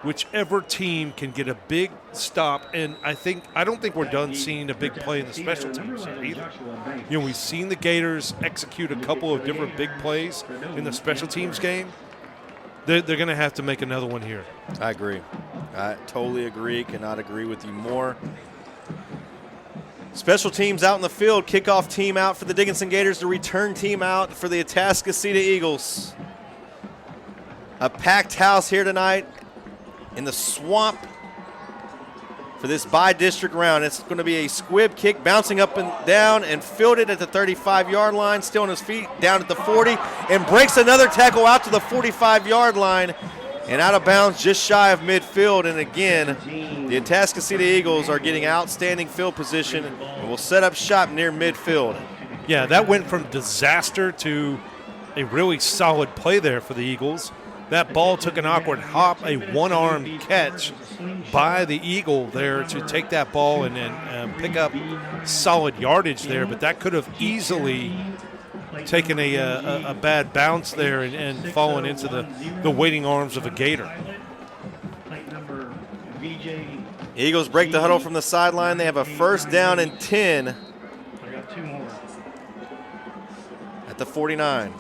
whichever team can get a big stop, and I don't think we're done seeing a big play in the special teams either. We've seen the Gators execute a couple of different big plays in the special teams game. They're going to have to make another one here. I agree. I totally agree. Cannot agree with you more. Special teams out in the field. Kickoff team out for the Dickinson Gators. The return team out for the Atascocita Eagles. A packed house here tonight in the Swamp for this by-district round. It's going to be a squib kick, bouncing up and down and fielded at the 35-yard line, still on his feet, down at the 40, and breaks another tackle out to the 45-yard line and out of bounds just shy of midfield. And again, the Atascocita Eagles are getting outstanding field position and will set up shop near midfield. Yeah, that went from disaster to a really solid play there for the Eagles. That ball took an awkward hop, a one-armed catch by the Eagle there to take that ball and pick up solid yardage there, but that could have easily taken a bad bounce there and fallen into the waiting arms of a Gator. Eagles break the huddle from the sideline. They have a first down and 10 I got 2 more. at the 49.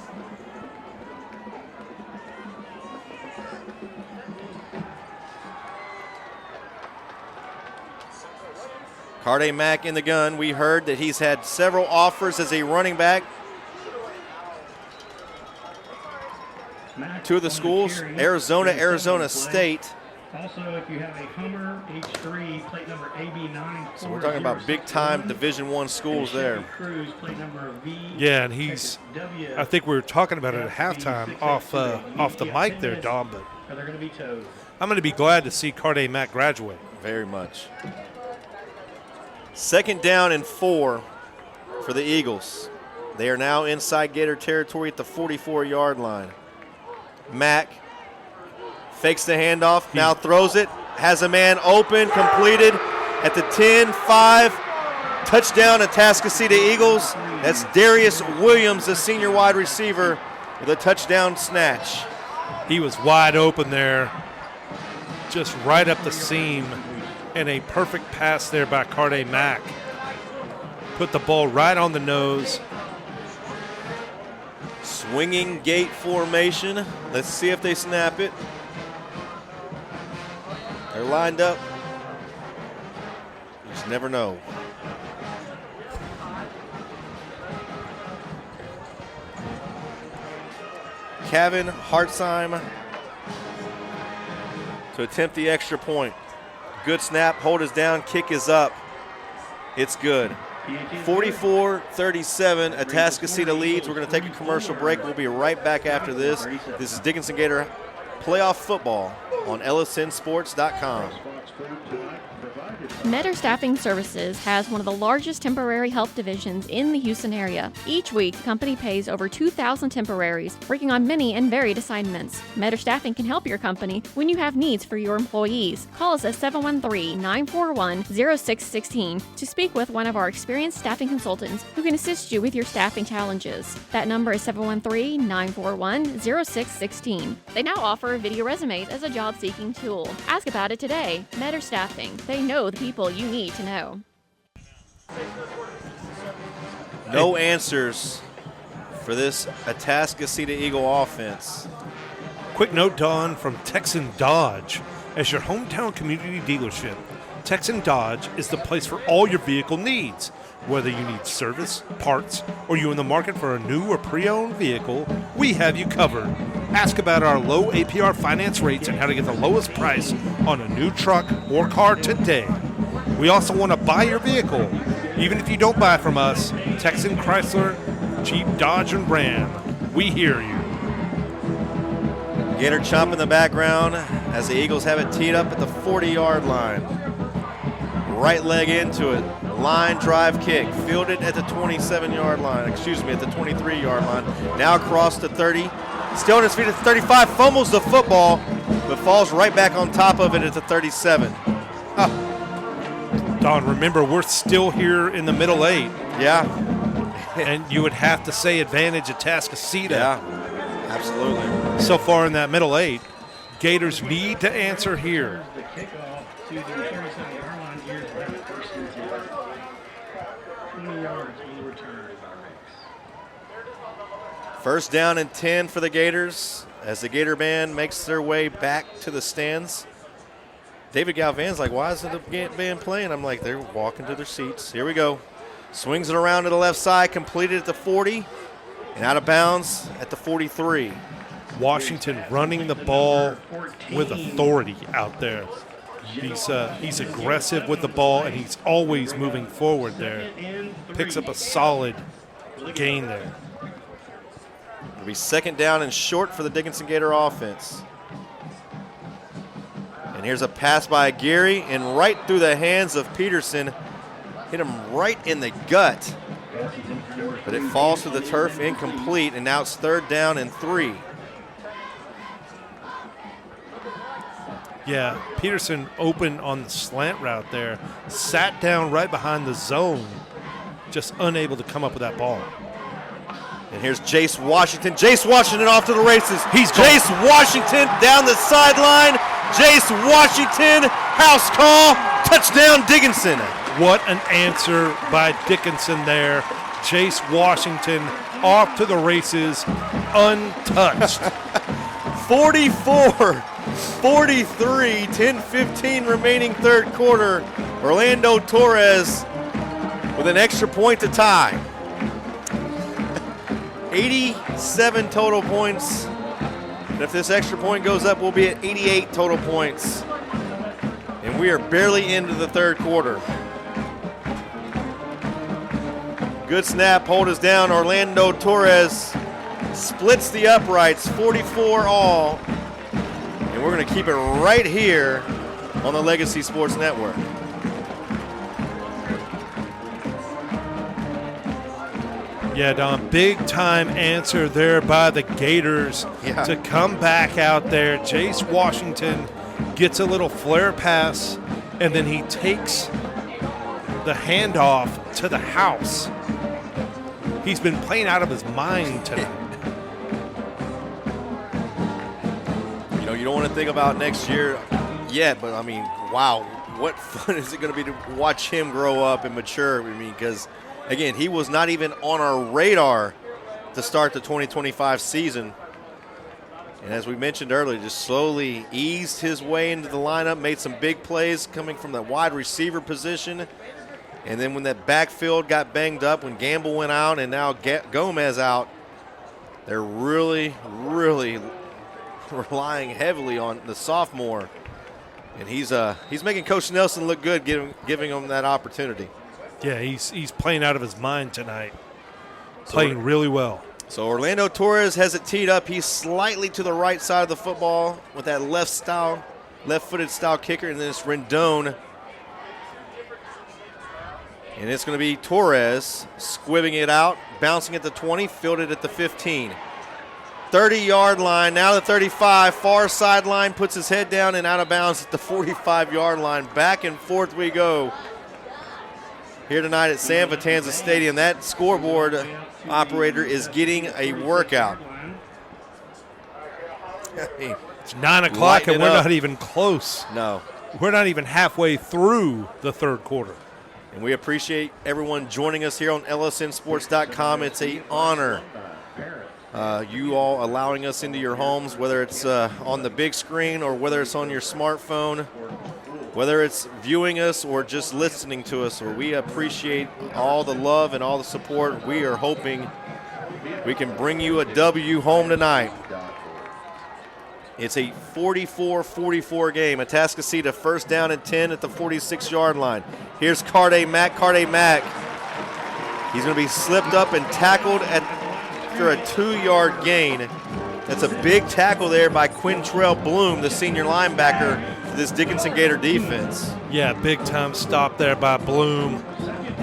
Carde Mack in the gun. We heard that he's had several offers as a running back. 2 of the schools, Arizona State. Also, if you have a Hummer H3, plate number AB9. So we're talking about big-time Division I schools there. Cruise, plate number V. Yeah, and he's, I think we were talking about it at halftime off the mic there, Don, but Are they going to be towed? I'm going to be glad to see Carde Mack graduate. Very much. Second down and 4 for the Eagles. They are now inside Gator territory at the 44-yard line. Mack fakes the handoff, now throws it, has a man open, completed at the 10, 5, touchdown Atascocita Eagles. That's Darius Williams, the senior wide receiver, with a touchdown snatch. He was wide open there, just right up the seam, and a perfect pass there by Carde Mack. Put the ball right on the nose. Swinging gate formation. Let's see if they snap it. They're lined up. You just never know. Kevin Hartzheim to attempt the extra point. Good snap, hold is down, kick is up. It's good. 44-37, Atascocita leads. We're going to take a commercial break. We'll be right back after this. This is Dickinson Gator playoff football on lsnsports.com. Metter Staffing Services has one of the largest temporary help divisions in the Houston area. Each week, the company pays over 2,000 temporaries, working on many and varied assignments. Metter Staffing can help your company when you have needs for your employees. Call us at 713-941-0616 to speak with one of our experienced staffing consultants who can assist you with your staffing challenges. That number is 713-941-0616. They now offer video resumes as a job-seeking tool. Ask about it today. Metter Staffing. They know the people you need to know. No answers for this Atascocita Eagle offense. Quick note, Don, from Texan Dodge. As your hometown community dealership, Texan Dodge is the place for all your vehicle needs. Whether you need service, parts, or you're in the market for a new or pre-owned vehicle, we have you covered. Ask about our low APR finance rates and how to get the lowest price on a new truck or car today. We also want to buy your vehicle. Even if you don't buy from us, Texan Chrysler, Jeep, Dodge, and Ram, we hear you. Gator chomp in the background as the Eagles have it teed up at the 40-yard line. Right leg into it. Line drive kick. Fielded at the 27-yard line. Excuse me, at the 23-yard line. Now across the 30. Still on his feet at the 35. Fumbles the football, but falls right back on top of it at the 37. Don, remember, we're still here in the middle 8. Yeah. And you would have to say advantage Atascocita. Yeah, absolutely. So far in that middle 8, Gators need to answer here. The kickoff to the 37-yard line. Here to have it first and 10. 20 yards on the return. First down and 10 for the Gators as the Gator band makes their way back to the stands. David Galvan's like, why isn't the band playing? I'm like, they're walking to their seats. Here we go. Swings it around to the left side, completed at the 40, and out of bounds at the 43. Washington running the ball with authority out there. He's aggressive with the ball, and he's always moving forward there. Picks up a solid gain there. It'll be second down and short for the Dickinson Gator offense. And here's a pass by Geary, and right through the hands of Peterson. Hit him right in the gut. But it falls to the turf, incomplete, and now it's third down and 3. Yeah, Peterson open on the slant route there. Sat down right behind the zone, just unable to come up with that ball. And here's Jace Washington. Jace Washington off to the races. He's Jace Washington down the sideline. Jace Washington House call. Touchdown, Dickinson. What an answer by Dickinson there. Jace Washington off to the races, untouched. 44-43, 10-15 remaining third quarter. Orlando Torres with an extra point to tie. 87 total points. And if this extra point goes up, we'll be at 88 total points. And we are barely into the third quarter. Good snap, hold us down. Orlando Torres splits the uprights, 44 all. And we're going to keep it right here on the Legacy Sports Network. Yeah, Don, big time answer there by the Gators to come back out there. Jace Washington gets a little flare pass, and then he takes the handoff to the house. He's been playing out of his mind tonight. You know, you don't want to think about next year yet, but I mean, wow, what fun is it going to be to watch him grow up and mature? I mean, because, again, he was not even on our radar to start the 2025 season. And as we mentioned earlier, just slowly eased his way into the lineup, made some big plays coming from the wide receiver position. And then when that backfield got banged up, when Gamble went out and now Gomez out, they're really, really relying heavily on the sophomore. And he's making Coach Nelson look good, giving him that opportunity. Yeah, he's playing out of his mind tonight. Playing really well. So Orlando Torres has it teed up. He's slightly to the right side of the football with that left-footed style kicker, and then it's Rendon. And it's going to be Torres squibbing it out, bouncing at the 20, fielded at the 15. 30-yard line, now the 35, far sideline, puts his head down and out of bounds at the 45-yard line. Back and forth we go here tonight at San Vitanza Stadium. That scoreboard operator is getting a workout. It's 9 o'clock and we're not even close. No. We're not even halfway through the third quarter. And we appreciate everyone joining us here on LSNsports.com. It's an honor. You all allowing us into your homes, whether it's on the big screen or whether it's on your smartphone, whether it's viewing us or just listening to us. We appreciate all the love and all the support. We are hoping we can bring you a W home tonight. It's a 44-44 game. Atascocita first down and 10 at the 46-yard line. Here's Carday Mack. Carday Mack. He's going to be slipped up and tackled after a 2-yard gain. That's a big tackle there by Quintrell Bloom, the senior linebacker for this Dickinson Gator defense. Yeah, big time stop there by Bloom.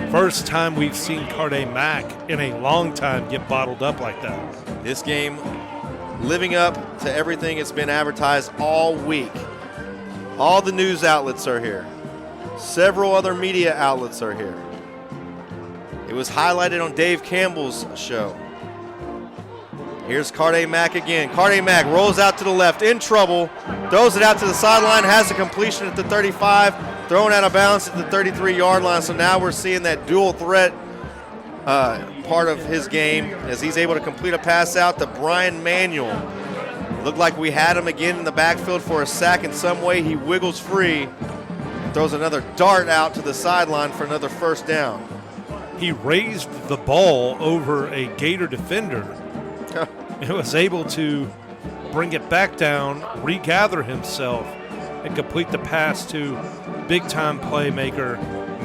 First time we've seen Carday Mack in a long time get bottled up like that. This game living up to everything that's been advertised all week. All the news outlets are here. Several other media outlets are here. It was highlighted on Dave Campbell's show. Here's Carday Mack again. Carday Mack rolls out to the left, in trouble, throws it out to the sideline, has a completion at the 35, thrown out of bounds at the 33-yard line. So now we're seeing that dual threat part of his game as he's able to complete a pass out to Brian Manuel. Looked like we had him again in the backfield for a sack in some way. He wiggles free, throws another dart out to the sideline for another first down. He raised the ball over a Gator defender and was able to bring it back down, regather himself, and complete the pass to big-time playmaker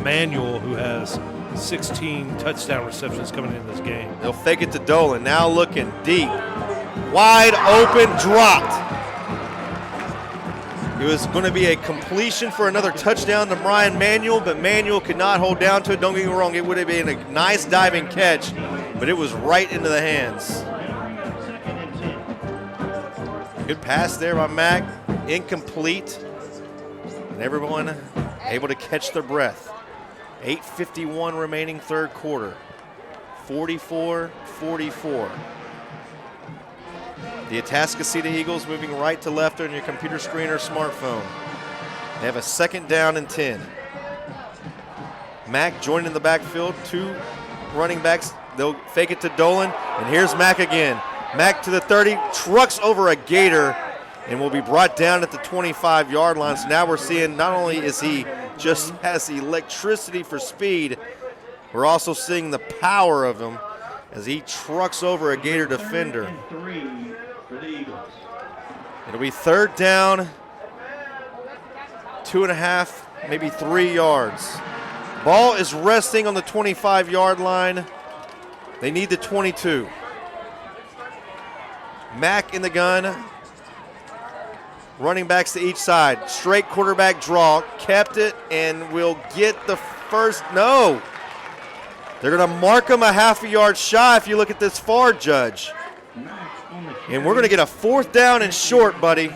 Manuel, who has 16 touchdown receptions coming in this game. They'll fake it to Dolan. Now looking deep. Wide open, dropped. It was going to be a completion for another touchdown to Brian Manuel, but Manuel could not hold down to it. Don't get me wrong, it would have been a nice diving catch, but it was right into the hands. Good pass there by Mack. Incomplete. And everyone able to catch their breath. 8:51 remaining third quarter. 44-44. The Atascocita Eagles moving right to left on your computer screen or smartphone. They have a 2nd down and 10. Mack joining the backfield, 2 running backs. They'll fake it to Dolan, and here's Mack again. Mack to the 30, trucks over a Gator, and will be brought down at the 25-yard line. So now we're seeing not only is he just has electricity for speed, we're also seeing the power of him as he trucks over a Gator defender. It'll be 3rd down, 2.5, maybe 3 yards. Ball is resting on the 25-yard line. They need the 22. Mack in the gun. Running backs to each side. Straight quarterback draw. Kept it and will get the first. No. They're going to mark him a half a yard shy if you look at this far, Judge. And we're going to get a 4th down and short, buddy.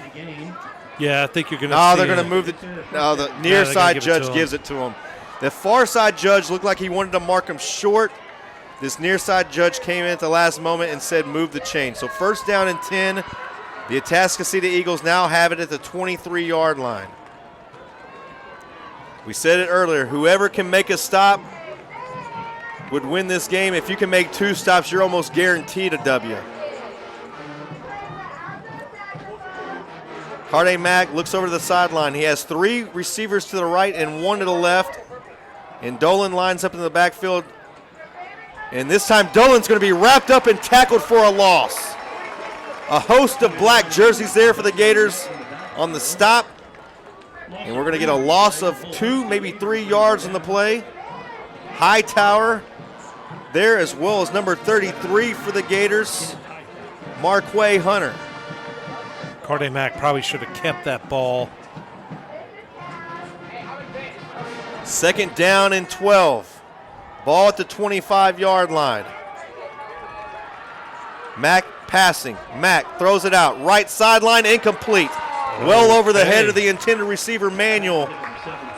Yeah, I think you're going to see. They're going to move the near side judge gives it to him. The far side judge looked like he wanted to mark him short. This near side judge came in at the last moment and said move the chain. So 1st down and 10. The Atascocita Eagles now have it at the 23-yard line. We said it earlier, whoever can make a stop would win this game. If you can make 2 stops, you're almost guaranteed a W. Carde Mack looks over to the sideline. He has 3 receivers to the right and 1 to the left. And Dolan lines up in the backfield. And this time Dolan's going to be wrapped up and tackled for a loss. A host of black jerseys there for the Gators on the stop. And we're going to get a loss of 2, maybe 3 yards on the play. Hightower there, as well as number 33 for the Gators, Marquay Hunter. Carde Mack probably should have kept that ball. 2nd down and 12. Ball at the 25-yard line. Mack passing. Mack throws it out. Right sideline, incomplete. Well over the head of the intended receiver, Manuel.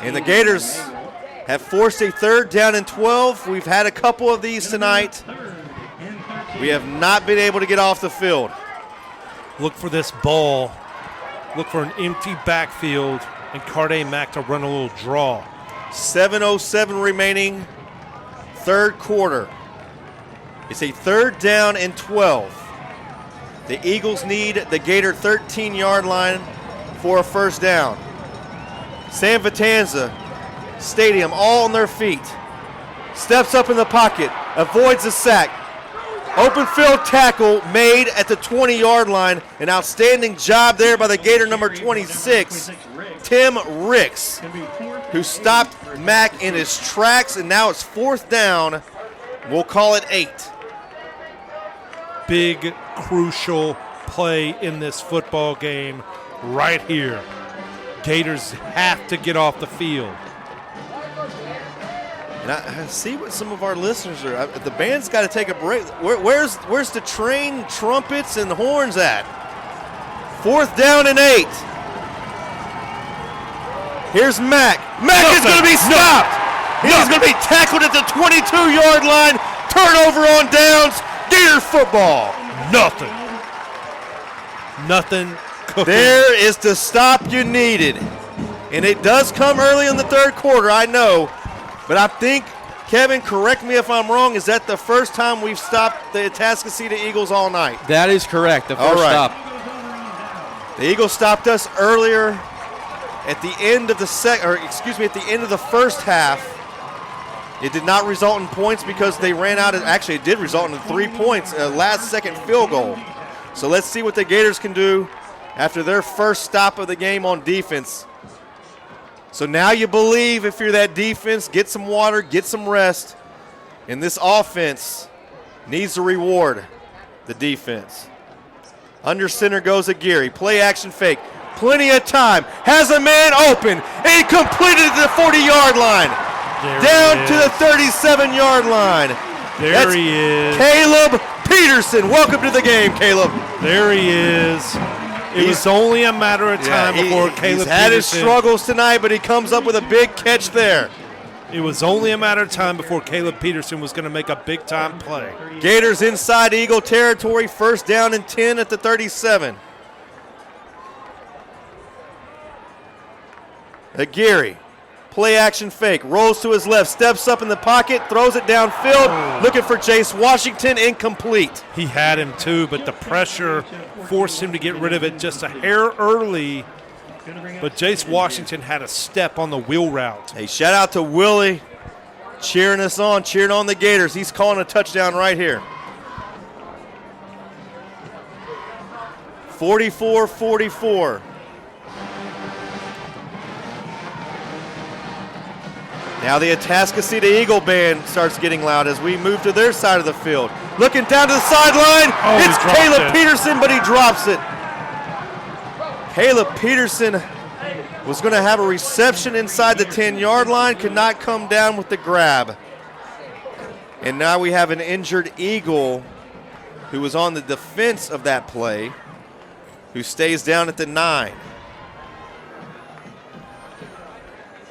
And the Gators have forced a 3rd down and 12. We've had a couple of these tonight. We have not been able to get off the field. Look for this ball. Look for an empty backfield and Carde Mack to run a little draw. 7:07 remaining, 3rd quarter. It's a 3rd down and 12. The Eagles need the Gator 13-yard line for a 1st down. Sam Vitanza Stadium all on their feet. Steps up in the pocket, avoids a sack. Open field tackle made at the 20-yard line. An outstanding job there by the Gator number 26, Tim Ricks, who stopped Mack in his tracks, and now it's 4th down. We'll call it 8. Big, crucial play in this football game right here. Gators have to get off the field. And I see what some of our listeners are. The band's got to take a break. Where's the train, trumpets, and horns at? 4th down and 8. Here's Mack. Mack is going to be stopped. He's going to be tackled at the 22-yard line. Turnover on downs. Gator football. Nothing cooking. There is the stop you needed. And it does come early in the 3rd quarter, I know. But I think, Kevin, correct me if I'm wrong, is that the first time we've stopped the Atascocita Eagles all night? That is correct, the first stop. The Eagles stopped us earlier at the end of the at the end of the 1st half. It did not result in points because they ran out. Actually, it did result in 3 points, a last-second field goal. So let's see what the Gators can do after their first stop of the game on defense. So now you believe if you're that defense, get some water, get some rest. And this offense needs to reward the defense. Under center goes Aguirre. Play action fake. Plenty of time. Has a man open. And completed at the 40-yard line. Down to the 37-yard line. There he is. Caleb Peterson. Welcome to the game, Caleb. There he is. It was only a matter of time before Caleb Peterson. He's had his struggles tonight, but he comes up with a big catch there. It was only a matter of time before Caleb Peterson was going to make a big-time play. Gators inside Eagle territory, 1st down and 10 at the 37. Aguirre, play action fake, rolls to his left, steps up in the pocket, throws it downfield, looking for Jace Washington, incomplete. He had him too, but the pressure forced him to get rid of it just a hair early. But Jace Washington had a step on the wheel route. Hey, shout out to Willie cheering us on, cheering on the Gators. He's calling a touchdown right here. 44-44. Now the Atascocita Eagle band starts getting loud as we move to their side of the field. Looking down to the sideline, it's Caleb Peterson, but he drops it. Caleb Peterson was going to have a reception inside the 10-yard line, could not come down with the grab. And now we have an injured Eagle who was on the defense of that play, who stays down at the 9.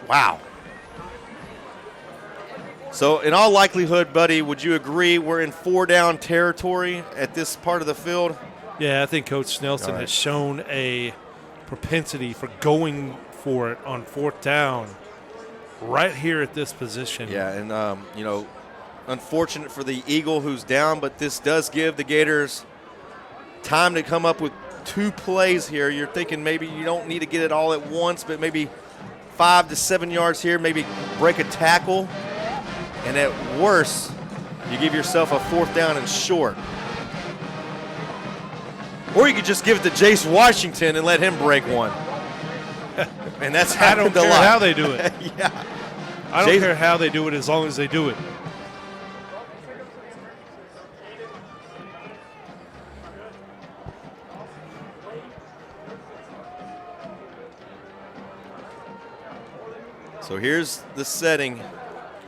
Wow. So in all likelihood, buddy, would you agree we're in 4-down territory at this part of the field? Yeah, I think Coach Snelson has shown a propensity for going for it on 4th down right here at this position. Yeah, and, unfortunate for the Eagle who's down, but this does give the Gators time to come up with 2 plays here. You're thinking maybe you don't need to get it all at once, but maybe 5 to 7 yards here, maybe break a tackle. And at worst, you give yourself a 4th down and short. Or you could just give it to Jace Washington and let him break one. And that's happened a lot. I don't care how they do it. Yeah. I don't care how they do it as long as they do it. So here's the setting.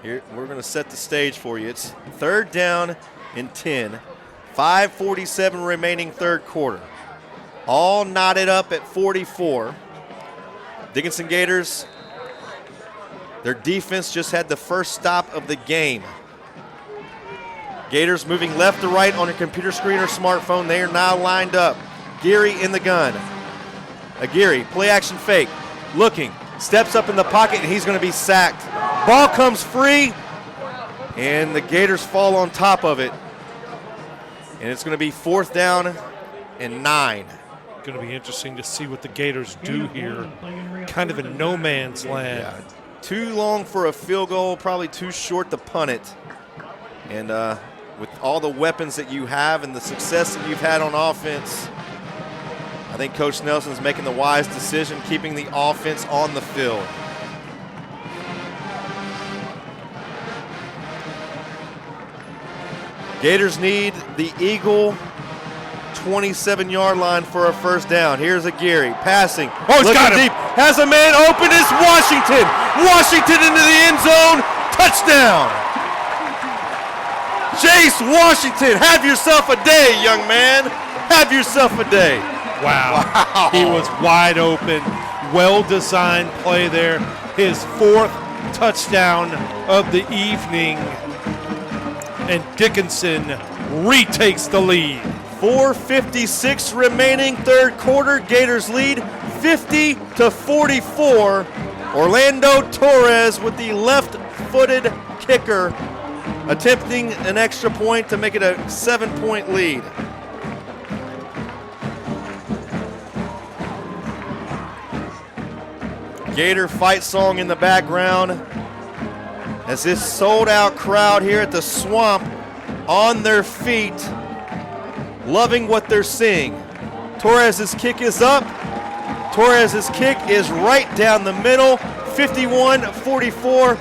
Here, we're going to set the stage for you. It's 3rd down and 10. 5:47 remaining 3rd quarter. All knotted up at 44. Dickinson Gators, their defense just had the first stop of the game. Gators moving left to right on your computer screen or smartphone. They are now lined up. Geary in the gun. Aguirre, play action fake. Looking, steps up in the pocket, and he's going to be sacked. Ball comes free, and the Gators fall on top of it. And it's going to be 4th down and 9. Going to be interesting to see what the Gators do here. Kind of in no man's land. Yeah. Too long for a field goal, probably too short to punt it. And with all the weapons that you have and the success that you've had on offense, I think Coach Nelson's making the wise decision, keeping the offense on the field. Gators need the Eagle 27-yard line for a 1st down. Here's Aguirre passing. Oh, he's got him. Deep. Has a man open. It's Washington. Washington into the end zone. Touchdown. Jace Washington, have yourself a day, young man. Have yourself a day. Wow. He was wide open. Well-designed play there. His 4th touchdown of the evening. And Dickinson retakes the lead. 4:56 remaining 3rd quarter. Gators lead 50-44. Orlando Torres with the left-footed kicker attempting an extra point to make it a 7-point lead. Gator fight song in the background as this sold-out crowd here at the Swamp on their feet, loving what they're seeing. Torres's kick is up. Torres's kick is right down the middle, 51-44.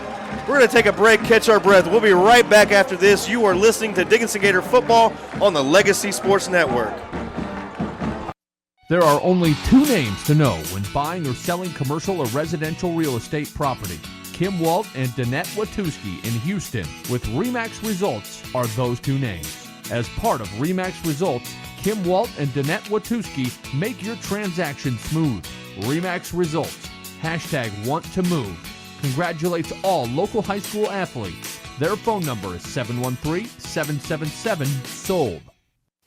We're going to take a break, catch our breath. We'll be right back after this. You are listening to Dickinson Gator Football on the Legacy Sports Network. There are only 2 names to know when buying or selling commercial or residential real estate property. Kim Walt and Danette Watuski in Houston with RE/MAX Results are those 2 names. As part of RE/MAX Results, Kim Walt and Danette Watuski make your transaction smooth. RE/MAX Results, #WantToMove. Congratulates all local high school athletes. Their phone number is 713-777-SOLD.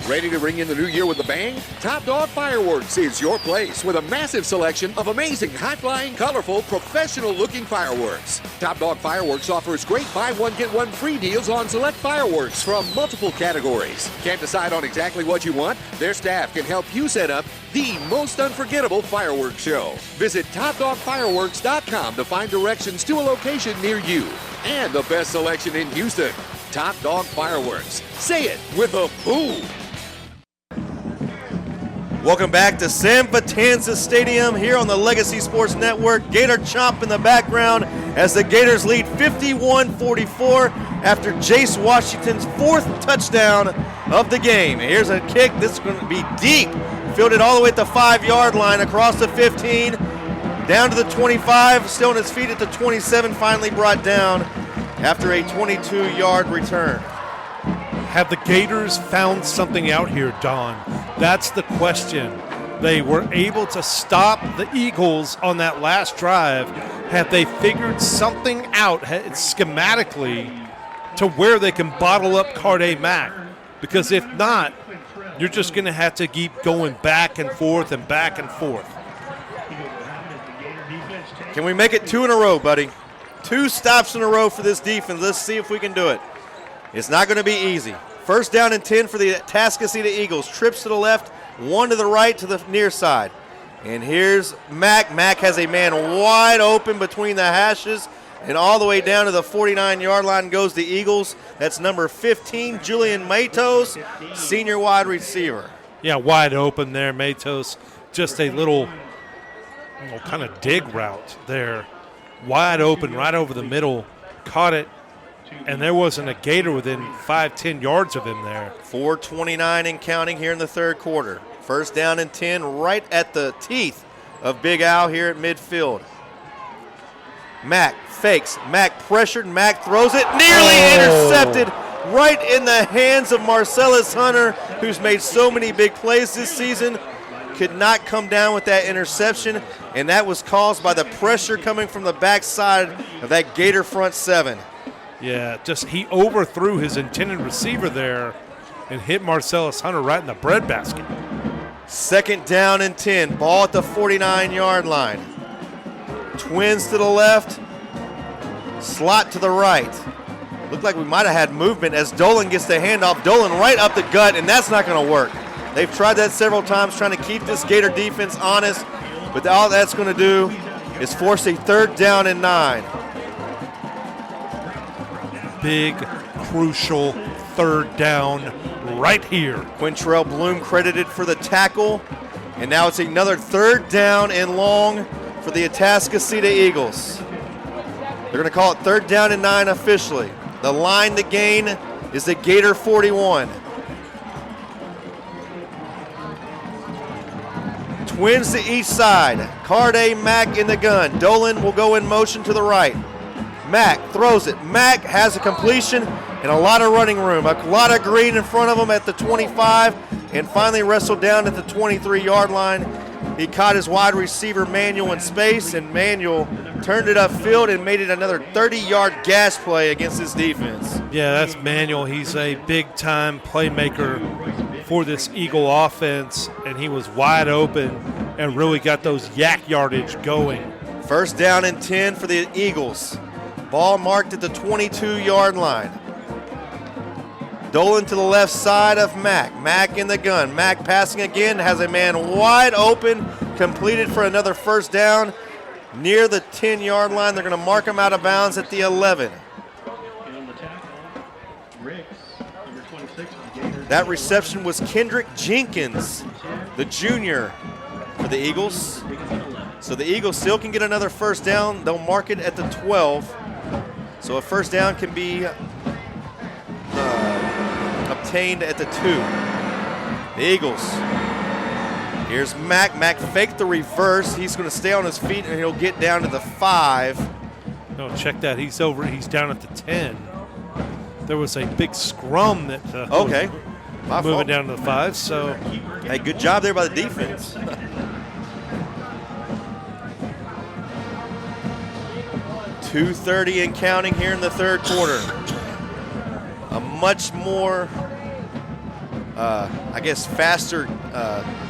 Ready to ring in the new year with a bang? Top Dog Fireworks is your place with a massive selection of amazing, high-flying, colorful, professional-looking fireworks. Top Dog Fireworks offers great buy one, get one free deals on select fireworks from multiple categories. Can't decide on exactly what you want? Their staff can help you set up the most unforgettable fireworks show. Visit TopDogFireworks.com to find directions to a location near you. And the best selection in Houston, Top Dog Fireworks. Say it with a boom. Welcome back to San Vitanza Stadium here on the Legacy Sports Network. Gator Chomp in the background as the Gators lead 51-44 after Jace Washington's 4th touchdown of the game. Here's a kick. This is going to be deep. Fielded all the way at the 5-yard line, across the 15, down to the 25, still on his feet at the 27, finally brought down after a 22-yard return. Have the Gators found something out here, Don? That's the question. They were able to stop the Eagles on that last drive. Have they figured something out schematically to where they can bottle up Carde Mack? Because if not, you're just going to have to keep going back and forth and back and forth. Can we make it 2 in a row, buddy? 2 stops in a row for this defense. Let's see if we can do it. It's not going to be easy. 1st down and 10 for the Atascocita Eagles. Trips to the left, 1 to the right to the near side. And here's Mack. Mack has a man wide open between the hashes, and all the way down to the 49-yard line goes the Eagles. That's number 15, Julian Matos, senior wide receiver. Yeah, wide open there, Matos. Just a little kind of dig route there. Wide open, right over the middle. Caught it, and there wasn't a Gator within 5-10 yards of him there. 4:29 and counting here in the 3rd quarter. 1st down and 10 right at the teeth of Big Al here at midfield. Mack fakes. Mack pressured. Mack throws it. Nearly intercepted right in the hands of Marcellus Hunter, who's made so many big plays this season. Could not come down with that interception, and that was caused by the pressure coming from the backside of that Gator front 7. Yeah, just he overthrew his intended receiver there and hit Marcellus Hunter right in the breadbasket. 2nd down and 10. Ball at the 49-yard line. Twins to the left. Slot to the right. Looked like we might have had movement as Dolan gets the handoff. Dolan right up the gut, and that's not going to work. They've tried that several times, trying to keep this Gator defense honest, but all that's going to do is force a 3rd down and 9. Big, crucial 3rd down right here. Quintrell Bloom credited for the tackle, and now it's another 3rd down and long for the Atascocita Eagles. They're going to call it 3rd down and 9 officially. The line to gain is the Gator 41. Twins to each side. Carde Mack in the gun. Dolan will go in motion to the right. Mack throws it. Mack has a completion and a lot of running room. A lot of green in front of him at the 25 and finally wrestled down at the 23-yard line. He caught his wide receiver Manuel in space, and Manuel turned it upfield and made it another 30-yard gas play against this defense. Yeah, that's Manuel. He's a big-time playmaker for this Eagle offense, and he was wide open and really got those yak yardage going. 1st down and 10 for the Eagles. Ball marked at the 22-yard line. Dolan to the left side of Mack. Mack in the gun. Mack passing again, has a man wide open, completed for another 1st down near the 10-yard line. They're going to mark him out of bounds at the 11. That reception was Kendrick Jenkins, the junior for the Eagles. So the Eagles still can get another 1st down. They'll mark it at the 12. So a 1st down can be obtained at the 2. The Eagles. Here's Mack. Mack faked the reverse. He's going to stay on his feet, and he'll get down to the 5. No, check that. He's down at the 10. There was a big scrum that okay. My moving fault. Down to the 5. So, hey, good job there by the defense. 2:30 and counting here in the 3rd quarter. A much more I guess, faster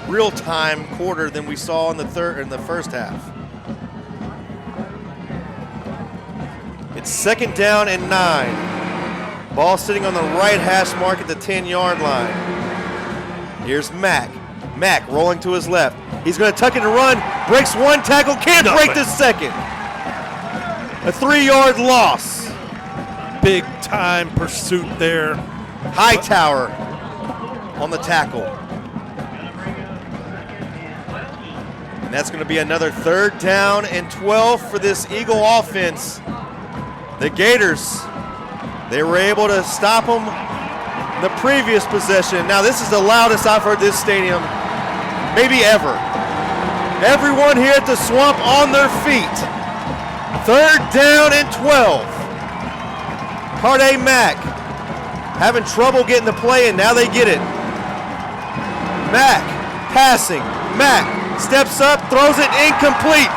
real-time quarter than we saw in the first half. It's 2nd down and 9. Ball sitting on the right hash mark at the 10-yard line. Here's Mack. Mack rolling to his left. He's going to tuck it and run. Breaks one tackle. Can't break the second. A 3-yard loss. Big time pursuit there. Hightower on the tackle. And that's going to be another 3rd down and 12 for this Eagle offense. The Gators, they were able to stop them in the previous possession. Now this is the loudest I've heard this stadium maybe ever. Everyone here at the Swamp on their feet. 3rd down and 12. Carday Mack having trouble getting the play, and now they get it. Mack passing. Mack steps up, throws it incomplete.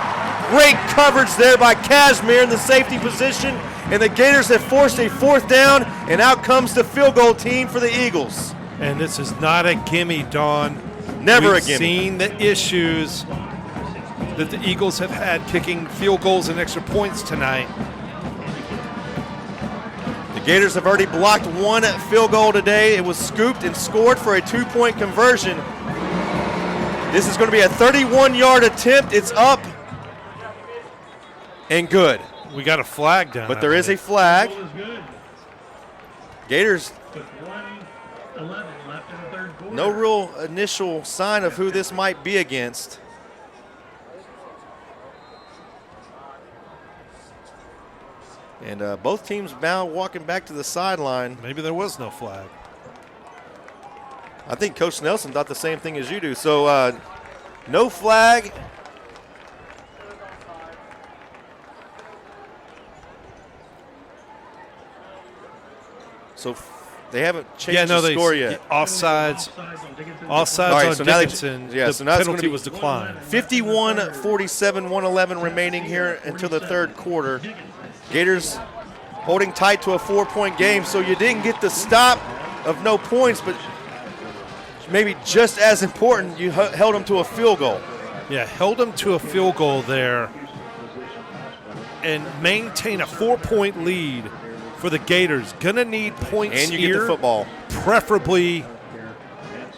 Great coverage there by Cashmere in the safety position, and the Gators have forced a 4th down, and out comes the field goal team for the Eagles. And this is not a gimme, Don. Never We've a gimme. Seen the issues that the Eagles have had kicking field goals and extra points tonight. The Gators have already blocked 1 field goal today. It was scooped and scored for a 2-point conversion. This is going to be a 31-yard attempt. It's up and good. We got a flag down. But there is a flag. Gators, no real initial sign of who this might be against. And both teams now walking back to the sideline. Maybe there was no flag. I think Coach Nelson thought the same thing as you do. So no flag. So they haven't changed the score yet. Offsides All right, on so now Dickinson. the The penalty penalty was declined. 51-47, 111 remaining here until the 3rd quarter. Gators holding tight to a 4-point game, so you didn't get the stop of no points, but maybe just as important, you held them to a field goal. Yeah, held them to a field goal there and maintain a 4-point lead for the Gators. Gonna need points And you here, get the football. preferably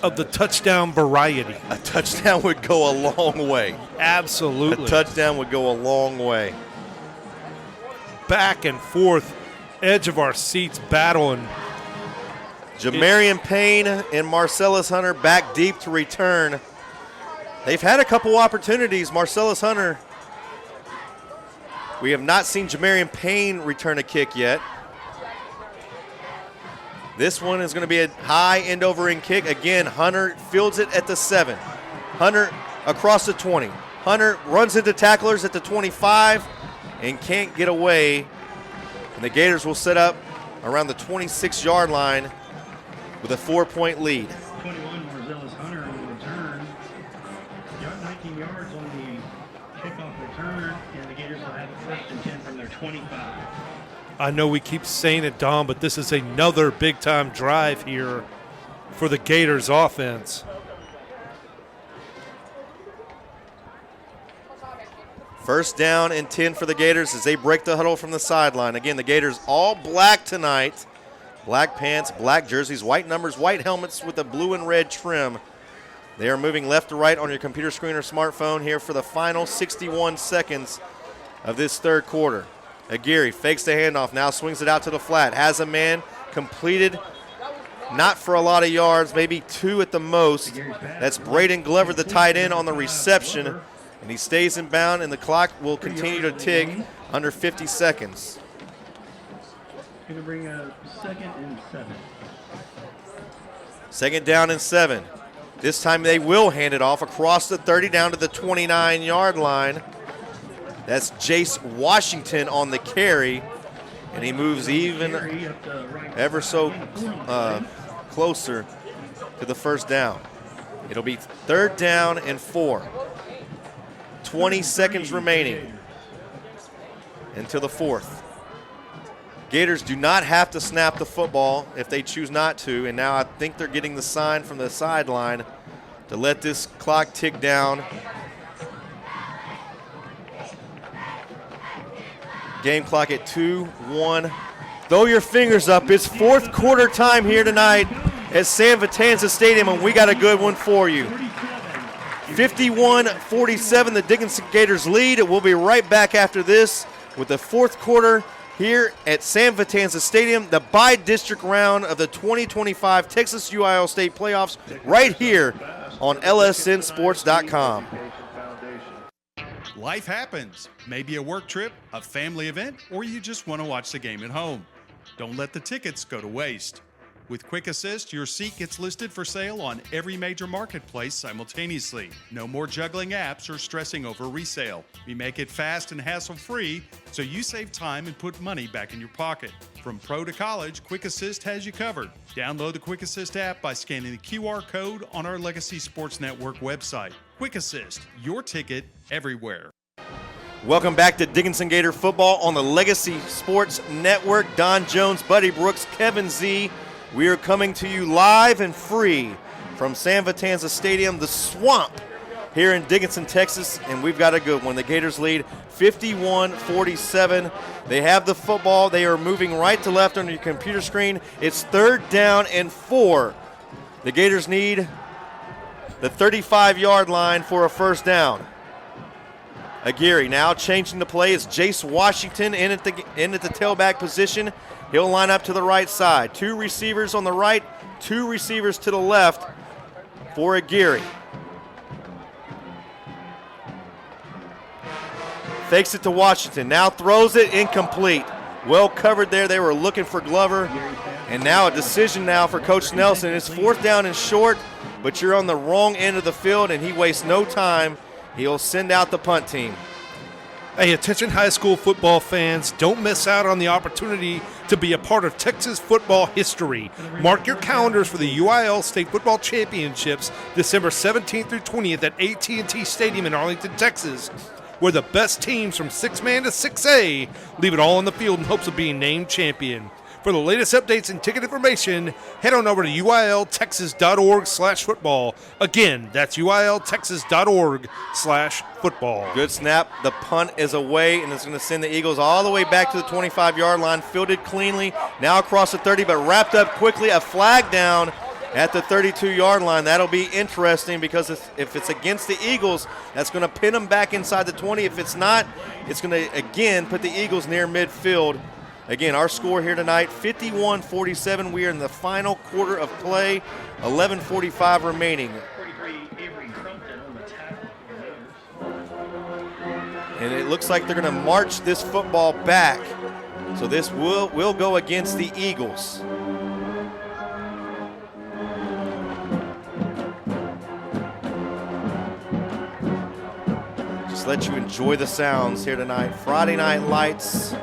of the touchdown variety. A touchdown would go a long way. Absolutely. A touchdown would go a long way. Back and forth, edge of our seats battling. Jamarian Payne and Marcellus Hunter back deep to return. They've had a couple opportunities. Marcellus Hunter, we have not seen Jamarian Payne return a kick yet. This one is going to be a high end over end kick. Again, Hunter fields it at the 7. Hunter across the 20. Hunter runs into tacklers at the 25 and can't get away. And the Gators will set up around the 26-yard line with a 4-point lead. 21, Marcellus Hunter on the return. 19 yards on the kickoff return, and the Gators will have it 1st and 10 from their 25. I know we keep saying it, Don, but this is another big-time drive here for the Gators offense. First down and 10 for the Gators as they break the huddle from the sideline. Again, the Gators all black tonight. Black pants, black jerseys, white numbers, white helmets with a blue and red trim. They are moving left to right on your computer screen or smartphone here for the final 61 seconds of this 3rd quarter. Aguirre fakes the handoff, now swings it out to the flat. Has a man, completed, not for a lot of yards, maybe 2 at the most. That's Braden Glover, the tight end, on the reception. And he stays in bound, and the clock will continue to tick under 50 seconds. Going to bring a 2nd and 7. 2nd down and 7. This time they will hand it off across the 30 down to the 29-yard line. That's Jace Washington on the carry, and he moves even ever so closer to the 1st down. It'll be 3rd down and 4. 20 seconds remaining until the 4th. Gators do not have to snap the football if they choose not to, and now I think they're getting the sign from the sideline to let this clock tick down. Game clock at 2-1. Throw your fingers up. It's fourth quarter time here tonight at San Vitanza Stadium, and we got a good one for you. 51-47, the Dickinson Gators lead. We'll be right back after this with the fourth quarter here at San Vitanza Stadium, the bi-district round of the 2025 Texas UIL State Playoffs, right here on lsnsports.com. Life happens. Maybe a work trip, a family event, or you just want to watch the game at home. Don't let the tickets go to waste. With Quick Assist, your seat gets listed for sale on every major marketplace simultaneously. No more juggling apps or stressing over resale. We make it fast and hassle-free, so you save time and put money back in your pocket. From pro to college, Quick Assist has you covered. Download the Quick Assist app by scanning the QR code on our Legacy Sports Network website. Quick Assist, your ticket everywhere. Welcome back to Dickinson Gator football on the Legacy Sports Network. Don Jones, Buddy Brooks, Kevin Z. We are coming to you live and free from San Vitanza Stadium, the Swamp, here in Dickinson, Texas, and we've got a good one. The Gators lead 51-47. They have the football. They are moving right to left on your computer screen. It's 3rd down and 4. The Gators need the 35-yard line for a first down. Aguirre now changing the play. It's Jace Washington in at the tailback position. He'll line up to the right side. 2 receivers on the right, 2 receivers to the left for Aguirre. Fakes it to Washington. Now throws it incomplete. Well covered there. They were looking for Glover. And now a decision now for Coach Nelson. It's 4th down and short, but you're on the wrong end of the field, and he wastes no time. He'll send out the punt team. Hey, attention high school football fans, don't miss out on the opportunity to be a part of Texas football history. Mark your calendars for the UIL State Football Championships, December 17th through 20th at AT&T Stadium in Arlington, Texas, where the best teams from 6-man to 6A leave it all on the field in hopes of being named champion. For the latest updates and ticket information, head on over to uiltexas.org/football. Again, that's uiltexas.org/football. Good snap. The punt is away, and it's going to send the Eagles all the way back to the 25-yard line. Fielded cleanly. Now across the 30, but wrapped up quickly. A flag down at the 32-yard line. That'll be interesting because if it's against the Eagles, that's going to pin them back inside the 20. If it's not, it's going to, again, put the Eagles near midfield. Again, our score here tonight, 51-47. We are in the final quarter of play, 11:45 remaining. And it looks like they're going to march this football back. So this will go against the Eagles. Just let you enjoy the sounds here tonight. Friday Night Lights.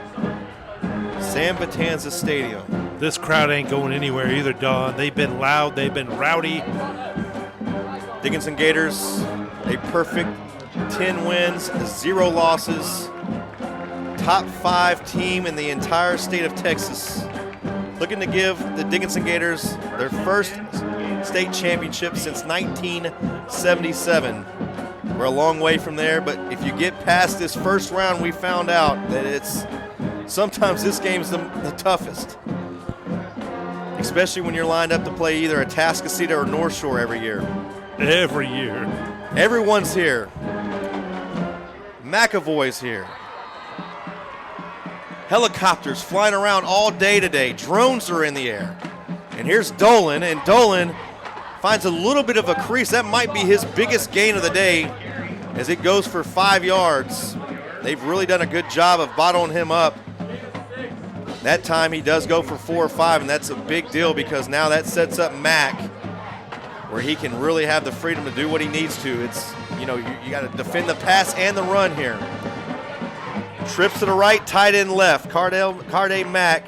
San Vitanza Stadium. This crowd ain't going anywhere either, Don. They've been loud. They've been rowdy. Dickinson Gators, a perfect 10 wins, 0 losses. Top 5 team in the entire state of Texas. Looking to give the Dickinson Gators their first state championship since 1977. We're a long way from there, but if you get past this first round, we found out that sometimes this game's the toughest, especially when you're lined up to play either Atascocita or North Shore every year. Every year. Everyone's here. McAvoy's here. Helicopters flying around all day today. Drones are in the air. And here's Dolan, and Dolan finds a little bit of a crease. That might be his biggest gain of the day as it goes for 5 yards. They've really done a good job of bottling him up. That time he does go for 4 or 5, and that's a big deal because now that sets up Mack where he can really have the freedom to do what he needs to. It's, you got to defend the pass and the run here. Trips to the right, tight end left. Carday Mack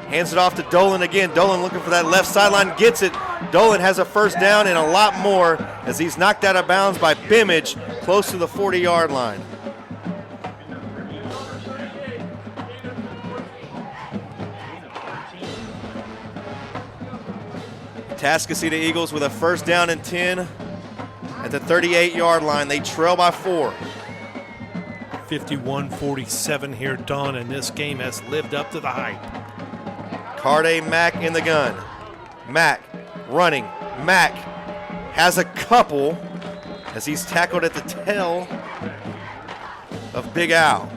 hands it off to Dolan again. Dolan looking for that left sideline, gets it. Dolan has a first down and a lot more as he's knocked out of bounds by Bimage close to the 40-yard line. Atascocita Eagles with a first down and 10 at the 38-yard line. They trail by 4. 51-47 here, Don, and this game has lived up to the hype. Carde Mack in the gun. Mack running. Mack has a couple as he's tackled at the tail of Big Al.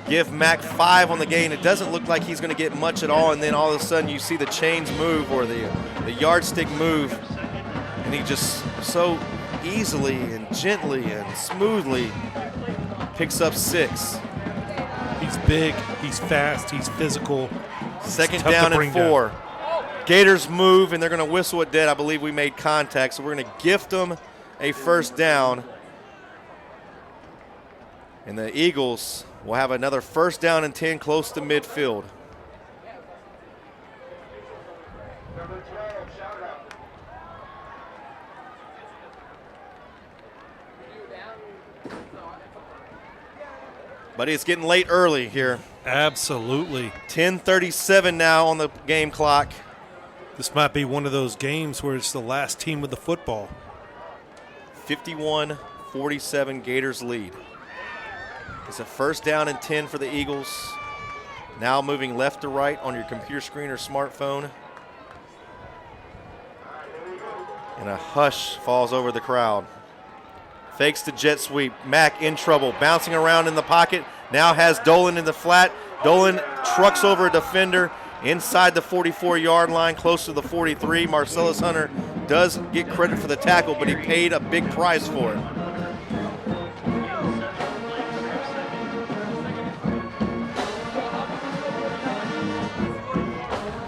Give Mack 5 on the gain. It doesn't look like he's going to get much at all, and then all of a sudden you see the chains move or the yardstick move, and he just so easily and gently and smoothly picks up 6. He's big, he's fast, he's physical. Second down and 4. Gators move, and they're going to whistle it dead. I believe we made contact, so we're going to gift them a first down. And the Eagles will have another first down and 10 close to midfield. Buddy, it's getting late early here. Absolutely. 10:37 now on the game clock. This might be one of those games where it's the last team with the football. 51-47 Gators lead. It's a first down and 10 for the Eagles. Now moving left to right on your computer screen or smartphone. And a hush falls over the crowd. Fakes the jet sweep. Mack in trouble, bouncing around in the pocket. Now has Dolan in the flat. Dolan trucks over a defender inside the 44-yard line, close to the 43. Marcellus Hunter does get credit for the tackle, but he paid a big price for it.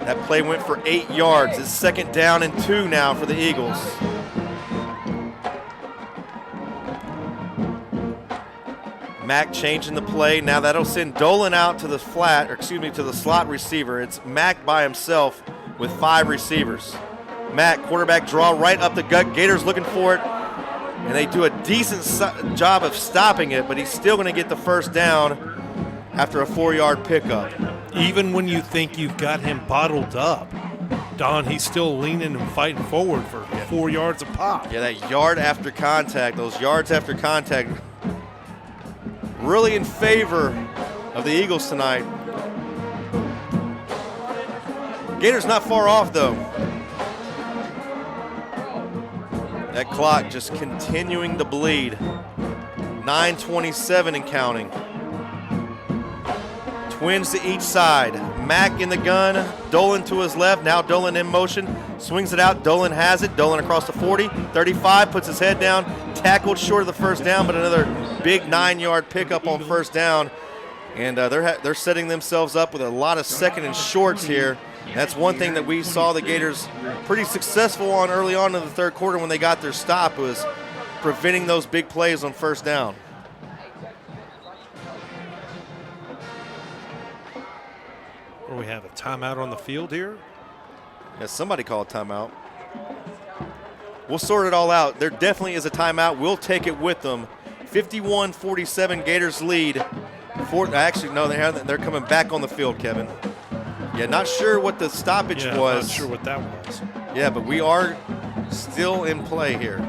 That play went for 8 yards. It's second down and 2 now for the Eagles. Mack changing the play. Now that'll send Dolan out to the to the slot receiver. It's Mack by himself with 5 receivers. Mack, quarterback draw right up the gut. Gators looking for it, and they do a decent job of stopping it, but he's still going to get the first down after a 4-yard pickup. Even when you think you've got him bottled up, Don, he's still leaning and fighting forward for 4 yards a pop. Yeah, that yard after contact, those yards after contact, really in favor of the Eagles tonight. Gators not far off, though. That clock just continuing to bleed. 9:27 and counting. Twins to each side. Mack in the gun. Dolan to his left. Now Dolan in motion. Swings it out. Dolan has it. Dolan across the 40. 35. Puts his head down. Tackled short of the first down, but another big 9-yard pickup on first down. And they're setting themselves up with a lot of second and shorts here. That's one thing that we saw the Gators pretty successful on early on in the third quarter when they got their stop, was preventing those big plays on first down. Or we have a timeout on the field here. Yeah, somebody called timeout. We'll sort it all out. There definitely is a timeout. We'll take it with them. 51-47 Gators lead. Actually, no, they're coming back on the field, Kevin. Yeah, not sure what the stoppage was. Not sure what that was. Yeah, but we are still in play here.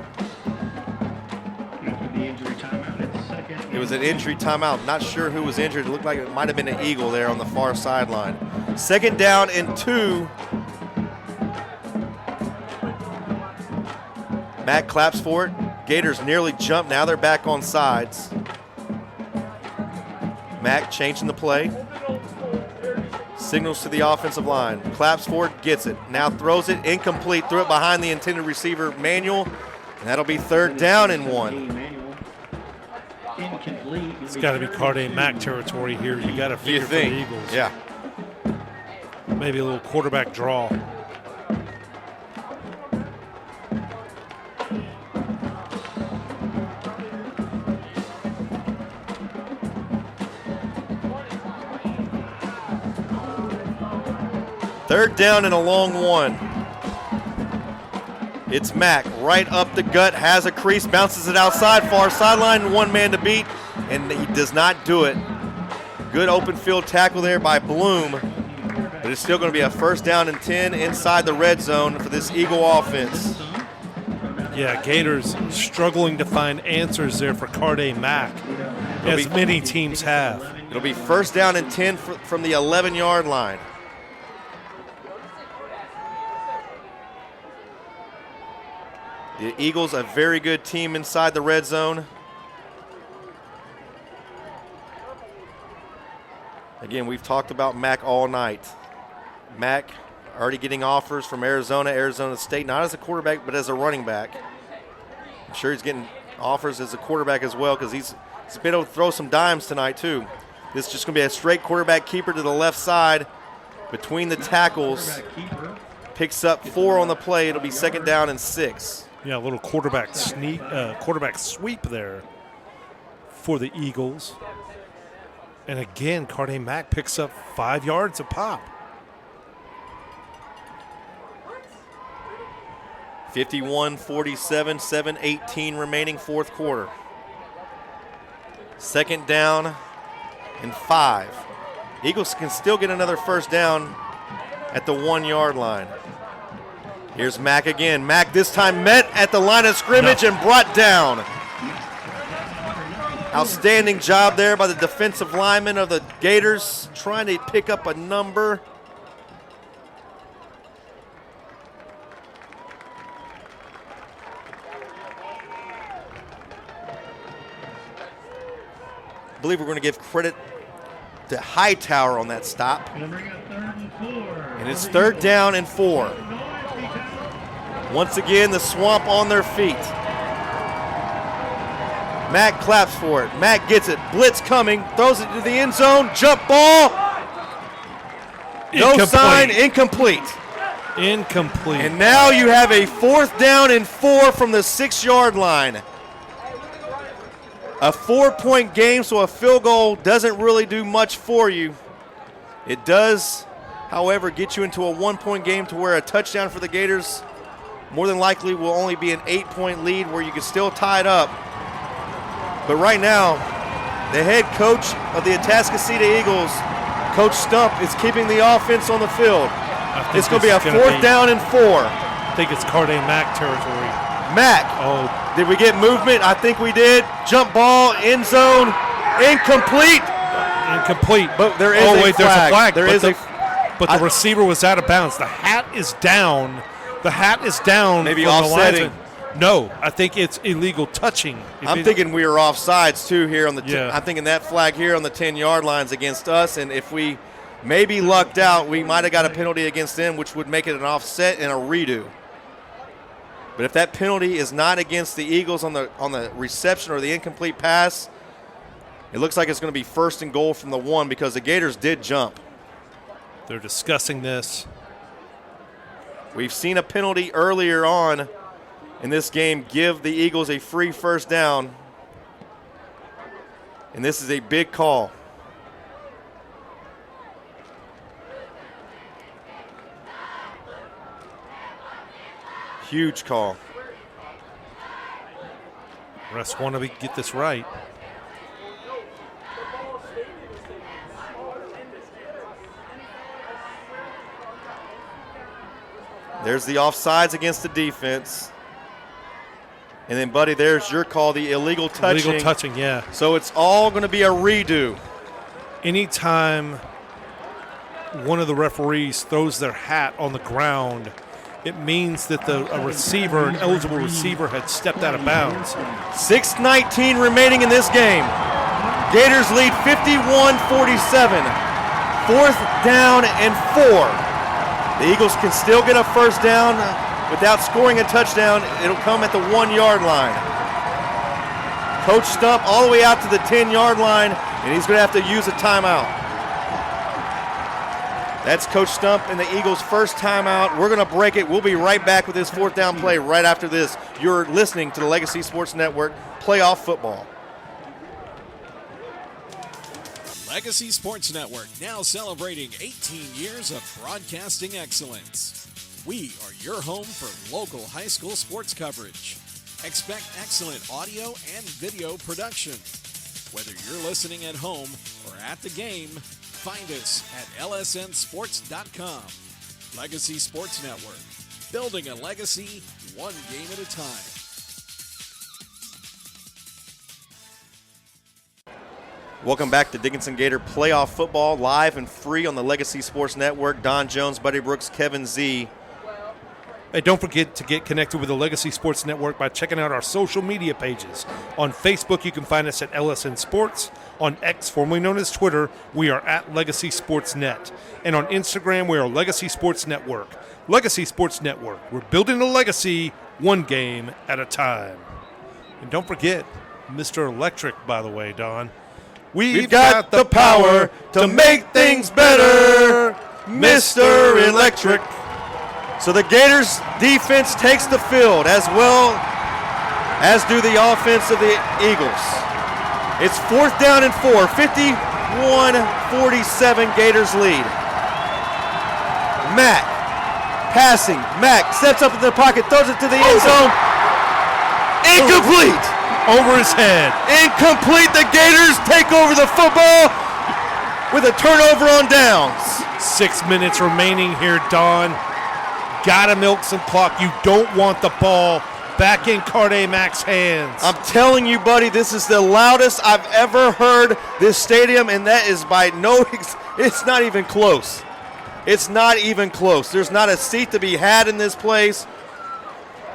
It was an injury timeout. Not sure who was injured. It looked like it might have been an Eagle there on the far sideline. Second down and 2. Matt claps for it. Gators nearly jumped. Now they're back on sides. Mack changing the play. Signals to the offensive line. Claps for it, gets it. Now throws it, incomplete. Threw it behind the intended receiver, Manuel. And that'll be third down and 1. It's got to be Carde Mack territory here. You got to figure for the Eagles. Yeah. Maybe a little quarterback draw. Third down and a long one. It's Mack right up the gut, has a crease, bounces it outside, far sideline, 1 man to beat, and he does not do it. Good open field tackle there by Bloom. But it's still going to be a 1st down and 10 inside the red zone for this Eagle offense. Yeah, Gators struggling to find answers there for Carday Mack, as many teams have. It'll be 1st down and 10 from the 11-yard line. The Eagles, a very good team inside the red zone. Again, we've talked about Mack all night. Mack already getting offers from Arizona State, not as a quarterback, but as a running back. I'm sure he's getting offers as a quarterback as well because he's been able to throw some dimes tonight too. This is just going to be a straight quarterback keeper to the left side between the tackles. Picks up 4 on the play. It'll be 2nd down and 6. Yeah, a little quarterback sweep there for the Eagles. And again, Carday Mack picks up 5 yards a pop. 51-47, 7:18 remaining, 4th quarter. 2nd down and 5. Eagles can still get another 1st down at the 1-yard line. Here's Mack again. Mack this time met at the line of scrimmage and brought down. Outstanding job there by the defensive lineman of the Gators, trying to pick up a number. I believe we're going to give credit to Hightower on that stop. And it's 3rd down and 4. Once again, the Swamp on their feet. Mack claps for it. Mack gets it. Blitz coming. Throws it to the end zone. Jump ball. No sign. Incomplete. Incomplete. And now you have a 4th down and 4 from the 6-yard line. A 4-point game, so a field goal doesn't really do much for you. It does, however, get you into a 1-point game to where a touchdown for the Gators more than likely will only be an 8-point lead where you can still tie it up. But right now, the head coach of the Atascocita Eagles, Coach Stump, is keeping the offense on the field. It's going to be a 4th down and 4. I think it's Carday Mack territory. Mack. Oh. Did we get movement? I think we did. Jump ball, end zone, incomplete. Incomplete. But there is a flag. There's a flag. But the receiver was out of bounds. The hat is down. The hat is down. Maybe from offsetting. No, I think it's illegal touching. I'm thinking we are offsides too here on the. I'm thinking that flag here on the 10-yard lines against us, and if we maybe lucked out, we might have got a penalty against them, which would make it an offset and a redo. But if that penalty is not against the Eagles on the reception or the incomplete pass, it looks like it's going to be 1st and goal from the 1 because the Gators did jump. They're discussing this. We've seen a penalty earlier on in this game give the Eagles a free 1st down. And this is a big call. Huge call. Refs want to get this right. There's the offsides against the defense. And then, buddy, there's your call, the illegal touching. Illegal touching, yeah. So it's all going to be a redo. Anytime one of the referees throws their hat on the ground, it means that a receiver, an eligible receiver, had stepped out of bounds. 6:19 remaining in this game. Gators lead 51-47. 4th down and 4. The Eagles can still get a 1st down without scoring a touchdown. It'll come at the 1-yard line. Coach Stump all the way out to the 10-yard line, and he's going to have to use a timeout. That's Coach Stump and the Eagles' first timeout. We're going to break it. We'll be right back with this 4th down play right after this. You're listening to the Legacy Sports Network Playoff Football. Legacy Sports Network, now celebrating 18 years of broadcasting excellence. We are your home for local high school sports coverage. Expect excellent audio and video production. Whether you're listening at home or at the game, Find us at lsnsports.com. Legacy Sports Network. Building a legacy, one game at a time. Welcome back to Dickinson Gator Playoff Football, live and free on the Legacy Sports Network. Don Jones, Buddy Brooks, Kevin Z. Hey, don't forget to get connected with the Legacy Sports Network by checking out our social media pages. On Facebook, you can find us at LSN Sports. On X, formerly known as Twitter, we are at Legacy Sports Net. And on Instagram, we are Legacy Sports Network. Legacy Sports Network. We're building a legacy, one game at a time. And don't forget, Mr. Electric, by the way, Don. We've got the power to make things better, Mr. Electric. So the Gators defense takes the field as well as do the offense of the Eagles. It's 4th down and 4, 51-47 Gators lead. Mack passing. Mack steps up in the pocket, throws it to the end zone. Incomplete. Over his head. Incomplete. The Gators take over the football with a turnover on downs. 6 minutes remaining here, Don. Gotta milk some clock. You don't want the ball back in Carde Mack's hands. I'm telling you, buddy, this is the loudest I've ever heard this stadium, and that is by it's not even close. It's not even close. There's not a seat to be had in this place.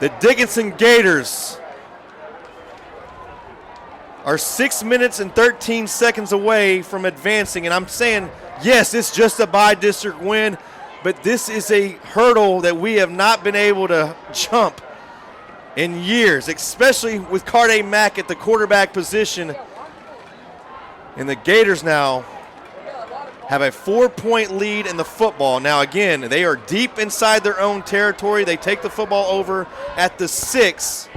The Dickinson Gators are 6 minutes and 13 seconds away from advancing. And I'm saying, yes, it's just a by-district win, but this is a hurdle that we have not been able to jump in years, especially with Carde Mack at the quarterback position. And the Gators now have a 4-point lead in the football. Now, again, they are deep inside their own territory. They take the football over at the 6.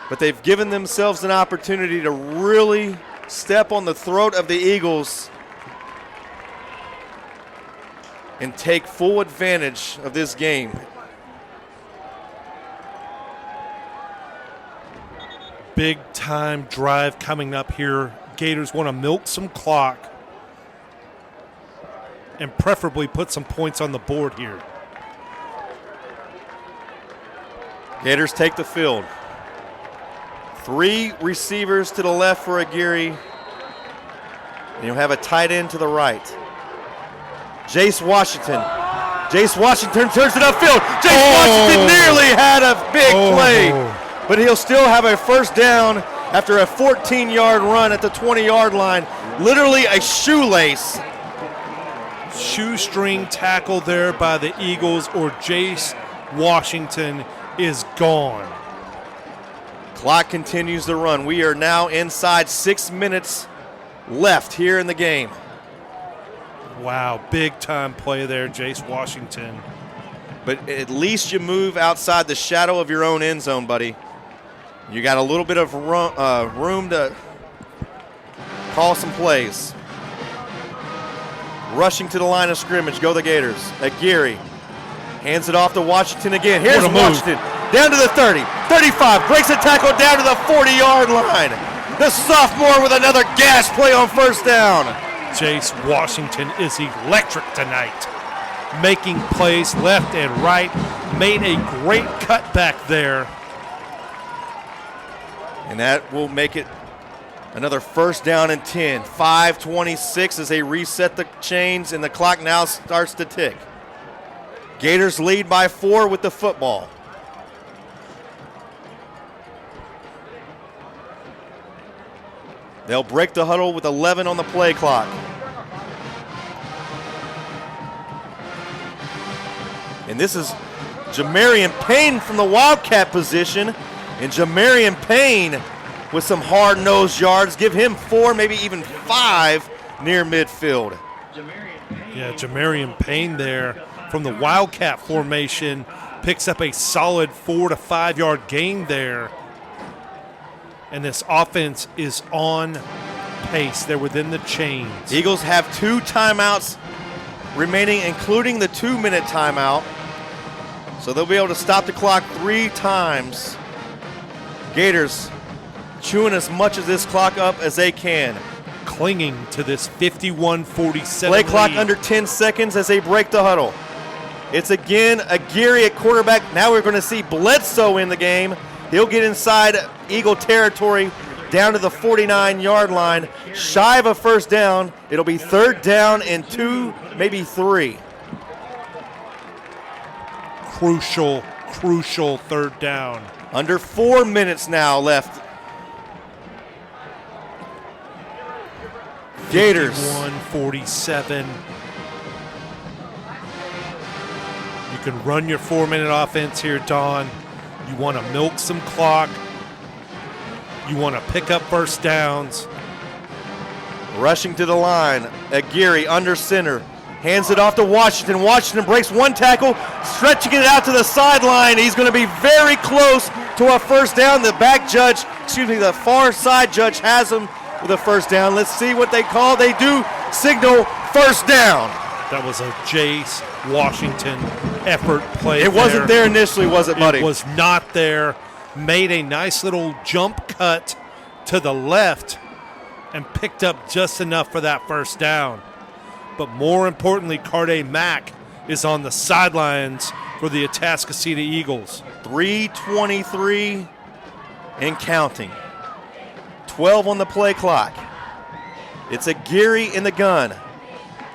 But they've given themselves an opportunity to really step on the throat of the Eagles and take full advantage of this game. Big time drive coming up here. Gators want to milk some clock and preferably put some points on the board here. Gators take the field. 3 receivers to the left for Aguirre. And you'll have a tight end to the right. Jace Washington. Jace Washington turns it upfield. Jace Washington nearly had a big play. But he'll still have a first down after a 14-yard run at the 20-yard line. Literally a shoelace. Shoestring tackle there by the Eagles, or Jace Washington is gone. Clock continues to run. We are now inside 6 minutes left here in the game. Wow, big time play there, Jace Washington. But at least you move outside the shadow of your own end zone, buddy. You got a little bit of room to call some plays. Rushing to the line of scrimmage, go the Gators. Aguirre hands it off to Washington again. Here's Washington. Down to the 30, 35, breaks a tackle down to the 40-yard line. The sophomore with another gas play on first down. Jace Washington is electric tonight. Making plays left and right. Made a great cutback there. And that will make it another first down and 10. 5:26 as they reset the chains, and the clock now starts to tick. Gators lead by 4 with the football. They'll break the huddle with 11 on the play clock. And this is Jamarian Payne from the Wildcat position. And Jamarian Payne with some hard-nosed yards. Give him 4, maybe even 5 near midfield. Yeah, Jamarian Payne there from the Wildcat formation picks up a solid 4 to 5 yard gain there. And this offense is on pace. They're within the chains. Eagles have 2 timeouts remaining, including the 2-minute timeout. So they'll be able to stop the clock 3 times. Gators chewing as much of this clock up as they can. clinging to this 51-47 Play clock lead. under 10 seconds as they break the huddle. It's again Aguirre at quarterback. Now we're going to see Bledsoe in the game. He'll get inside Eagle territory down to the 49-yard line. Shy of a first down. It'll be 3rd down and 2, maybe 3. Crucial 3rd down. Under 4 minutes now left. Gators. 51-47. You can run your 4-minute offense here, Don. You want to milk some clock. You want to pick up first downs. Rushing to the line. Aguirre under center. Hands it off to Washington. Washington breaks one tackle, stretching it out to the sideline. He's going to be very close to a first down. The far side judge has him with a first down. Let's see what they call. They do signal first down. That was a Jace Washington effort play. It wasn't there initially, was it, buddy? It was not there. Made a nice little jump cut to the left and picked up just enough for that first down. But more importantly, Carde Mack is on the sidelines for the Atascocita Eagles. 3:23 and counting. 12 on the play clock. It's Aguirre in the gun.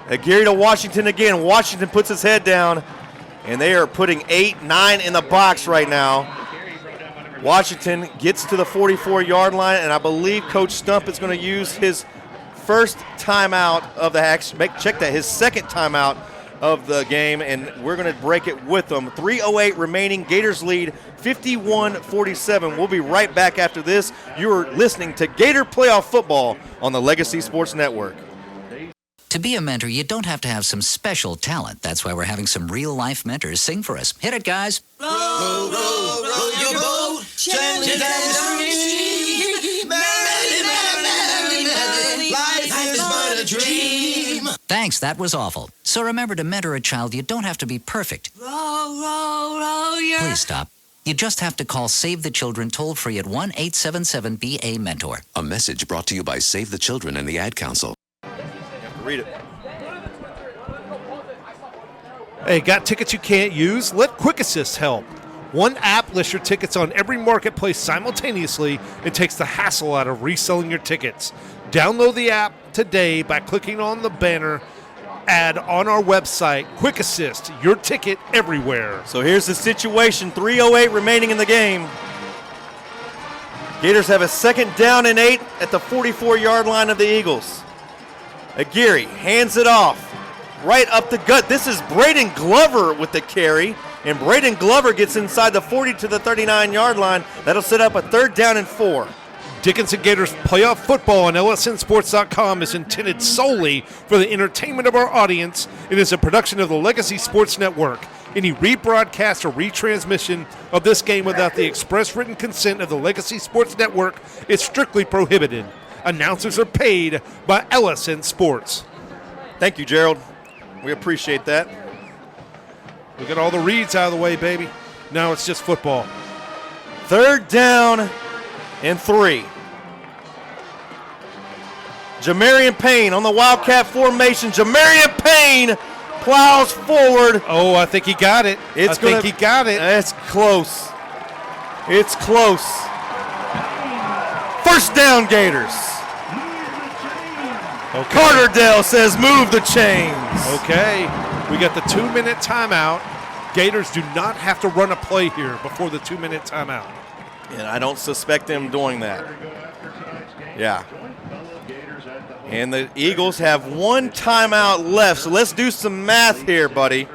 Aguirre to Washington again. Washington puts his head down, and they are putting 8, 9 in the box right now. Washington gets to the 44-yard line, and I believe Coach Stump is going to use his first timeout of his second timeout of the game, and we're going to break it with them. 3:08 remaining. Gators lead 51-47. We'll be right back after this. You're listening to Gator Playoff Football on the Legacy Sports Network. To be a mentor, you don't have to have some special talent. That's why we're having some real-life mentors sing for us. Hit it, guys. Row, row, row your boat, gently down the stream. Merrily, merrily, merrily, life is but a dream. Thanks, that was awful. So remember, to mentor a child, you don't have to be perfect. Row, row, row your... Please stop. You just have to call Save the Children toll-free at 1-877-BA-MENTOR. A message brought to you by Save the Children and the Ad Council. Read it. Hey, got tickets you can't use? Let Quick Assist help. One app lists your tickets on every marketplace simultaneously and takes the hassle out of reselling your tickets. Download the app today by clicking on the banner ad on our website. Quick Assist, your ticket everywhere. So here's the situation. 3:08 remaining in the game. Gators have a 2nd down and 8 at the 44-yard line of the Eagles. Aguirre hands it off right up the gut. This is Braden Glover with the carry, and Braden Glover gets inside the 40 to the 39-yard line. That'll set up a 3rd down and 4. Dickinson Gators playoff football on lsnsports.com is intended solely for the entertainment of our audience. It is a production of the Legacy Sports Network. Any rebroadcast or retransmission of this game without the express written consent of the Legacy Sports Network is strictly prohibited. Announcers are paid by LSN Sports. Thank you, Gerald. We appreciate that. We got all the reads out of the way, baby. Now it's just football. 3rd down and 3. Jamarian Payne on the Wildcat formation. Jamarian Payne plows forward. Oh, I think he got it. I think he got it. It's close. It's close. First down, Gators. Okay. Carter Dell says move the chains. Okay. We got the 2-minute timeout. Gators do not have to run a play here before the 2-minute timeout. And I don't suspect them doing that. Yeah. And the Eagles have 1 timeout left, so let's do some math here, buddy.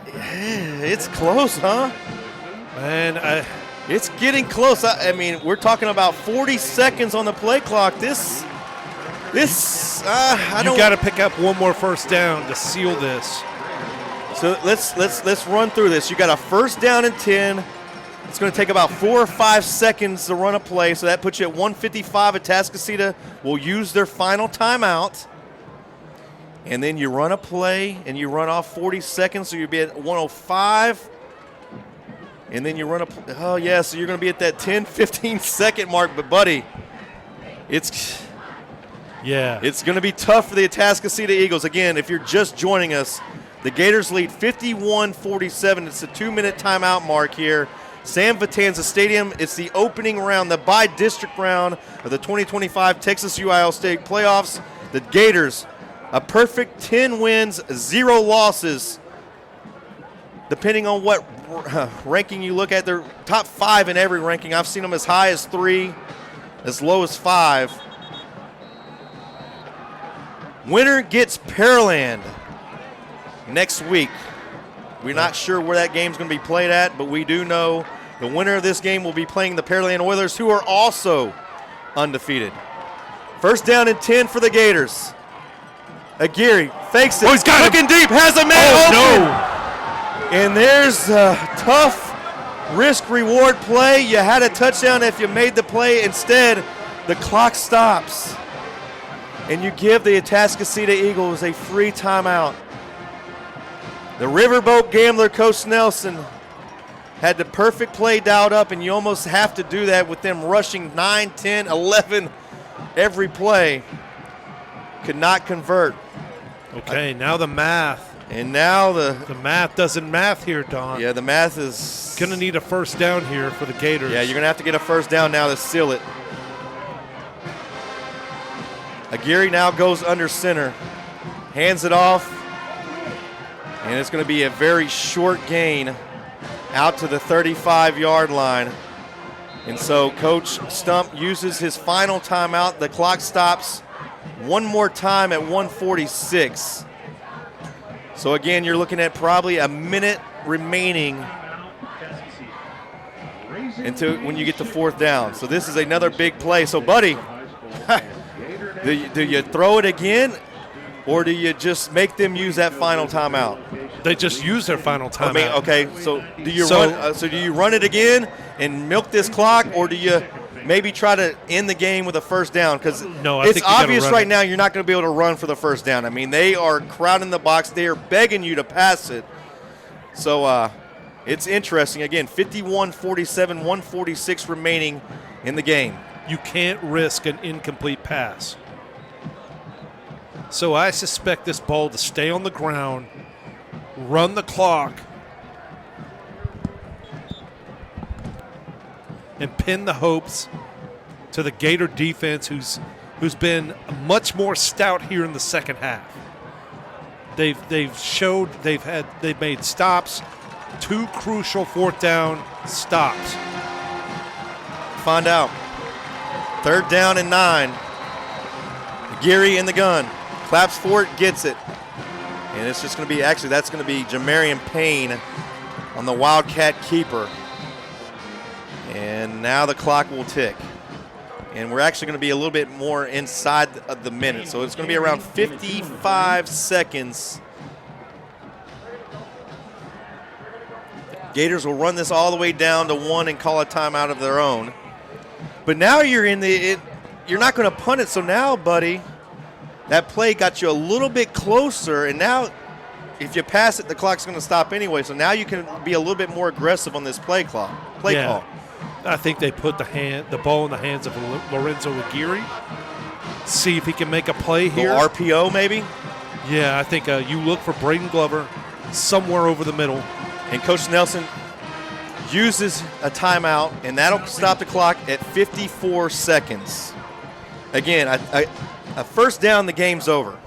It's close, huh? Man, it's getting close. I mean, we're talking about 40 seconds on the play clock. You got to pick up one more first down to seal this. So let's run through this. You got a 1st down and 10. It's going to take about 4 or 5 seconds to run a play, so that puts you at 1:55. Atascocita will use their final timeout. And then you run a play, and you run off 40 seconds, so you'll be at 1:05. And then you run so you're going to be at that 10, 15 second mark. But, buddy, Yeah. It's going to be tough for the Atascocita Eagles. Again, if you're just joining us, the Gators lead 51-47. It's a 2-minute timeout mark here. Sam Vitanza Stadium. It's the opening round, the by-district round of the 2025 Texas UIL State Playoffs. The Gators, a perfect 10 wins, 0 losses. Depending on what ranking you look at, they're top 5 in every ranking. I've seen them as high as 3, as low as 5. Winner gets Pearland next week. We're not sure where that game's going to be played at, but we do know the winner of this game will be playing the Pearland Oilers, who are also undefeated. First down and 10 for the Gators. Aguirre fakes it. Oh, he's got it. Looking deep, has a man open. No. And there's a tough risk-reward play. You had a touchdown if you made the play. Instead, the clock stops. And you give the Atascocita Eagles a free timeout. The Riverboat Gambler, Coach Nelson, had the perfect play dialed up, and you almost have to do that with them rushing 9, 10, 11 every play. Could not convert. Okay, now the math. And now the math doesn't math here, Don. Yeah, the math is going to need a first down here for the Gators. Yeah, you're going to have to get a first down now to seal it. Aguirre now goes under center, hands it off, and it's going to be a very short gain out to the 35-yard line. And so Coach Stump uses his final timeout. The clock stops one more time at 1:46. So again, you're looking at probably a minute remaining until when you get to fourth down. So this is another big play. So, buddy, do you throw it again, or do you just make them use that final timeout? They just use their final timeout. I mean, okay. So do you do you run it again and milk this clock, or do you maybe try to end the game with a first down? Because it's obvious right now you're not going to be able to run for the first down. I mean, they are crowding the box. They are begging you to pass it. So it's interesting. Again, 51-47, 1:46 remaining in the game. You can't risk an incomplete pass. So I suspect this ball to stay on the ground, run the clock, and pin the hopes to the Gator defense, who's been much more stout here in the second half. They've made stops, 2 crucial fourth down stops. Find out. Third down and 9. Aguirre in the gun. Claps for it, gets it. And it's just going to be, actually, that's going to be Jamarian Payne on the Wildcat keeper. And now the clock will tick. And we're actually going to be a little bit more inside of the minute. So it's going to be around 55 seconds. Gators will run this all the way down to 1 and call a timeout of their own. But now you're you're not going to punt it. So now, buddy, that play got you a little bit closer. And now if you pass it, the clock's going to stop anyway. So now you can be a little bit more aggressive on this play call. I think they put the ball in the hands of Lorenzo Aguirre. See if he can make a play here. RPO maybe? Yeah, I think you look for Braden Glover somewhere over the middle. And Coach Nelson uses a timeout, and that'll stop the clock at 54 seconds. Again, a first down, the game's over.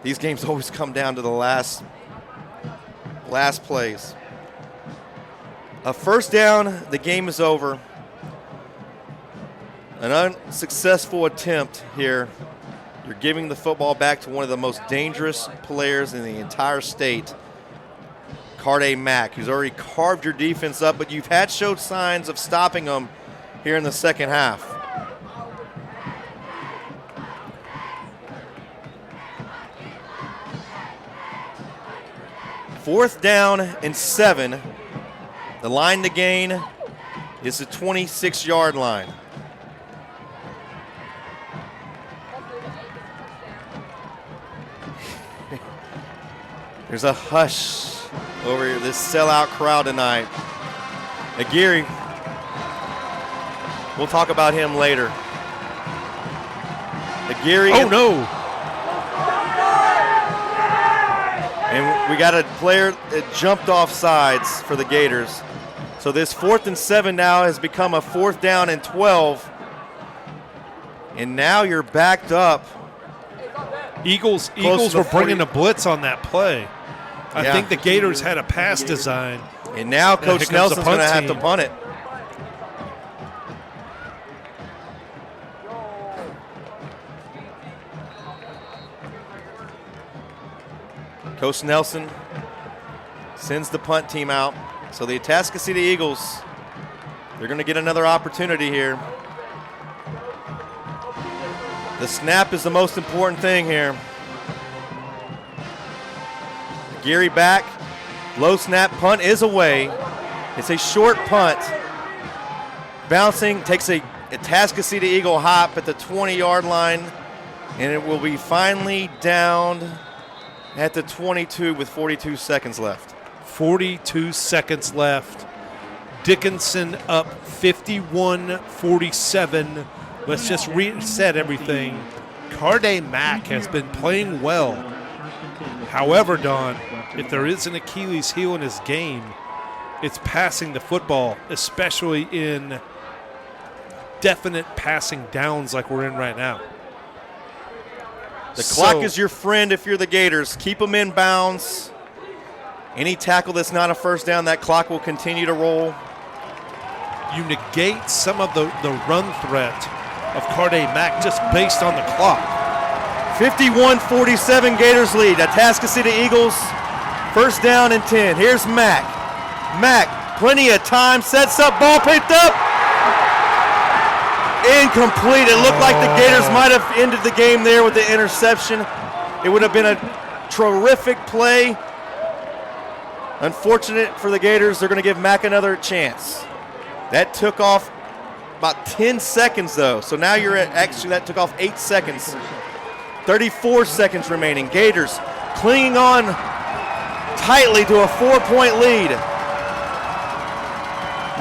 These games always come down to the last plays. A first down, the game is over. An unsuccessful attempt here. You're giving the football back to one of the most dangerous players in the entire state, Carday Mack, who's already carved your defense up, but you've showed signs of stopping them here in the second half. Fourth down and 7. The line to gain is the 26-yard line. There's a hush over this sellout crowd tonight. Aguirre We'll talk about him later. The Geary. Oh, no. And we got a player that jumped off sides for the Gators. So this 4th and 7 now has become a 4th down and 12. And now you're backed up. Eagles were bringing a blitz on that play. I think the Gators had a pass design. And now Coach Nelson's going to have to punt it. Coach Nelson sends the punt team out. So the Atascocita Eagles, they're going to get another opportunity here. The snap is the most important thing here. Geary back. Low snap, punt is away. It's a short punt. Bouncing, takes a Atascocita Eagle hop at the 20-yard line, and it will be finally down at the 22 with 42 seconds left. 42 seconds left. Dickinson up 51-47. Let's just reset everything. Carday Mack has been playing well. However, Don, if there is an Achilles heel in his game, it's passing the football, especially in definite passing downs like we're in right now. The clock is your friend if you're the Gators. Keep them in bounds. Any tackle that's not a first down, that clock will continue to roll. You negate some of the run threat of Carday Mack just based on the clock. 51-47 Gators lead. Atascocita Eagles, first down and 10. Here's Mack. Mack, plenty of time, sets up, ball picked up. Incomplete. It looked like the Gators might have ended the game there with the interception. It would have been a terrific play. Unfortunate for the Gators, they're going to give Mack another chance. That took off about 10 seconds, though. So now you're at, actually, that took off 8 seconds. 34 seconds remaining. Gators clinging on tightly to a 4-point lead.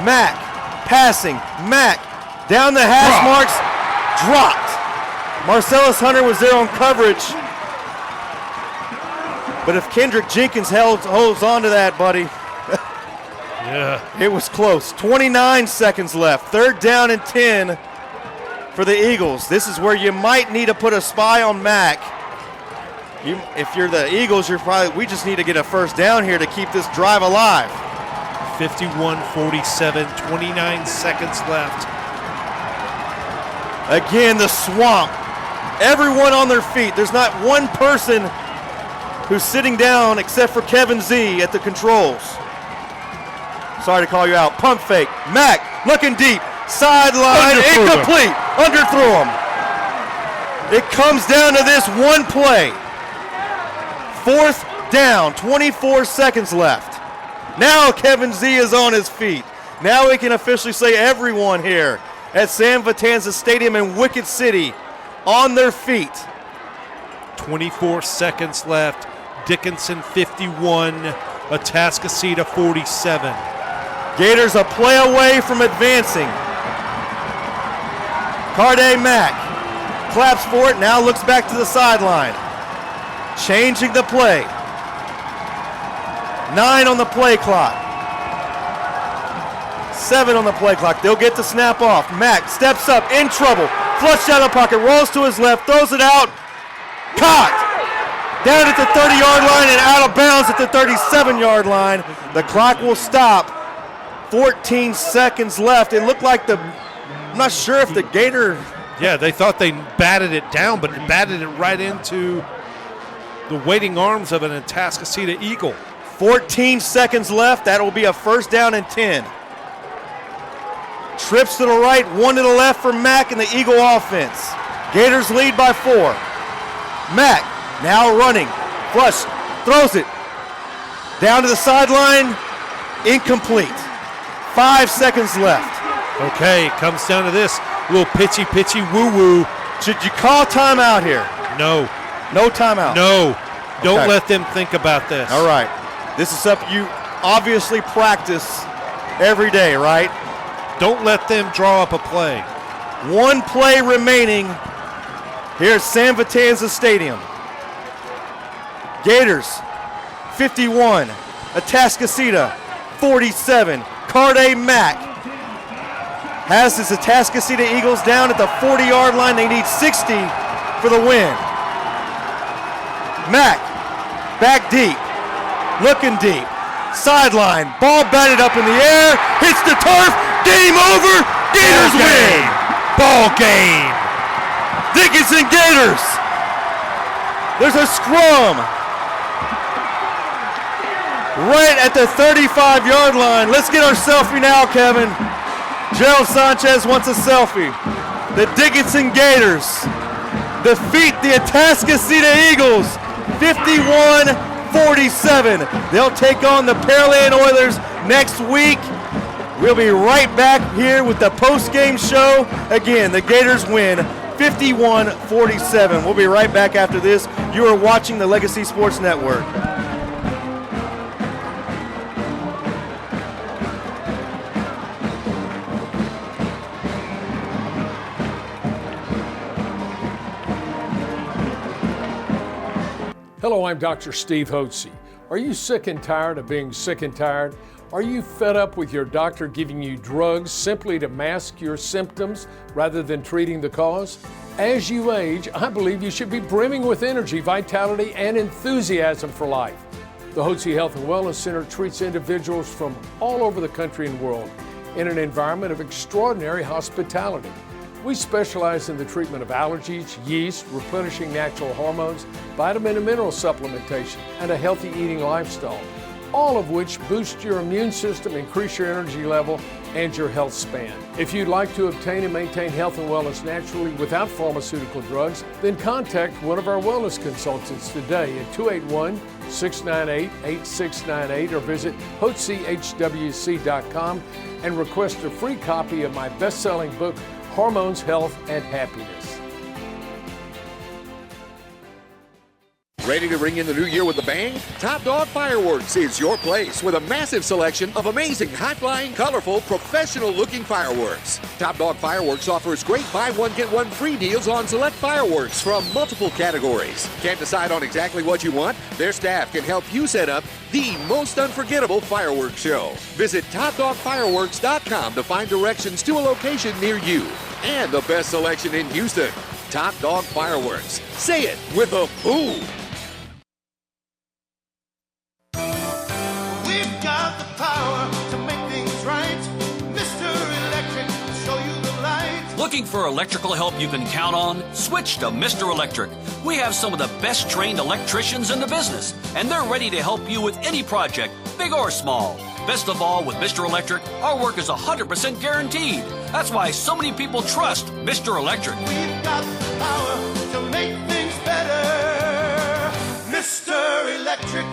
Mack passing. Mack down the hash marks. Dropped. Marcellus Hunter was there on coverage. But if Kendrick Jenkins holds on to that, buddy, yeah, it was close. 29 seconds left. Third down and 10 for the Eagles. This is where you might need to put a spy on Mack. If you're the Eagles, we just need to get a first down here to keep this drive alive. 51-47, 29 seconds left. Again, the swamp. Everyone on their feet. There's not one person who's sitting down except for Kevin Z at the controls. Sorry to call you out. Pump fake. Mack looking deep. Sideline. Incomplete. Underthrew him. It comes down to this one play. Fourth down. 24 seconds left. Now Kevin Z is on his feet. Now we can officially say everyone here at Sam Vitanza Stadium in Wicked City on their feet. 24 seconds left. Dickinson 51, Atascocita 47. Gators a play away from advancing. Carday Mack claps for it, now looks back to the sideline. Changing the play. 9 on the play clock. 7 on the play clock. They'll get the snap off. Mack steps up, in trouble. Flushed out of the pocket, rolls to his left, throws it out. Caught. Down at the 30-yard line and out of bounds at the 37-yard line. The clock will stop. 14 seconds left. It looked like I'm not sure if the Gator. Yeah, they thought they batted it down, but it batted it right into the waiting arms of an Atascocita Eagle. 14 seconds left. That will be a first down and 10. Trips to the right, 1 to the left for Mack and the Eagle offense. Gators lead by 4. Mack now running. Flush. Throws it. Down to the sideline. Incomplete. 5 seconds left. Okay, comes down to this. Little pitchy woo-woo. Should you call timeout here? No. No timeout? No. Don't let them think about this. All right. This is something you obviously practice every day, right? Don't let them draw up a play. One play remaining here at San Vitanza Stadium. Gators 51, Atascocita 47. Carday Mack has his Atascocita Eagles down at the 40-yard line. They need 60 for the win. Mack back deep, looking deep. Sideline, ball batted up in the air, hits the turf, game over, Gators win! Ball game! Dickinson Gators! There's a scrum right at the 35-yard line. Let's get our selfie now, Kevin. Gerald Sanchez wants a selfie. The Dickinson Gators defeat the Atascocita Eagles 51-47. They'll take on the Pearland Oilers next week. We'll be right back here with the post-game show. Again, the Gators win 51-47. We'll be right back after this. You are watching the Legacy Sports Network. Hello, I'm Dr. Steve Hotze. Are you sick and tired of being sick and tired? Are you fed up with your doctor giving you drugs simply to mask your symptoms rather than treating the cause? As you age, I believe you should be brimming with energy, vitality, and enthusiasm for life. The Hotze Health and Wellness Center treats individuals from all over the country and world in an environment of extraordinary hospitality. We specialize in the treatment of allergies, yeast, replenishing natural hormones, vitamin and mineral supplementation, and a healthy eating lifestyle, all of which boost your immune system, increase your energy level, and your health span. If you'd like to obtain and maintain health and wellness naturally without pharmaceutical drugs, then contact one of our wellness consultants today at 281-698-8698 or visit hotzehwc.com and request a free copy of my best-selling book, Hormones, Health, and Happiness. Ready to ring in the new year with a bang? Top Dog Fireworks is your place with a massive selection of amazing, high-flying, colorful, professional-looking fireworks. Top Dog Fireworks offers great buy one, get one free deals on select fireworks from multiple categories. Can't decide on exactly what you want? Their staff can help you set up the most unforgettable fireworks show. Visit TopDogFireworks.com to find directions to a location near you. And the best selection in Houston, Top Dog Fireworks. Say it with a boom. We've got the power to make things right. Mr. Electric, show you the light. Looking for electrical help you can count on? Switch to Mr. Electric. We have some of the best trained electricians in the business, and they're ready to help you with any project, big or small. Best of all, with Mr. Electric, our work is 100% guaranteed. That's why so many people trust Mr. Electric. We've got the power to make things better. Mr. Electric.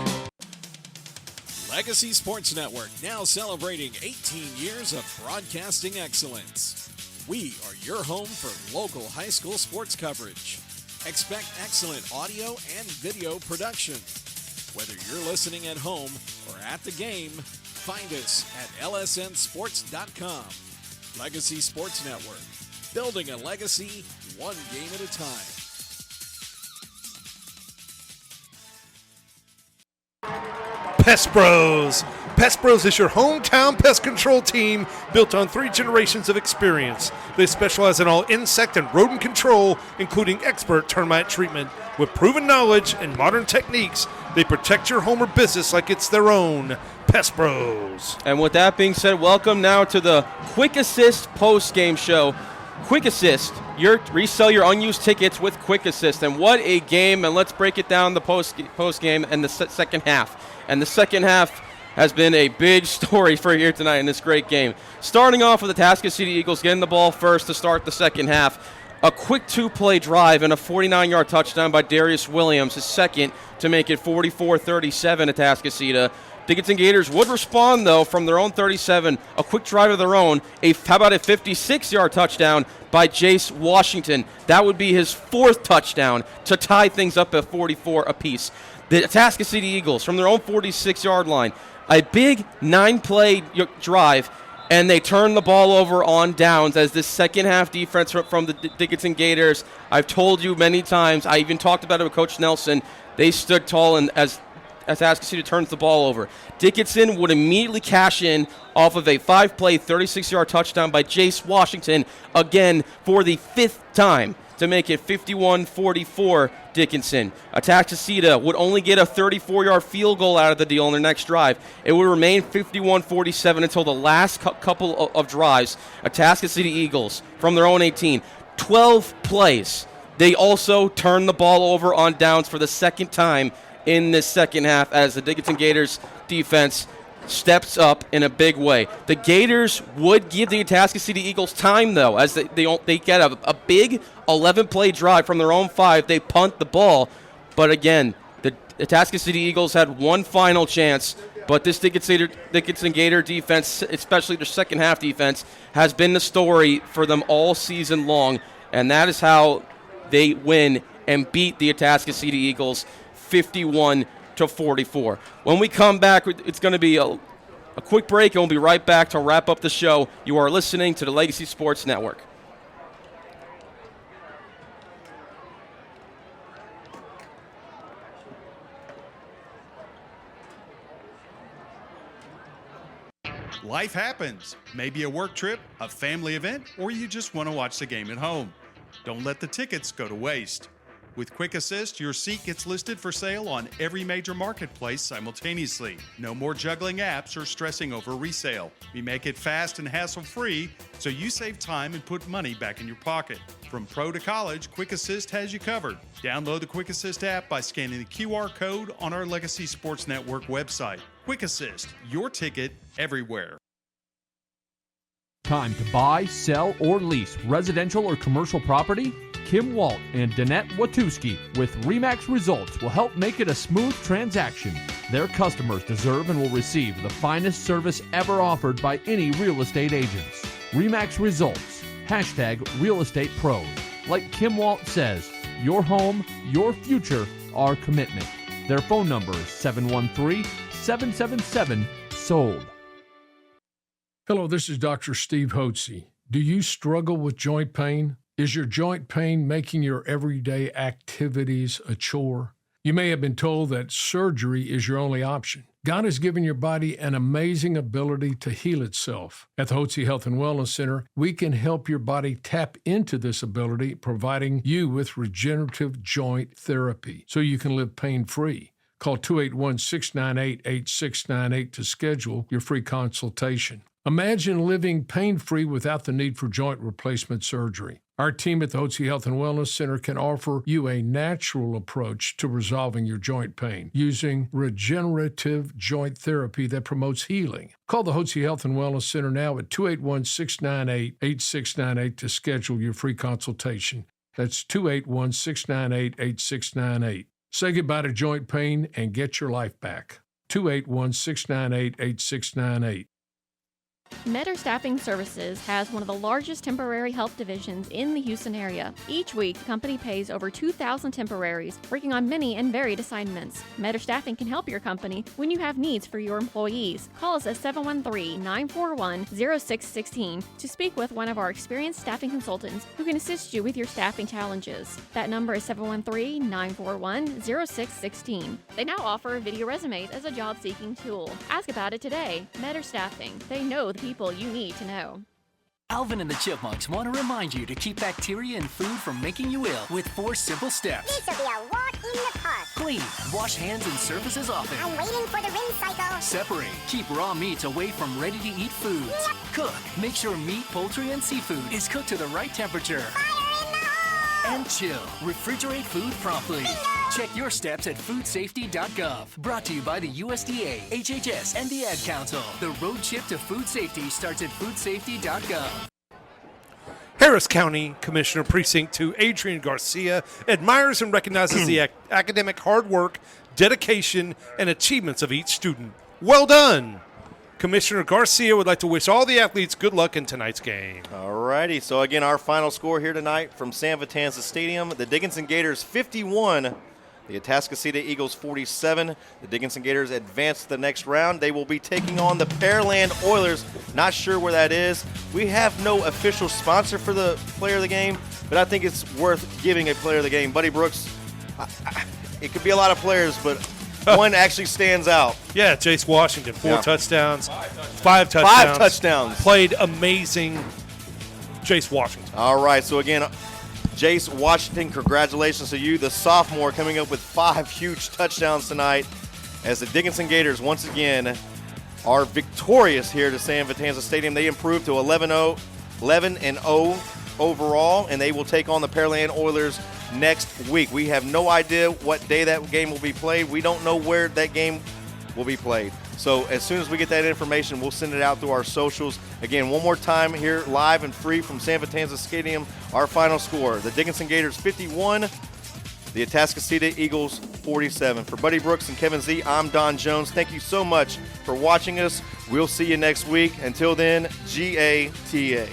Legacy Sports Network, now celebrating 18 years of broadcasting excellence. We are your home for local high school sports coverage. Expect excellent audio and video production. Whether you're listening at home or at the game, find us at lsnsports.com. Legacy Sports Network, building a legacy one game at a time. Pest Bros. Pest Bros is your hometown pest control team built on 3 generations of experience. They specialize in all insect and rodent control, including expert termite treatment. With proven knowledge and modern techniques, they protect your home or business like it's their own. Pest Bros. And with that being said, welcome now to the Quick Assist post-game show. Quick Assist, resell your unused tickets with Quick Assist. And what a game, and let's break it down the post-game and the second half. And the second half has been a big story for here tonight in this great game. Starting off with the Atascocita Eagles getting the ball first to start the second half. A quick 2-play drive and a 49-yard touchdown by Darius Williams, his second, to make it 44-37 Atascocita. Dickinson Gators would respond, though, from their own 37, a quick drive of their own, how about a 56-yard touchdown by Jace Washington. That would be his 4th touchdown to tie things up at 44 apiece. The Atascocita Eagles, from their own 46-yard line, a big 9-play drive, and they turn the ball over on downs as this second half defense from the Dickinson Gators. I've told you many times, I even talked about it with Coach Nelson, they stood tall and as Atascocita turns the ball over. Dickinson would immediately cash in off of a 5-play, 36-yard touchdown by Jace Washington, again for the 5th time, to make it 51-44 Dickinson. Atascocita would only get a 34-yard field goal out of the deal on their next drive. It would remain 51-47 until the last couple of drives. Atascocita Eagles from their own 18, 12 plays. They also turn the ball over on downs for the second time in this second half as the Dickinson Gators defense steps up in a big way. The Gators would give the Atascocita Eagles time, though, as they get a big 11-play drive from their own 5. They punt the ball. But again, the Atascocita Eagles had one final chance, but this Dickinson Gator defense, especially their second half defense, has been the story for them all season long, and that is how they win and beat the Atascocita Eagles 51-44. When we come back, it's going to be a quick break, and we'll be right back to wrap up the show. You are listening to the Legacy Sports Network. Life happens. Maybe a work trip, a family event, or you just want to watch the game at home. Don't let the tickets go to waste. With Quick Assist, your seat gets listed for sale on every major marketplace simultaneously. No more juggling apps or stressing over resale. We make it fast and hassle-free, so you save time and put money back in your pocket. From pro to college, Quick Assist has you covered. Download the Quick Assist app by scanning the QR code on our Legacy Sports Network website. Quick Assist, your ticket everywhere. Time to buy, sell, or lease residential or commercial property? Kim Walt and Danette Watuski with RE/MAX Results will help make it a smooth transaction. Their customers deserve and will receive the finest service ever offered by any real estate agents. RE/MAX Results, #Real Estate Pros. Like Kim Walt says, your home, your future, our commitment. Their phone number is 713-777-SOLD. Hello, this is Dr. Steve Hotze. Do you struggle with joint pain? Is your joint pain making your everyday activities a chore? You may have been told that surgery is your only option. God has given your body an amazing ability to heal itself. At the Hotze Health and Wellness Center, we can help your body tap into this ability, providing you with regenerative joint therapy so you can live pain-free. Call 281-698-8698 to schedule your free consultation. Imagine living pain-free without the need for joint replacement surgery. Our team at the Hotze Health and Wellness Center can offer you a natural approach to resolving your joint pain using regenerative joint therapy that promotes healing. Call the Hotze Health and Wellness Center now at 281-698-8698 to schedule your free consultation. That's 281-698-8698. Say goodbye to joint pain and get your life back. 281-698-8698. Metter Staffing Services has one of the largest temporary help divisions in the Houston area. Each week, the company pays over 2,000 temporaries, working on many and varied assignments. Metter Staffing can help your company when you have needs for your employees. Call us at 713-941-0616 to speak with one of our experienced staffing consultants who can assist you with your staffing challenges. That number is 713-941-0616. They now offer video resumes as a job-seeking tool. Ask about it today. Metter Staffing. They know the people you need to know. Alvin and the Chipmunks want to remind you to keep bacteria in food from making you ill with 4 simple steps. This will be a walk in the park. Clean. Wash hands and surfaces often. I'm waiting for the rinse cycle. Separate. Keep raw meats away from ready-to-eat foods. Yep. Cook. Make sure meat, poultry, and seafood is cooked to the right temperature. Fire in the hole! And chill. Refrigerate food promptly. Bingo! Check your steps at foodsafety.gov. Brought to you by the USDA, HHS, and the Ad Council. The road trip to food safety starts at foodsafety.gov. Harris County Commissioner Precinct 2 Adrian Garcia admires and recognizes the academic hard work, dedication, and achievements of each student. Well done! Commissioner Garcia would like to wish all the athletes good luck in tonight's game. All righty. So, again, our final score here tonight from San Vitanza Stadium. The Dickinson Gators 51, The Atascocita Eagles 47. The Dickinson Gators advance to the next round. They will be taking on the Pearland Oilers. Not sure where that is. We have no official sponsor for the player of the game, but I think it's worth giving a player of the game. Buddy Brooks, it could be a lot of players, but one actually stands out. Yeah, Jace Washington, 4 touchdowns, 5 touchdowns. 5 touchdowns. Played amazing, Jace Washington. All right, so again, Jace Washington, congratulations to you, the sophomore, coming up with 5 huge touchdowns tonight as the Dickinson Gators once again are victorious here to San Vitanza Stadium. They improved to 11-0 overall, and they will take on the Pearland Oilers next week. We have no idea what day that game will be played. We don't know where that game will be played. So as soon as we get that information, we'll send it out through our socials. Again, one more time here, live and free from San Vitanza Stadium, our final score. The Dickinson Gators 51, the Atascocita Eagles 47. For Buddy Brooks and Kevin Z, I'm Don Jones. Thank you so much for watching us. We'll see you next week. Until then, GATA.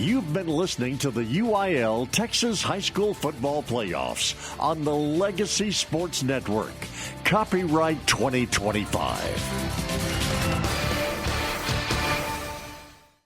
You've been listening to the UIL Texas High School Football Playoffs on the Legacy Sports Network. Copyright 2025.